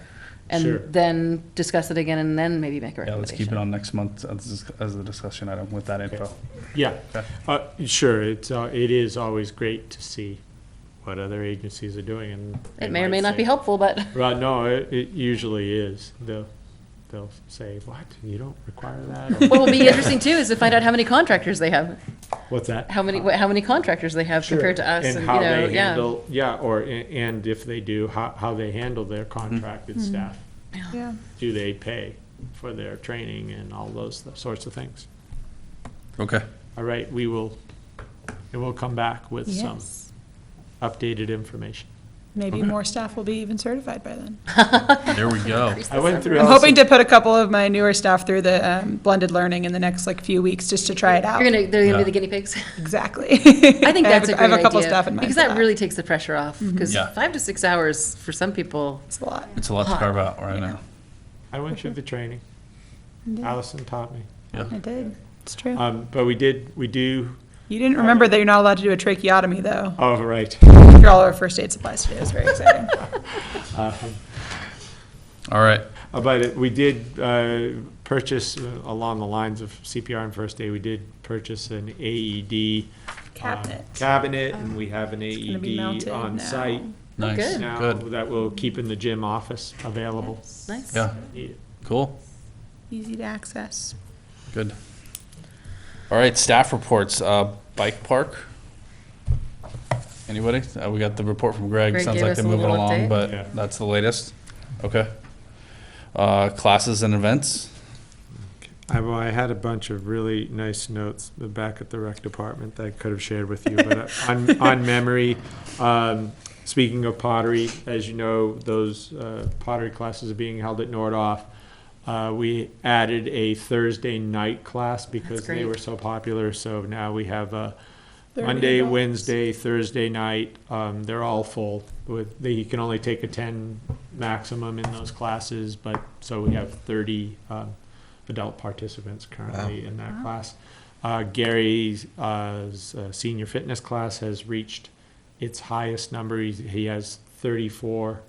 Sure. And then discuss it again and then maybe make a Yeah, let's recommendation. keep it on next month as the discussion item with that info. Yeah, Okay. sure, it is always great to see what other agencies are doing, and. they It may or might may not say- be helpful, but Well, no, it usually is. They'll say, what, you don't require that? Or- what will be interesting too is to find out how many contractors they have, What's that? how many contractors they have compared to us, and, how they yeah. handle, and if they do, how they handle their contracted staff. Yeah. Do they pay for their training and all those sorts of things? Okay. All right, we will come back with some Yes. updated information. Maybe more staff will be even certified by then. There we go. I went through. I'm hoping to put a couple of my newer staff through the blended learning in the next few weeks just to try it out. They're gonna be Yeah. the guinea pigs. Exactly. I think that's a I have great a couple idea, staff in mind because for that really takes the pressure off, because Yeah. 5 to 6 hours for some people, It's a lot. It's a lot to carve out right now. I went through the training. Allison taught me. I did. It's true. But we do, You didn't remember that you're not allowed to do a tracheotomy, though. oh, right. You're all our first aid supplies today. It was very exciting. All right. We did purchase, along the lines of CPR and first aid, we did purchase an AED cabinet, and we have an gonna be AED mounted on now. site Nice. good. now Good. that will keep in the gym office available. Nice. Yeah. Cool. Easy to access. Good. All right, staff reports, bike park. Anybody? We got the report from Greg. Greg Sounds gave like us they're a moving little along, update. but Yeah. that's the latest. Okay. Classes and events. I had a bunch of really nice notes back at the rec department that I could have shared with you, but on memory, speaking of pottery, as you know, those pottery classes are being held at Nordoff. We added a Thursday night class because That's they great. were so popular, so now we have a 30 Monday, adults. Wednesday, Thursday night. They're all full. You can only take a 10 maximum in those classes, but so we have 30 adult participants currently in that class. Gary's senior fitness class has reached its highest number. He has 34.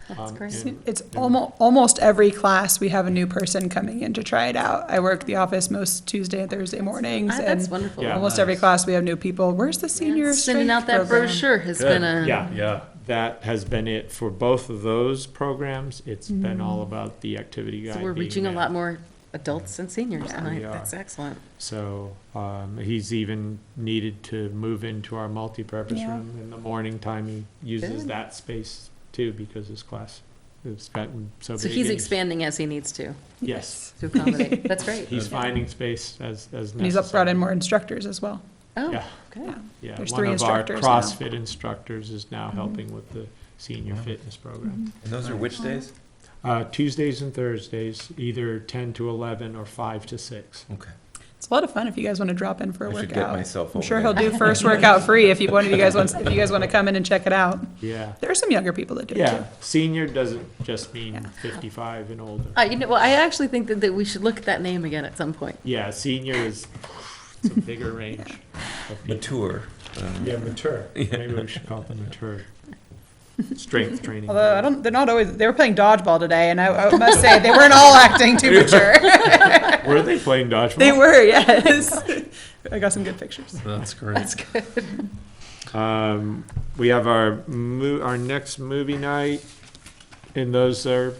That's great. and- It's almost every class, we have a new person coming in to try it out. I work the office most Tuesday and Thursday mornings, That's and wonderful. Yeah. almost every class, we have new people. Where's the senior Sending strength out that program? brochure has been a. Yeah, that has been it for both of those programs. It's been all about the activity guide. So we're being reaching a there. lot more adults and seniors Yeah, tonight. we are. That's excellent. So he's even needed to move into our multipurpose Yeah. room in the morning time. He uses Good. that space too because his class has gotten so So big. he's and expanding as he needs to Yes, accommodate. That's great. he's finding space as necessary. And he's up brought in more instructors as well. Oh, Yeah. good. Yeah, There's one 3 of our instructors now. CrossFit instructors is now helping with the senior fitness program. And those are which days? Tuesdays and Thursdays, either 10 to 11 or 5 to 6. Okay. It's a lot of fun if you guys want to drop in for a I should workout. get myself I'm over sure there. he'll do first workout free if one of you guys wants to come in and check it out. Yeah. There are some younger people that do it Yeah, too. senior doesn't just mean Yeah. 55 and older. Well, I actually think that we should look at that name again at some point. Yeah, senior is, it's a bigger range. of people. Mature. Yeah, mature. Maybe we should call them mature. Strength training. Although they're not always, they were playing dodgeball today, and I must say, they weren't all acting too mature. Were they playing dodgeball? They were, yes. I got some good pictures. That's great. That's good. We have our next movie night, and those are,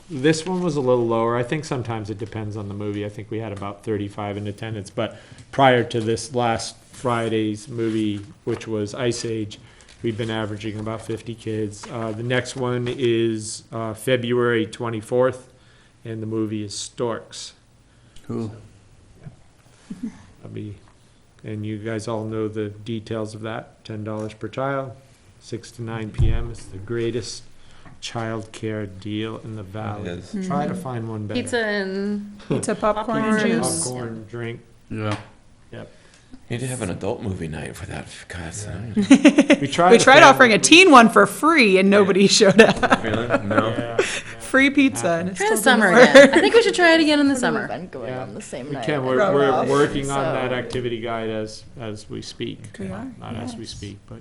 this one was a little lower. I think sometimes it depends on the movie. I think we had about 35 in attendance, but prior to this last Friday's movie, which was Ice Age, we've been averaging about 50 kids. The next one is February 24th, and the movie is Storks. Cool. And you guys all know the details of that. $10 per child, 6 to 9 p.m. It's the greatest childcare deal in the valley. It is. Try to find one better. Pizza and Pizza, popcorn, and Popcorn. juice. Popcorn, drink. Yeah. Yep. Need to have an adult movie night for that, guys. We tried. We tried offering a teen one for free, and nobody showed up. Really? No? Yeah, Free pizza, and it try the still didn't summer work. again. I think we should try it again in the summer. Event going Yeah. on the same we night. can. Rub We're off. working on that So- activity guide as we speak. We are, Not as we yes. speak, but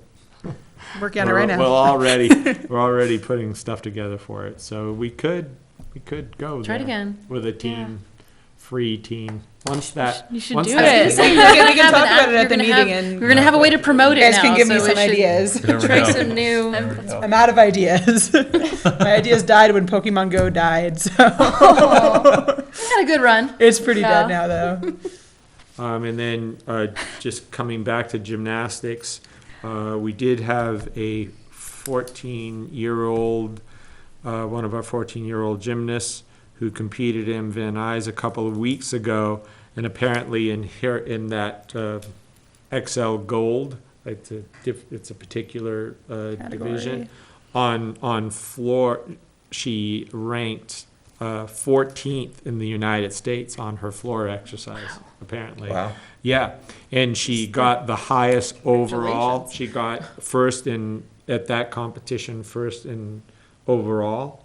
Working on it right now. we're already putting stuff together for it. So we could go Try it there again. with a teen, free teen. Once that You should once do that- it. So we can talk about it at the meeting, and We're gonna have a way to promote you it guys now. can give me so some we should ideas. There we Try go. some new. I'm out of ideas. My ideas died when Pokemon Go died, so Had a good run. it's pretty Yeah. dead now, though. And then just coming back to gymnastics, we did have a 14-year-old, one of our 14-year-old gymnasts who competed in Van Nuys a couple of weeks ago, and apparently in that XL Gold, it's a particular division. On floor, she ranked 14th in the United States on her floor exercise, apparently. Wow. Yeah, and she got the highest overall. Congratulations. She got at that competition, first in overall.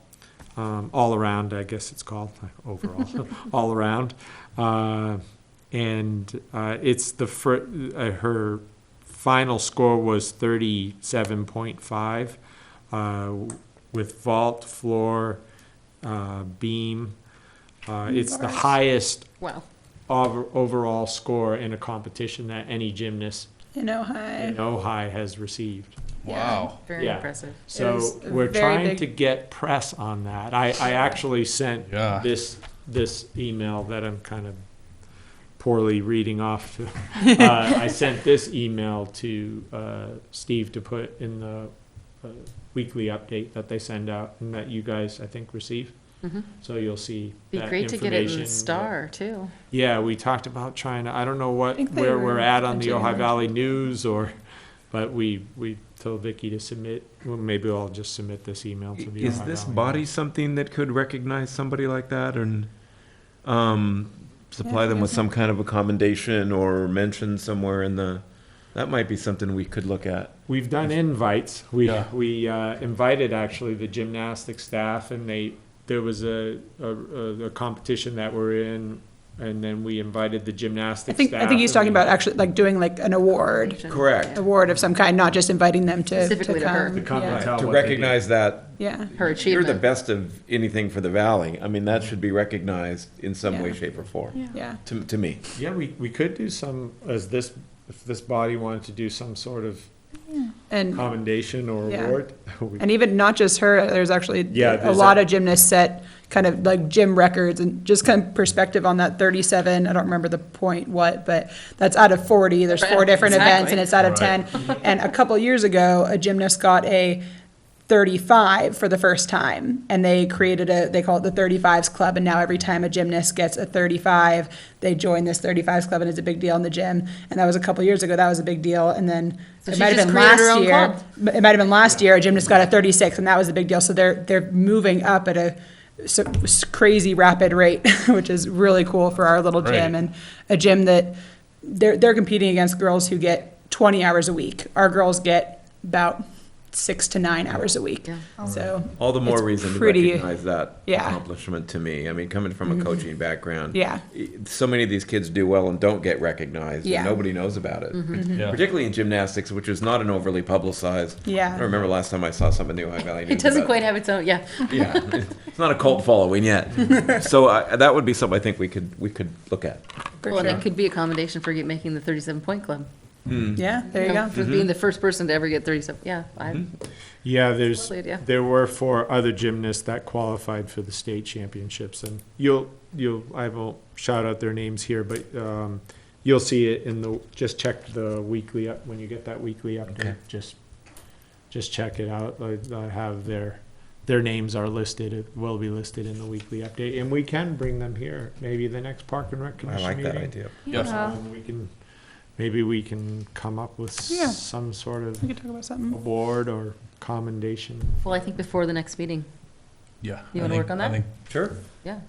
all around, I guess it's called, overall, all around. It's her final score was 37.5, with vault, floor, beam. It's the highest Wow. overall score in a competition that any gymnast In Ojai. in Ojai has received. Wow. Very Yeah. impressive. So was we're very trying big. to get press on that. I actually sent Yeah. this email that I'm kind of poorly reading off to. I sent this email to Steve to put in the weekly update that they send out and that you guys, I think, receive. Mhm. So you'll see Be that great to get it in information. the Star, too. Yeah, we talked about trying to, I don't know think they where were we're at on the potentially Ojai Valley News but we told Vicky to submit, well, maybe I'll just submit this email to the Ojai Is this Valley body News. something that could recognize somebody like that and supply Yeah, them with yeah. some kind of a commendation or mention somewhere in the, that might be something we could look at. We've done invites. We Yeah. invited actually the gymnastics staff, and there was a competition that we're in, and then we invited the I gymnastics think, staff. I think he's and talking we- about actually like doing like an award, Correct. award of some kind, not just inviting them to Specifically to her. come. To come and Yeah. tell To what they did. recognize that Yeah, Her you're the achievement. best of anything for the valley. I mean, that should be recognized in some way, Yeah. shape, or form, yeah. to me. Yeah, we could do some, if this body wanted to do some sort of And, commendation or Yeah. award. we- and even not just her, there's actually Yeah, a there's lot a- of gymnasts set kind of like gym records and just kind of perspective on that 37, I don't remember the point what, but that's out of 40, there's 4 Right, different events and exactly. it's out of 10. And a couple years ago, a gymnast got a 35 for the first time, and they created they call it the 35s Club, and now every time a gymnast gets a 35, they join this 35s Club, and it's a big deal in the gym. And that was a couple years ago, that was a big deal, and then So it she might have just been created her last own year. club. It might have been last year, a gymnast got a 36, and that was a big deal. So they're moving up at a crazy rapid rate, which is really cool for our little gym, Right. and a gym that they're competing against girls who get 20 hours a week. Our girls get about 6 to 9 hours a week. Yeah. So All the more It's reason to pretty- recognize that Yeah. Mm-hmm. accomplishment to me. I mean, coming from a coaching background. Yeah. So many of these kids do well and don't get recognized. Yeah. And nobody knows about it. Yeah. Particularly in gymnastics, which is not an overly publicized. Yeah. I don't remember last time I saw something in the Ojai Valley News It doesn't about quite have its own, yeah. Yeah, it's not a cult following yet. So that would be something I think we could look at. for Well, and sure. it could be a commendation for making the 37-point club. Yeah, there you go. For being the first person to ever get 37, yeah. Yeah, Lovely idea. there were 4 other gymnasts that qualified for the state championships, and I won't shout out their names here, but you'll see it just check the weekly when you get that weekly update. Okay. Just check it out. I have their names are listed. It will be listed in the weekly update, and we can bring them here. Maybe the next Park and Rec I Commission like that meeting. idea. Yes. Maybe we can come up with Yeah. some sort of We could talk about something. award or commendation. Well, I think before the next meeting, Yeah. You I wanna think- work on I that? think- Sure. yeah.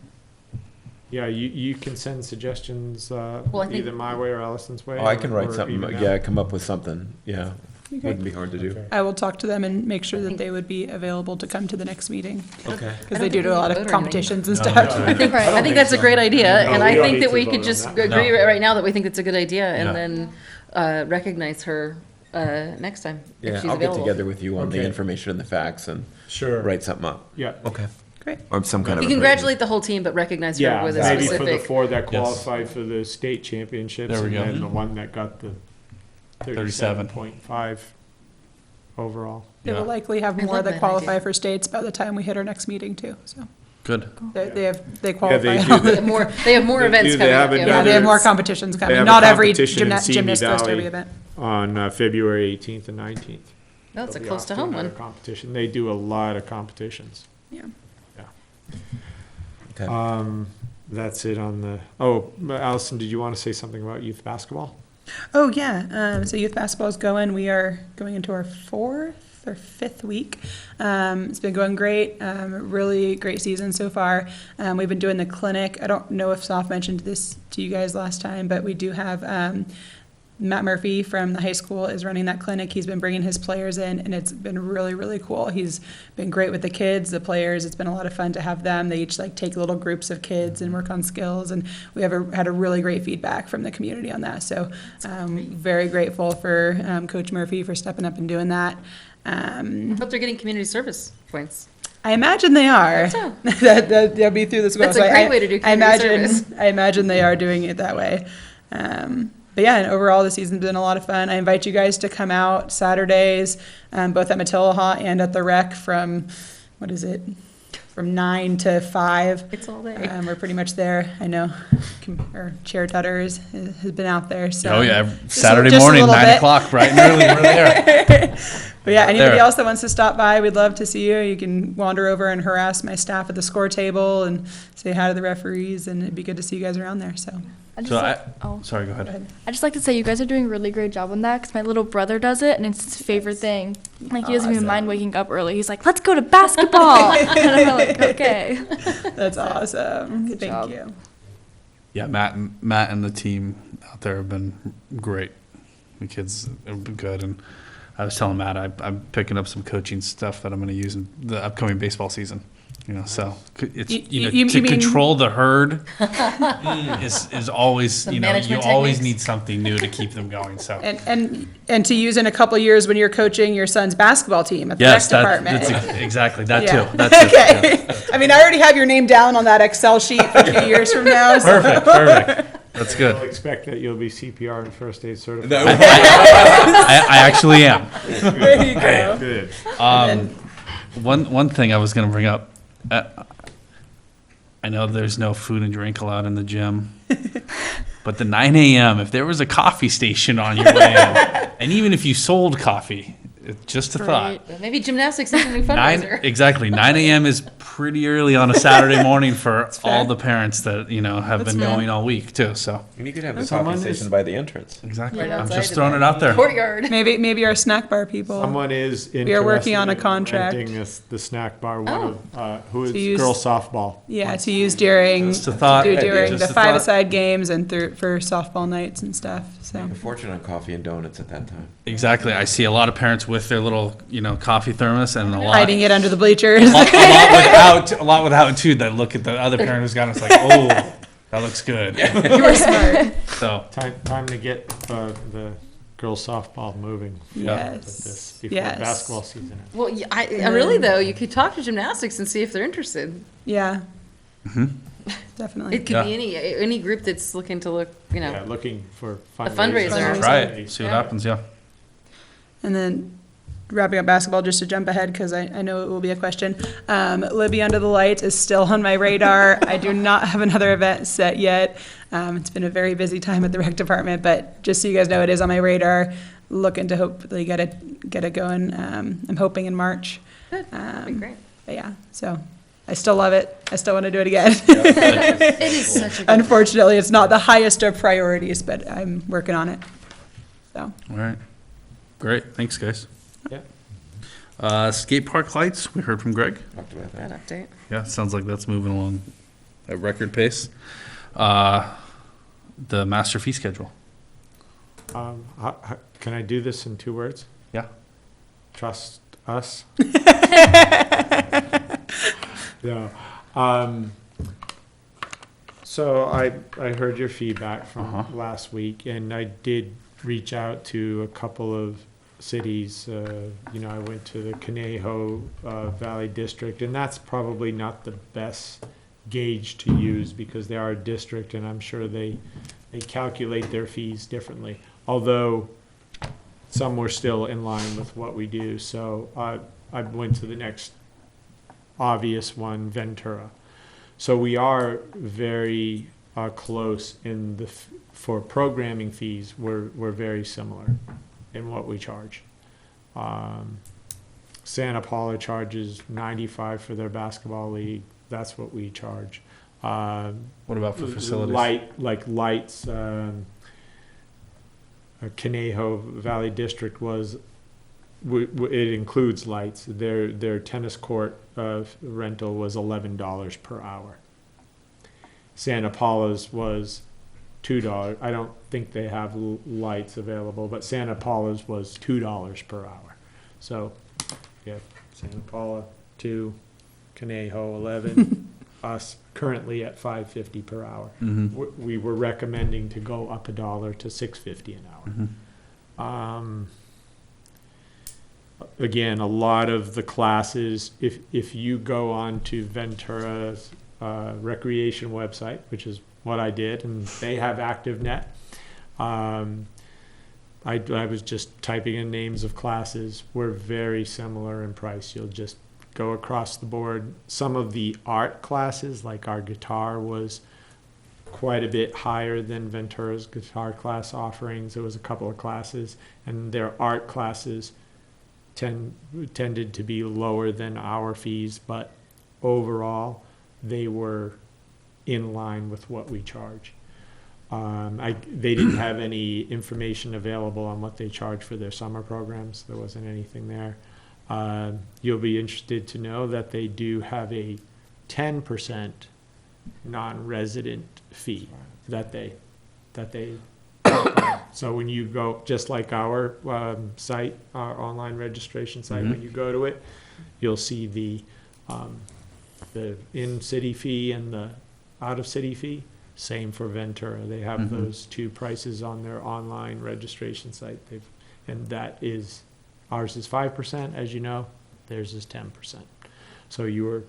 Yeah, you can send suggestions, I think- either my way or Allison's way. Oh, I can or write something, even yeah, out. come up with something, yeah. Okay. Wouldn't be hard to do. Okay. I will talk to them and make sure that they would be available to come to the next meeting, Okay. because I they don't think do we a lot vote or of anything. competitions and No, stuff. I think that's a great idea, No, and we I don't think need that to we vote could on just that. agree No. right now that we think it's a good idea, Yeah. and then recognize her next time, if Yeah, she's I'll get available. together with you on the Okay. information and the facts and Sure. write something up. Yeah. Okay. Great. Or some kind of. You a congratulate the whole team, but recognize her Yeah, with a maybe for the specific. 4 that Yes. qualified for the state championships, There we and go. then the one that got the 37.5 overall. They will Yeah. likely have I more love that that qualify idea. for states by the time we hit our next meeting too, so. Good. They qualify. they all do They have more, they have more They events do, they coming have up. Yeah, another- they have more competitions They coming. have a Not every competition in gymnast Simi goes to every Valley. event. On February 18th and 19th. No, it's a They'll be close off to home another one. Competition. They do a lot of competitions. Yeah. Okay. That's it on the, oh, Allison, did you want to say something about youth basketball? Oh, yeah. So youth basketball is going. We are going into our 4th or 5th week. It's been going great. Really great season so far. We've been doing the clinic. I don't know if Soph mentioned this to you guys last time, but we do have Matt Murphy from the high school is running that clinic. He's been bringing his players in, and it's been really, really cool. He's been great with the kids, the players. It's been a lot of fun to have them. They each like take little groups of kids and work on skills, and we have had a really great feedback from the community on that. So very grateful for Coach Murphy for stepping up and doing that. I hope they're getting community service points. I imagine they are. So. They'll be through the school. That's a So great way to do community service. I imagine they are doing it that way. But yeah, and overall the season's been a lot of fun. I invite you guys to come out Saturdays, both at Matilaha and at the rec from, from 9 to 5. It's all day. We're pretty much there. I know our Chair Tutter has been out there. So Oh, yeah, just Saturday a morning, little 9 bit. o'clock, bright and early, we're there. But yeah, anybody There. else that wants to stop by, we'd love to see you. You can wander over and harass my staff at the score table and say hi to the referees, and it'd be good to see you guys around there. So I just So like, sorry, go ahead. go ahead. I just like to say you guys are doing a really great job on that because my little brother does it and it's his favorite thing. Like he doesn't even mind waking up early. He's like, "Let's go to basketball," and I'm like, "Okay." That's awesome. Thank job. you. Yeah, Matt and the team out there have been great. The kids have been good, and I was telling Matt I'm picking up some coaching stuff that I'm going to use in the upcoming baseball season. So it's You to mean- control the herd is always Some you management always techniques. need something new to keep them going. So And to use in a couple years when you're coaching your son's basketball team at the yes, rec department. that's exactly that Yeah. too. That's it. Okay. Yeah. I mean, I already have your name down on that Excel sheet for 2 years from now. So. Perfect. That's I'll good. expect that you'll be CPR and first aid certified. I actually am. There you go. Good. One thing I was going to bring up. I know there's no food and drink allowed in the gym, but the 9 a.m. if there was a coffee station on your way in, and even if you sold coffee, it's just a thought. Maybe gymnastics is a new 9 fundraiser. exactly 9 a.m. is pretty early on a Saturday morning for all the parents that have been going all week too. So And you could have a Someone coffee is- station by the entrance. exactly, Right I'm outside just of throwing the it out there. Courtyard. Maybe our snack bar people. Someone is interested. We are working on a in contract. renting the snack bar. Oh. Who is To use- girls softball? Yeah, to use during Just a thought. during Just the a thought. five-a-side games and for softball nights and stuff. So Make a fortune on coffee and donuts at that time. Exactly, I see a lot of parents with their little coffee thermos and a lot. hiding it under the bleachers. a lot without too. That look at the other parent who's got it, it's like, oh, that looks good. You were smart. So Time to get the girls softball moving. Yeah. With this Yes. before Yes. basketball season ends. Well, yeah, I really though, you could talk to gymnastics and see if they're interested. Yeah. Definitely. It could be any group that's looking to look, Yeah, looking for fundraiser. try it, see what Yeah. happens. Yeah. And then wrapping up basketball, just to jump ahead, because I know it will be a question. Libby Under the Lights is still on my radar. I do not have another event set yet. It's been a very busy time at the rec department, but just so you guys know, it is on my radar. Looking to hopefully get it going. I'm hoping in March. Good. That'd be great. But yeah, so I still love it. I still want to do it again. It is such a good. Unfortunately, it's not the highest of priorities, but I'm working on it. So. All right. Great. Thanks, guys. Yeah. Skate park lights. We heard from Greg. Talked about that. That update. Yeah, sounds like that's moving along at record pace. The master fee schedule. Can I do this in 2 words? Yeah. Trust us. No. So I heard your feedback from last week, and I did reach out to a couple of cities. I went to the Conejo Valley District, and that's probably not the best gauge to use because they are a district, and I'm sure they calculate their fees differently. Although some were still in line with what we do. So I went to the next obvious one, Ventura. So we are very close in for programming fees. We're very similar in what we charge. Santa Paula charges $95 for their basketball league. That's what we charge. What about for facilities? Lights. Conejo Valley District it includes lights. Their tennis court rental was $11 per hour. Santa Paula's was $2. I don't think they have lights available, but Santa Paula's was $2 per hour. So, yeah, Santa Paula 2, Conejo 11, us currently at $5.50 per hour. We were recommending to go up $1 to $6.50 an hour. Again, a lot of the classes, if you go on to Ventura's recreation website, which is what I did, and they have ActiveNet. I was just typing in names of classes. We're very similar in price. You'll just go across the board. Some of the art classes, like our guitar, was quite a bit higher than Ventura's guitar class offerings. There was a couple of classes, and their art classes tended to be lower than our fees, but overall, they were in line with what we charge. They didn't have any information available on what they charge for their summer programs. There wasn't anything there. You'll be interested to know that they do have a 10% non-resident fee that they so when you go, just like our site, our online registration site, when you go to it, you'll see the in-city fee and the out-of-city fee. Same for Ventura. They have those two prices on their online registration site. And that is, ours is 5%, as you know, theirs is 10%. So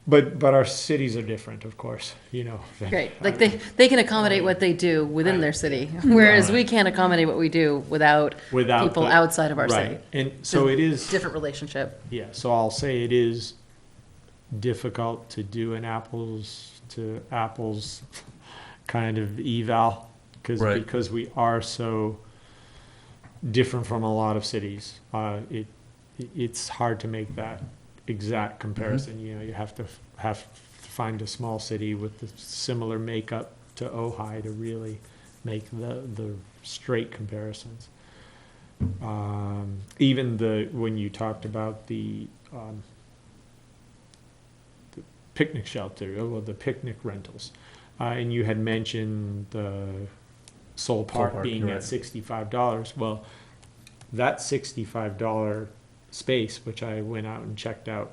but our cities are different, of course, you know. Great, like they can accommodate what they do within their city, whereas we can't accommodate what we do without people outside of our city. And so it is. Different relationship. Yeah, so I'll say it is difficult to do an apples to apples kind of eval, because we are so different from a lot of cities. It's hard to make that exact comparison. You know, you have to find a small city with the similar makeup to Ojai to really make the straight comparisons. Even when you talked about the picnic shelter, the picnic rentals, and you had mentioned the Soul Park being at $65. Well, that $65 space, which I went out and checked out,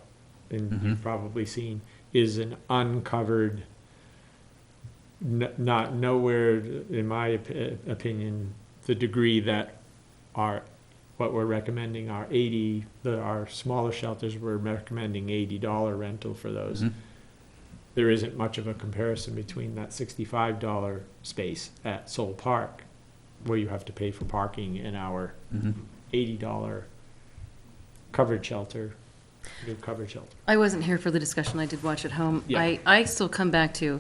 and you've probably seen, is an uncovered, not nowhere, in my opinion, the degree that what we're recommending our smaller shelters, we're recommending $80 rental for those. There isn't much of a comparison between that $65 space at Soul Park, where you have to pay for parking, and our $80 covered shelter, new covered shelter. I wasn't here for the discussion. I did watch at home. Yeah. I still come back to,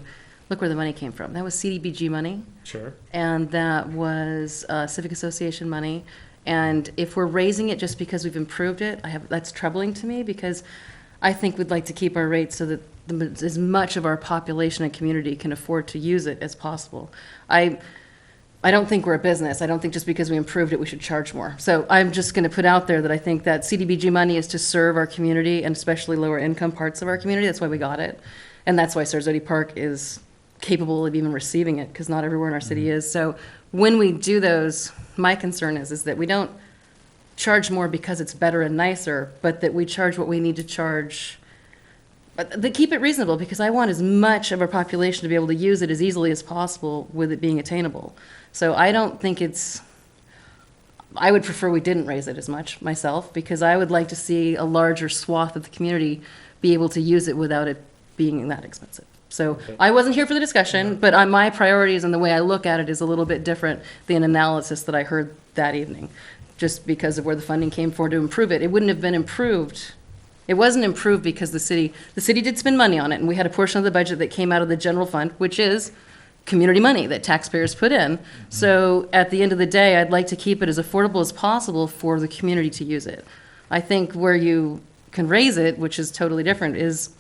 look where the money came from. That was CDBG money, Sure. and that was Civic Association money. And if we're raising it just because we've improved it, that's troubling to me, because I think we'd like to keep our rates so that as much of our population and community can afford to use it as possible. I don't think we're a business. I don't think just because we improved it, we should charge more. So I'm just going to put out there that I think that CDBG money is to serve our community, and especially lower income parts of our community. That's why we got it. And that's why Sarasota Park is capable of even receiving it, because not everywhere in our city is. So when we do those, my concern is that we don't charge more because it's better and nicer, but that we charge what we need to charge. But they keep it reasonable, because I want as much of our population to be able to use it as easily as possible with it being attainable. So I don't think I would prefer we didn't raise it as much myself, because I would like to see a larger swath of the community be able to use it without it being that expensive. So I wasn't here for the discussion, but my priorities and the way I look at it is a little bit different than analysis that I heard that evening, just because of where the funding came for to improve it. It wouldn't have been improved. It wasn't improved because the city did spend money on it, and we had a portion of the budget that came out of the general fund, which is community money that taxpayers put in. So at the end of the day, I'd like to keep it as affordable as possible for the community to use it. I think where you can raise it, which is totally different, is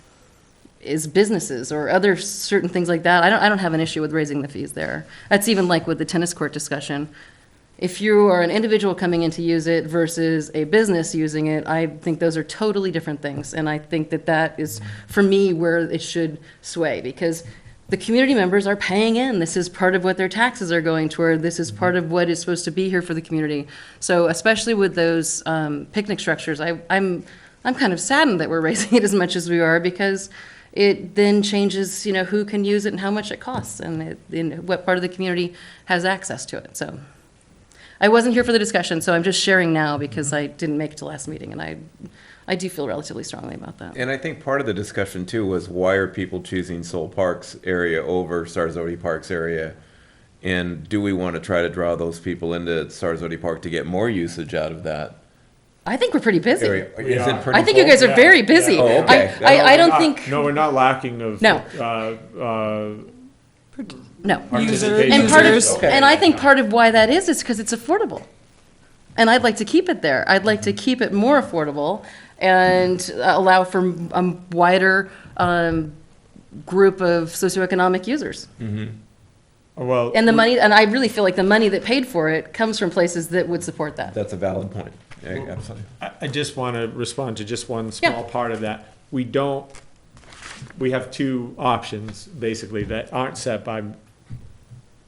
businesses or other certain things like that. I don't have an issue with raising the fees there. That's even like with the tennis court discussion. If you are an individual coming in to use it versus a business using it, I think those are totally different things. And I think that is, for me, where it should sway, because the community members are paying in. This is part of what their taxes are going toward. This is part of what is supposed to be here for the community. So especially with those picnic structures, I'm kind of saddened that we're raising it as much as we are, because it then changes, who can use it and how much it costs, and what part of the community has access to it. So I wasn't here for the discussion, so I'm just sharing now because I didn't make it to last meeting, and I do feel relatively strongly about that. And I think part of the discussion too was, why are people choosing Soul Park's area over Sarzodi Park's area? And do we want to try to draw those people into Sarzodi Park to get more usage out of that I think we're pretty busy. area? We Is are. it pretty I think you full? guys are very busy. Oh, okay. I don't think, No, we're not lacking of. No. no. Participation. And part of, Users. Okay. and I think part of why that is because it's affordable. And I'd like to keep it there. I'd like to keep it more affordable and allow for a wider group of socioeconomic users. Well. And the money, and I really feel like the money that paid for it comes from places that would support that. That's a valid point. Yeah, absolutely. I just want to respond to just one Yeah. small part of that. We have two options, basically, that aren't set by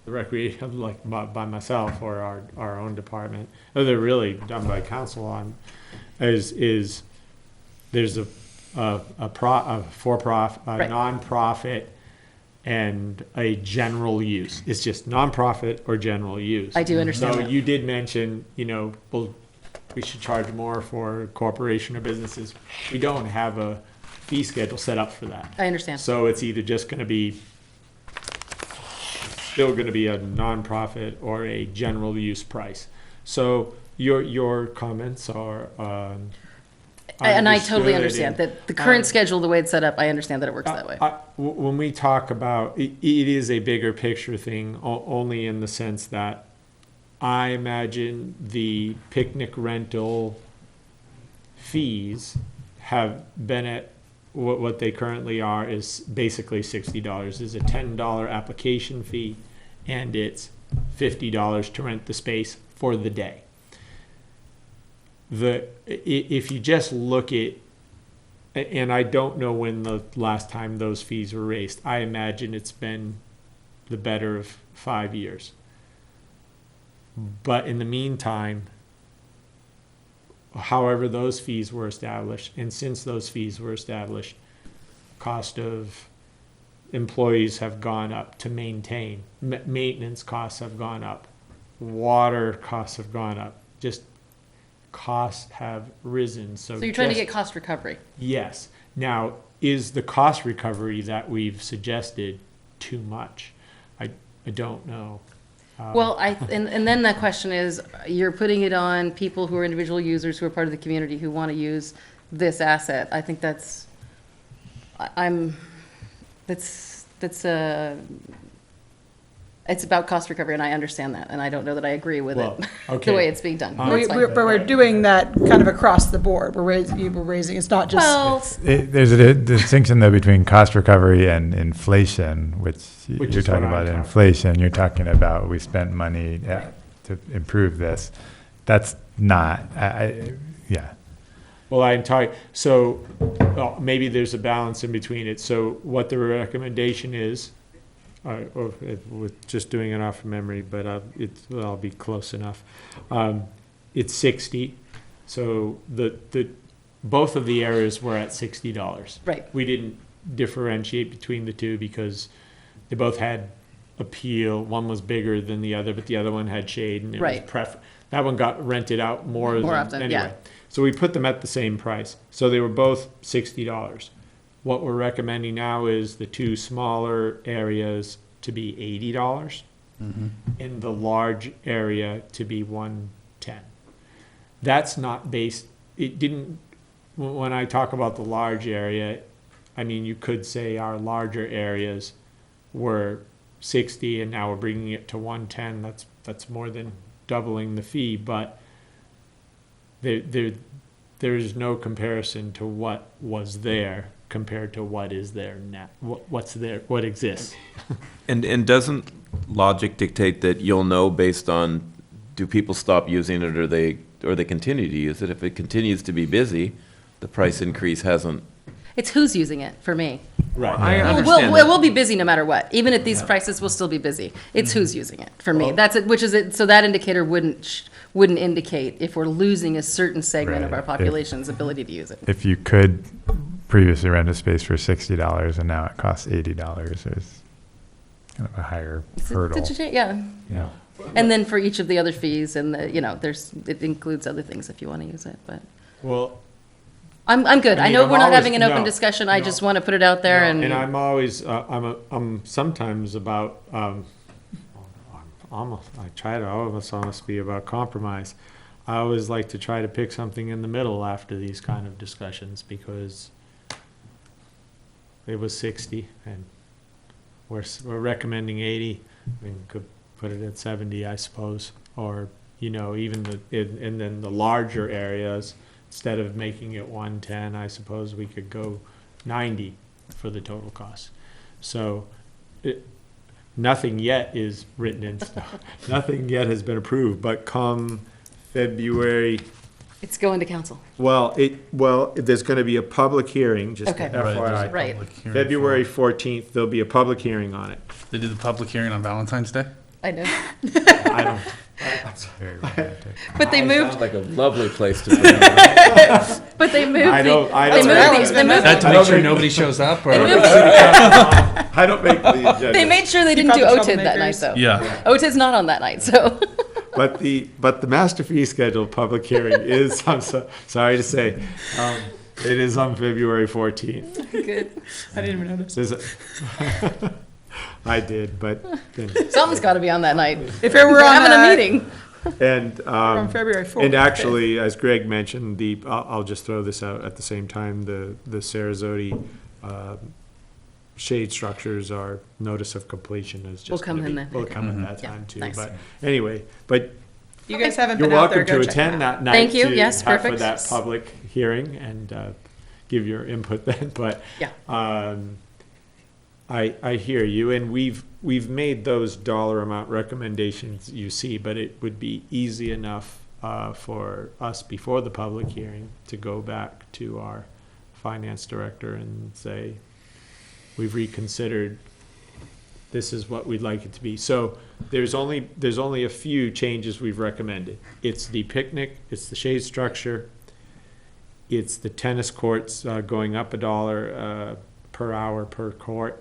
the recreation, like by myself or our own department. Oh, they're really done by council on, is there's a for-profit, Right. nonprofit, and a general use. It's just nonprofit or general use. I do understand So that. you did mention, well, we should charge more for corporation or businesses. We don't have a fee schedule set up for that. I understand. So it's either just gonna be, still gonna be a nonprofit or a general use price. So your comments are, And I totally understood, understand and, that the current schedule, the way it's set up, I understand that it works that way. When we talk about, it is a bigger picture thing, only in the sense that I imagine the picnic rental fees have been at, what they currently are is basically $60. There's a $10 application fee, and it's $50 to rent the space for the day. If you just look at, and I don't know when the last time those fees were raised, I imagine it's been the better of 5 years. But in the meantime, however those fees were established, and since those fees were established, cost of employees have gone up to maintain, maintenance costs have gone up, water costs have gone up, just costs have risen. So So you're trying to just- get cost recovery. Yes. Now, is the cost recovery that we've suggested too much? I don't know. Well, and then that question is, you're putting it on people who are individual users, who are part of the community, who want to use this asset. I think that's it's about cost recovery, and I understand that, and I don't know that I agree with Well, it, okay. the way it's being done. Um, That's fine. But we're doing that kind of across the board. We're raising, it's not just. Well, There's a distinction though between cost recovery and inflation, which Which you're is talking what I'm about talking inflation. You're talking about we spent money to improve this. That's not, yeah. Well, I'm talking, so maybe there's a balance in between it. So what the recommendation is, or with just doing it off of memory, but I'll be close enough. It's 60. So both of the areas were at $60. Right. We didn't differentiate between the two because they both had appeal. One was bigger than the other, but the other one had shade, and it Right. was that one got rented out more than often, anyway. yeah. So we put them at the same price. So they were both $60. What we're recommending now is the two smaller areas to be $80 and the large area to be $110. That's not based, it didn't, when I talk about the large area, I mean, you could say our larger areas were 60 and now we're bringing it to 110. That's more than doubling the fee, but there is no comparison to what was there compared to what is there now, what's there, what exists. And doesn't logic dictate that you'll know based on, do people stop using it or they continue to use it? If it continues to be busy, the price increase hasn't. it's who's using it for me. Right. I Well, understand we'll that. be busy no matter what. Even at these prices, we'll still be busy. It's who's using it, for me. That's it, which is it, so that indicator wouldn't indicate if we're losing a certain segment of Right. our population's ability to use it. If you could previously rent a space for $60 and now it costs $80, there's kind of a higher hurdle. Yeah, Yeah. and then for each of the other fees and the, it includes other things if you want to use it, but Well, I'm good. I I mean, know I'm we're not always- having an open no, discussion. I no, just want to put it out there and and, I'm always, I'm sometimes about, I try to almost be about compromise. I always like to try to pick something in the middle after these kind of discussions, because it was 60 and we're recommending 80. We could put it at 70, I suppose, or, even and then the larger areas, instead of making it 110, I suppose we could go 90 for the total cost. So nothing yet is written in stone. Nothing yet has been approved, but come February, it's going to council. there's going to be a public hearing, just Okay. FYI. Right. February 14th, there'll be a public hearing on it. They did the public hearing on Valentine's Day? I know. I don't, Very romantic. But they moved, Like a lovely place to put it. but they moved I don't- the, I they don't- moved the, they moved That to I make don't sure think- nobody shows up, or? I don't make the agenda. They made sure they Keep didn't do out the OTID that night, troublemakers. though. Yeah. OTID's not on that night, so. But the master fee schedule public hearing is, I'm sorry to say, it is on February 14th. Good. I didn't even notice. There's a- I did, but, Something's got to be on that night. If it were We're on having a that, meeting. and, on February 4th. and actually, as Greg mentioned, I'll just throw this out at the same time, the Sarasota, shade structures are notice of completion is just. Will come gonna in be- then. Will Okay. come in that Yeah, time too, nice. but anyway, but You guys haven't you're been out there, welcome go to check it attend out. that night. Thank you. to Yes, have- perfect. For that public hearing and give your input then, but. Yeah. I hear you, and we've made those dollar amount recommendations you see, but it would be easy enough for us before the public hearing to go back to our finance director and say, we've reconsidered, this is what we'd like it to be. So there's only a few changes we've recommended. It's the picnic, it's the shade structure, it's the tennis courts going up $1 per hour per court.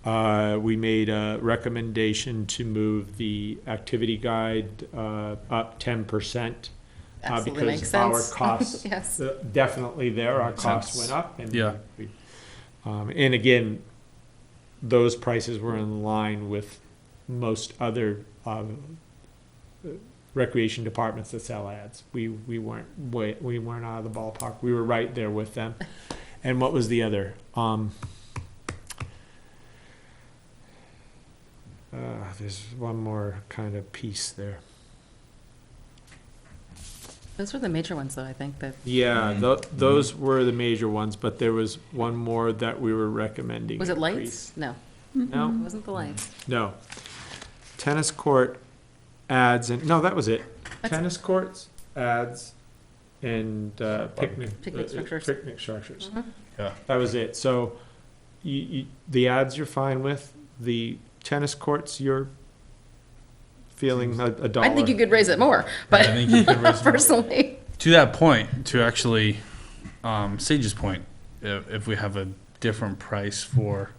We made a recommendation to move the activity guide up 10%. Absolutely makes Because our sense. costs, Yes. definitely there, our costs sense. went up. And Yeah. and again, those prices were in line with most other recreation departments that sell ads. We weren't out of the ballpark. We were right there with them. And what was the other? There's one more kind of piece there. Those were the major ones, though, I think, that, Yeah, those were the major ones, but there was one more that we were recommending. was it lights? increase. No, No, it wasn't the lights. no. Tennis court ads and, no, that was it. That's- Tennis courts, ads, and picnic. Picnic structures. Picnic structures. Mhm. Yeah. That was it. So the ads you're fine with, the tennis courts, you're feeling a dollar. I think you could raise it more, but I think you could raise it more. personally. To that point, to actually, Sage's point, if we have a different price for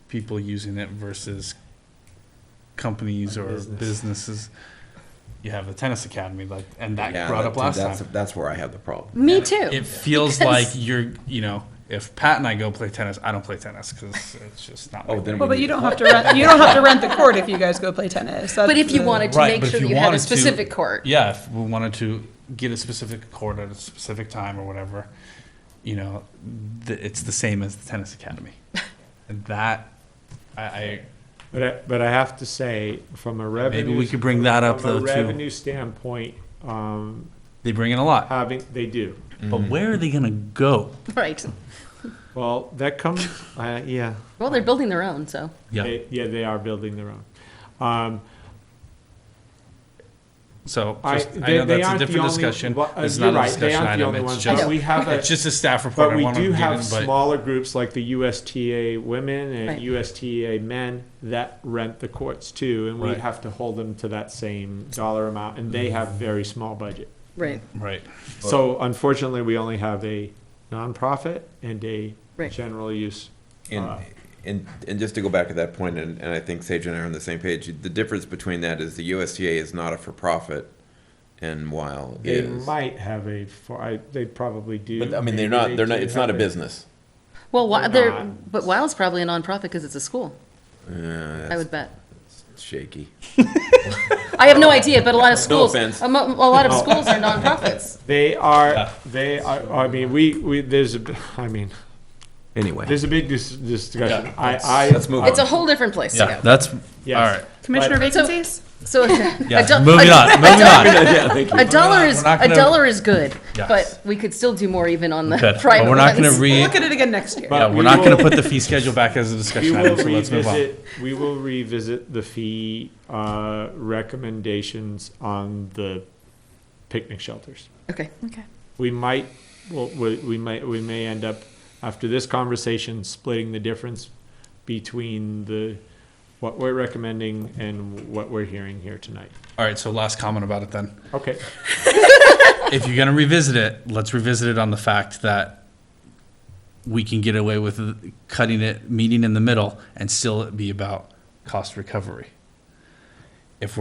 people using it versus companies or Business. businesses, you have the tennis academy, like, and that Yeah, brought up last time. That's where I have the problem. Me too. It feels Because- like you're, if Pat and I go play tennis, I don't play tennis because it's just not. Oh, my then thing. Well, but you don't have to rent, you don't have to rent the court if you guys go play tennis. But That's if you the- wanted to Right, make but sure if that you you had a wanted to- specific court. Yeah, if we wanted to get a specific court at a specific time or whatever, it's the same as the tennis academy. And that, But I have to say, from a revenue. maybe we could bring that up from though a too. revenue standpoint, They bring in a lot, they do. but where are they gonna go? Right. Well, that comes, yeah. Well, they're building their own, so. Yeah, They are building their own. So, I just, I know that's a aren't the different only- discussion. well, It's you're not a right, they discussion aren't the item, only it's ones, just, but we have a, it's just a staff report. but I we wanted do to get have in, but- smaller groups like the USTA women and Right. USTA men that rent the courts too, and we Right. have to hold them to that same dollar amount, and they have very small budget. Right, Right. So unfortunately, we only have a nonprofit and a Right. general use. And just to go back to that point, and I think Sage and I are on the same page, the difference between that is the USDA is not a for-profit, and while They is. might have they probably do. But, I mean, Maybe they're not, do it's not a have business. well, They're not. but Wild's probably a nonprofit because it's a school, I That's would bet. shaky. I have no idea, but a lot of schools, offense. a lot of No. schools are nonprofits. They are, I mean, Anyway. there's a big discussion. Yeah, let's move It's a on. whole different place to Yeah, go. that's, all Yes. right. Commissioner But- vacancies? So, Yeah, moving moving on, moving on. Yeah, thank you. A dollar is, We're not a gonna- dollar is good, Yes. but we could still do more even on the Good, but private we're not gonna ones. re, Look at it again next year. But yeah, we we're not will- gonna put the fee schedule back as a We discussion will item, so let's move on. we will revisit the fee, recommendations on the picnic shelters. Okay, Okay. We might, we may end up, after this conversation, splitting the difference between what we're recommending and what we're hearing here tonight. All right, so last comment about it then. Okay. If you're gonna revisit it, let's revisit it on the fact that we can get away with cutting it, meeting in the middle, and still it be about cost recovery. If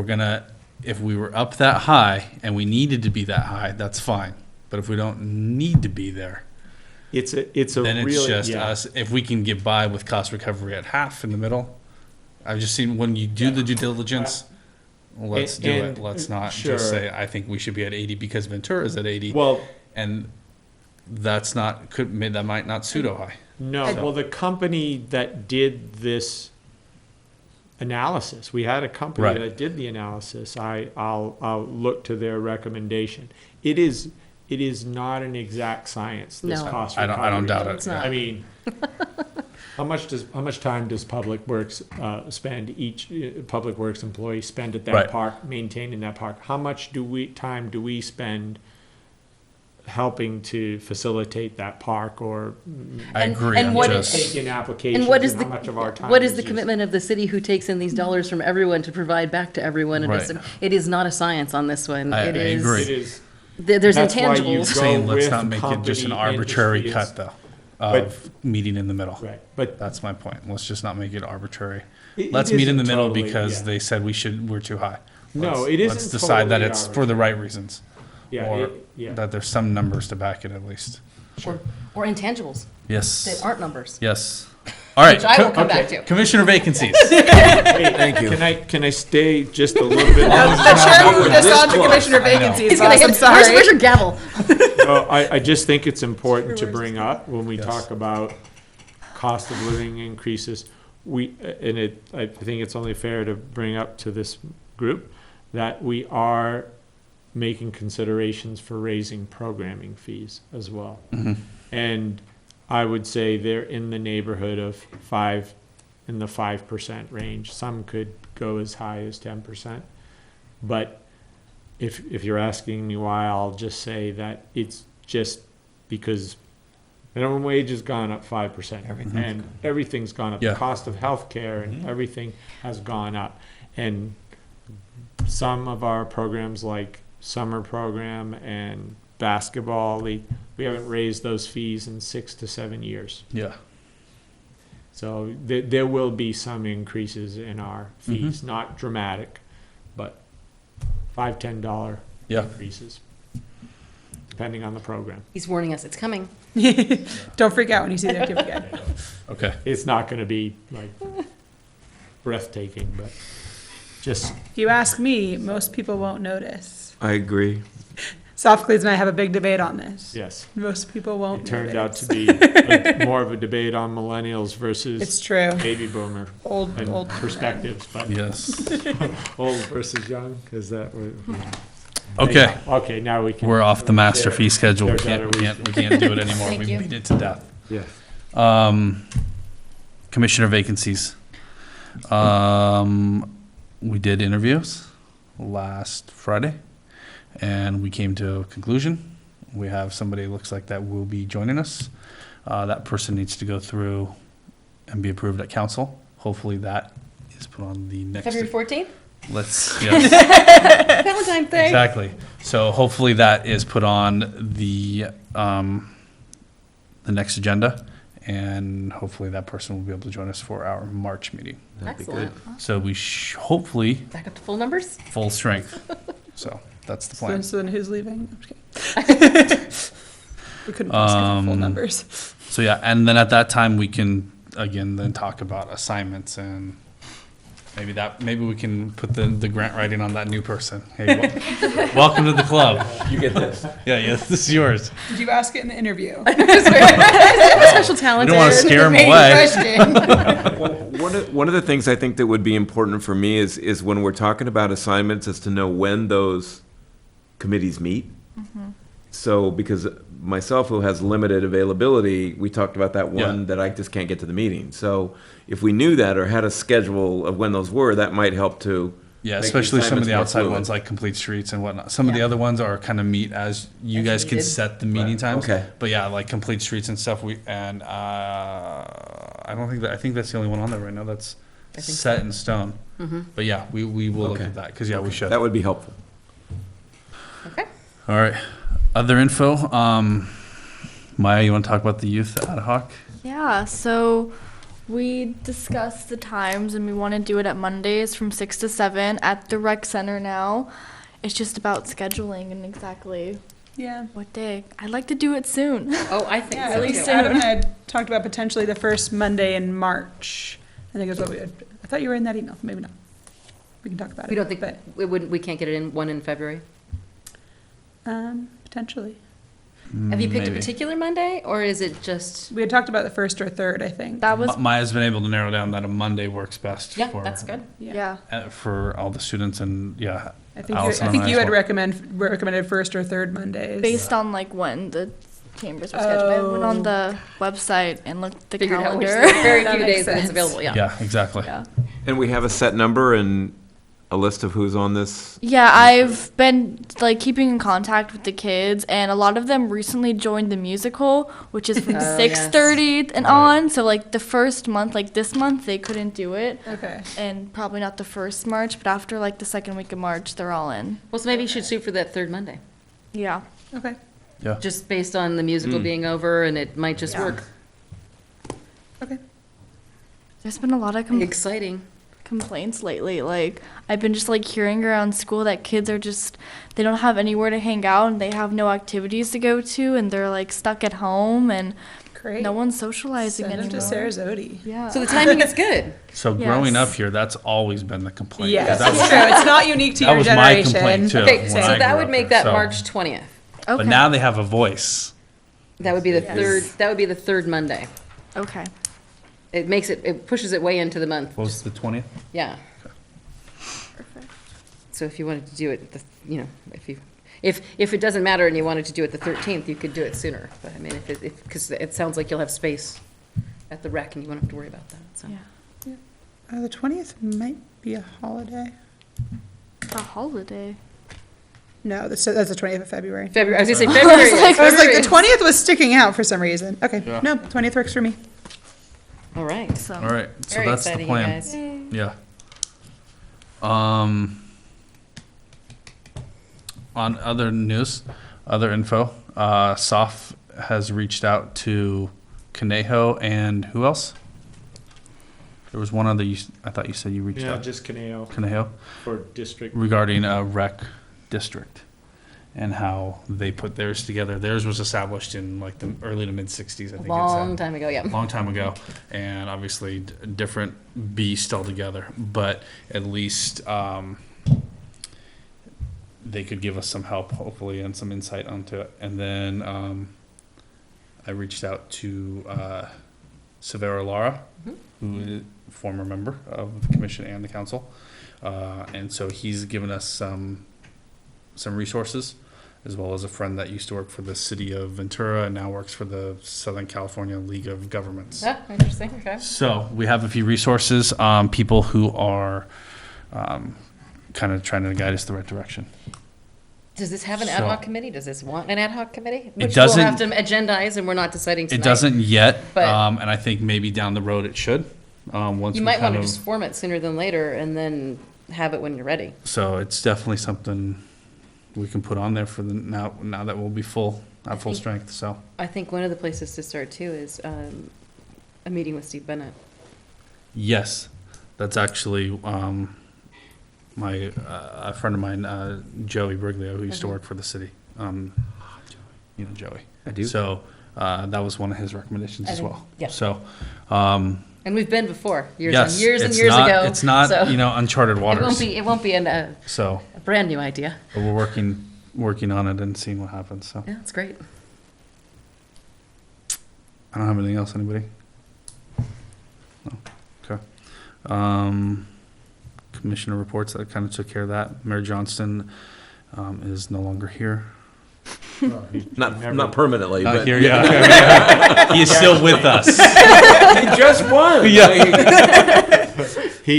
we were up that high and we needed to be that high, that's fine. But if we don't need to be there, It's a then it's really, just yeah. us. If we can get by with cost recovery at half in the middle, I've just seen when you do the due diligence, let's do it. And- Let's not sure. just say, I think we should be at 80 because Ventura's at 80. Well, And that's not, that might not suit Ojai. no, So- well, the company that did this analysis, we had a company Right. that did the analysis. I'll look to their recommendation. It is not an exact science, this No. cost I recovery. don't doubt It's it. not. I mean, how much time does Public Works spend, each Public Works employee spend at that Right. park, maintaining that park? How much time do we spend helping to facilitate that park or I And- agree. and I'm what just, taking applications and what is and the, how much of our time what is the just- commitment of the city who takes in these dollars from everyone to provide back to everyone? And Right. it is not a science on this one. I It is- agree. It is, There's That's why you intangibles. go saying let's with not make it just an company arbitrary industries. cut though, of meeting in the middle. right, but That's my point. Let's just not make it arbitrary. It- Let's it meet in the isn't middle totally, because yeah. they said we're too high. No, Let's- it isn't Let's decide that totally it's for the right reasons, yeah, or yeah. that there's some numbers to back it at least. Or intangibles that Yes, aren't numbers, yes. All right, which I will come back to. Commissioner vacancies. Thank you. Can I stay just a little bit? longer? The chair moved us on to commissioner I know. vacancies, He's gonna boss, I'm hit, where's sorry. your gavel? No, I just think it's important to bring up when we talk about cost of living increases. I think it's only fair to bring up to this group that we are making considerations for raising programming fees as well. And I would say they're in the neighborhood of in the 5% range. Some could go as high as 10%. But if you're asking me why, I'll just say that it's just because minimum wage has gone up 5%. And everything's gone up. Yeah. The cost of healthcare and everything has gone up. And some of our programs like summer program and basketball league, we haven't raised those fees in 6 to 7 years. Yeah, So there will be some increases in our fees, not dramatic, but $5, $10 yeah. increases, depending on the program. He's warning us, it's coming. Don't freak out when you see the activity. Okay. It's not going to be like breathtaking, but just, If you ask me, most people won't notice. I agree. Sophocles and I have a big debate on this. yes. Most people won't It turned out notice. to be more of a debate on millennials versus It's true. baby boomer Old and perspectives, but Yes. old versus young, is that what? Okay. Okay, now we can. We're off the master fee schedule. We There's can't, other we can't do it anymore. Thank We you. beat it to death. Yeah. Commissioner vacancies. We did interviews last Friday. and we came to a conclusion. We have somebody, looks like, that will be joining us. That person needs to go through and be approved at council. Hopefully that is put on the next. February 14th? Yes. Valentine's Day. Exactly. So hopefully that is put on the next agenda, and hopefully that person will be able to join us for our March meeting. Excellent. So we hopefully Back up to full numbers? full strength. So that's the plan. So then who's leaving? I'm just kidding. We couldn't possibly get full numbers. So yeah, and then at that time, we can, again, then talk about assignments, and maybe we can put the grant writing on that new person. Hey, welcome to the club. You get this. Yeah, this is yours. Did you ask it in the interview? Special talent. We don't want to scare them away. One of the things I think that would be important for me is when we're talking about assignments, is to know when those committees meet. So, because myself, who has limited availability, we talked about that one Yeah. that I just can't get to the meeting. So if we knew that or had a schedule of when those were, that might help to. Yeah, make the especially some of the assignments more outside fluid. ones, like Complete Streets and whatnot. Some of the other ones are kind of meet as you As guys can needed. set the meeting times. Okay. But yeah, like Complete Streets and stuff, I think that's the only one on there right now that's I think set in stone. But yeah, we will look Okay. at that, because yeah, we should. That would be helpful. Okay. All right. Other info, Maya, you want to talk about the youth ad hoc? Yeah, so we discussed the times and we want to do it at Mondays from 6 to 7 at the rec center now. It's just about scheduling and exactly Yeah. what day. I'd like to do it soon. Oh, I think Yeah, so at too. least Adam and I had talked about potentially the first Monday in March. I think is what we had. I thought you were in that email. Maybe not. We can talk about it. We don't think, but, we can't get it in, one in February? potentially. Have you picked a Maybe. particular Monday, or is it just? We had talked about the first or third, I think. That was, Maya's been able to narrow down that a Monday works best. Yeah, for- that's good. yeah. For all the students, and yeah. I think Allison I and think you as had well. recommended first or third Mondays. Based on like when the chambers were scheduled. I went on the website and looked at the Figured out which, calendar. very That few makes days that it's sense. available, yeah. Yeah, exactly. Yeah. And we have a set number and a list of who's on this. Yeah, I've been like keeping in contact with the kids, and a lot of them recently joined the musical, which is from Oh, 6:30 and Right. on. So like the first month, like this month, they couldn't do it, Okay. and probably not the first March, but after like the second week of March, they're all in. Well, so maybe you should shoot for that third Monday, Yeah. Okay. just based on the musical being over, and it might just Yeah. work. Okay. There's been a lot of Exciting. complaints lately. Like I've been just like hearing around school that kids are just they don't have anywhere to hang out and they have no activities to go to and they're like stuck at home and Great. no one's socializing Send them anymore. to Sarasota. Yeah. So the timing is good. So growing up Yes. here, that's always been the complaint. Yes, That that's was- true. It's not unique to that your was my generation. complaint, too. Okay, when so I that grew would up make there, that so- March 20th. Okay. But now they have a voice. That would be the Yes. third, that would be the third Monday. Okay. It makes it, it pushes it way into the month. What was the 20th? Yeah. Perfect. So if you wanted to do it, if it doesn't matter and you wanted to do it the 13th, you could do it sooner. But I mean, because it sounds like you'll have space at the rec and you won't have to worry about that, so. Yeah. The 20th might be a holiday. A holiday. No, that's the 20th of February. February, I was gonna say February. I was like- I was like, February. the 20th was sticking out for some reason. Okay, Yeah. no, 20th works for me. All right. So. All right, so Very that's the exciting, you plan. guys. Yeah. On other news, other info, SOF has reached out to Conejo and who else? There was one other, I thought you said you reached Yeah, out, just Caneo Conejo, for district. regarding a rec district and how they put theirs together. Theirs was established in like the early to mid 60s, I think it Long said. time ago, yeah. Long time ago, and obviously different beast altogether, but at least they could give us some help, hopefully, and some insight onto it. And then I reached out to Severa Lara, who is a former member of the commission and the council, and so he's given us some resources, as well as a friend that used to work for the city of Ventura and now works for the Southern California League of Governments. Yeah, interesting, okay. So we have a few resources, people who are kind of trying to guide us the right direction. Does this have an ad So- hoc committee? Does this want an ad hoc committee? It Which we'll have to doesn't- agendize, and we're not deciding tonight. It doesn't yet, But- and I think maybe down the road it should. Once You we might kind want to of, just form it sooner than later, and then have it when you're ready. so it's definitely something we can put on there for the, now that we'll be full, at full think- strength, so. I think one of the places to start too is a meeting with Steve Bennett. Yes, that's actually, my, a friend of mine, Joey Briglio, who used to Mhm. work for the city. You know Joey. I do. So, that was one of his recommendations I as think- well. yeah. So, And we've been before, years yes, and years and it's years not, ago. it's not, so you know, uncharted It won't waters. be, it won't be a So, brand new idea. but we're working on it and seeing what happens, so. Yeah, it's great. I don't have anything else, anybody? No, okay. Commissioner reports, that kind of took care of that. Mayor Johnston, is no longer here. Not permanently, Not but. here, yeah. He is still with us. He just won. He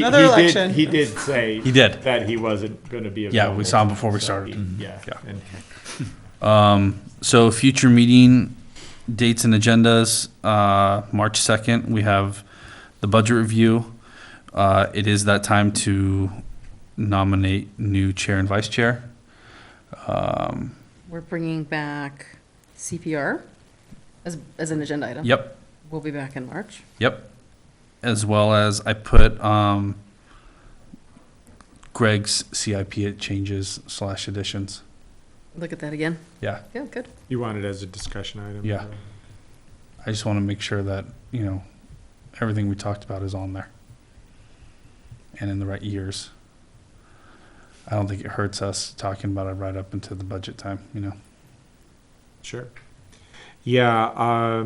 Another election. He did say. He did. That he wasn't gonna be Yeah, available. we saw him before we so started. he- Yeah. Yeah. and- So future meeting dates and agendas, March 2nd, we have the budget review. It is that time to nominate new chair and vice chair. We're bringing back CPR as an agenda item. Yep, We'll be back in March. yep. As well as I put, Greg's CIP changes / additions. Look at that again. Yeah, Yeah, good. You want it as a discussion item? Yeah. I just want to make sure that, you know, everything we talked about is on there. And in the right years. I don't think it hurts us talking about it right up into the budget time, you know? Sure. Yeah,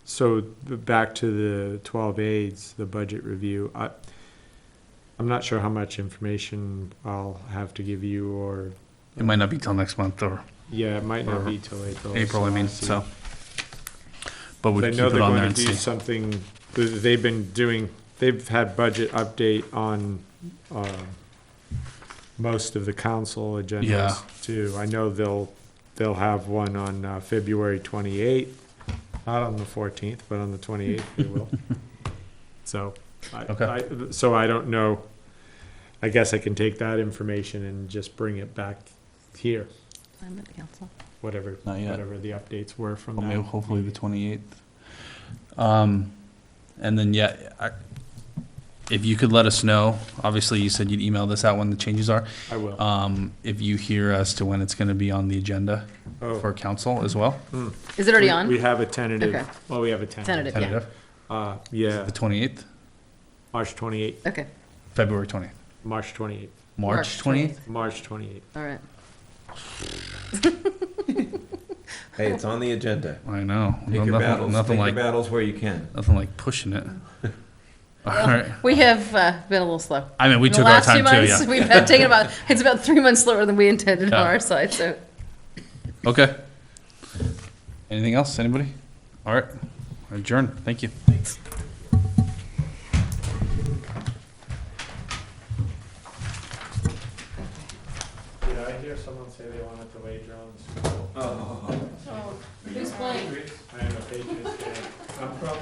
so back to the 12 aides, the budget review. I'm not sure how much information I'll have to give you or, It might not be till next month or yeah, it might not Or be till April. April, I so mean, I'll see. so. But we But I keep know it they're on going there to and do see. something, they've been doing, they've had budget update on, most of the council Yeah. agendas too. I know they'll have one on, February 28th, not on the 14th, but on the 28th they will. So, Okay. so I don't know, I guess I can take that information and just bring it back here, I'm at the council. whatever, Not yet. whatever the updates were from Well, maybe that. hopefully the 28th. And then, yeah, if you could let us know, obviously you said you'd email this out when the changes are. I will. If you hear as to when it's going to be on the agenda Oh. for council as well. Is it already We on? have a tentative, Okay. well, we have a tentative. Tentative. Yeah. Tentative, Yeah, the 28th, March 28th, Okay, February 20th, March 28th, March 20th? March 28th. all right. Hey, it's on the agenda. I know. Pick your Nothing- battles, Nothing pick your like, battles where you can. nothing like pushing it. All right. We have been a little slow. I mean, we In the took our last 2 time too, months, yeah. We've taken about, it's about 3 months slower than we intended on Yeah. our side, so. Okay. Anything else, anybody? All right, adjourn, thank you. Did I hear someone say they wanted to wager on the Super Bowl? Who's playing? I am a Patriots fan. I'm from,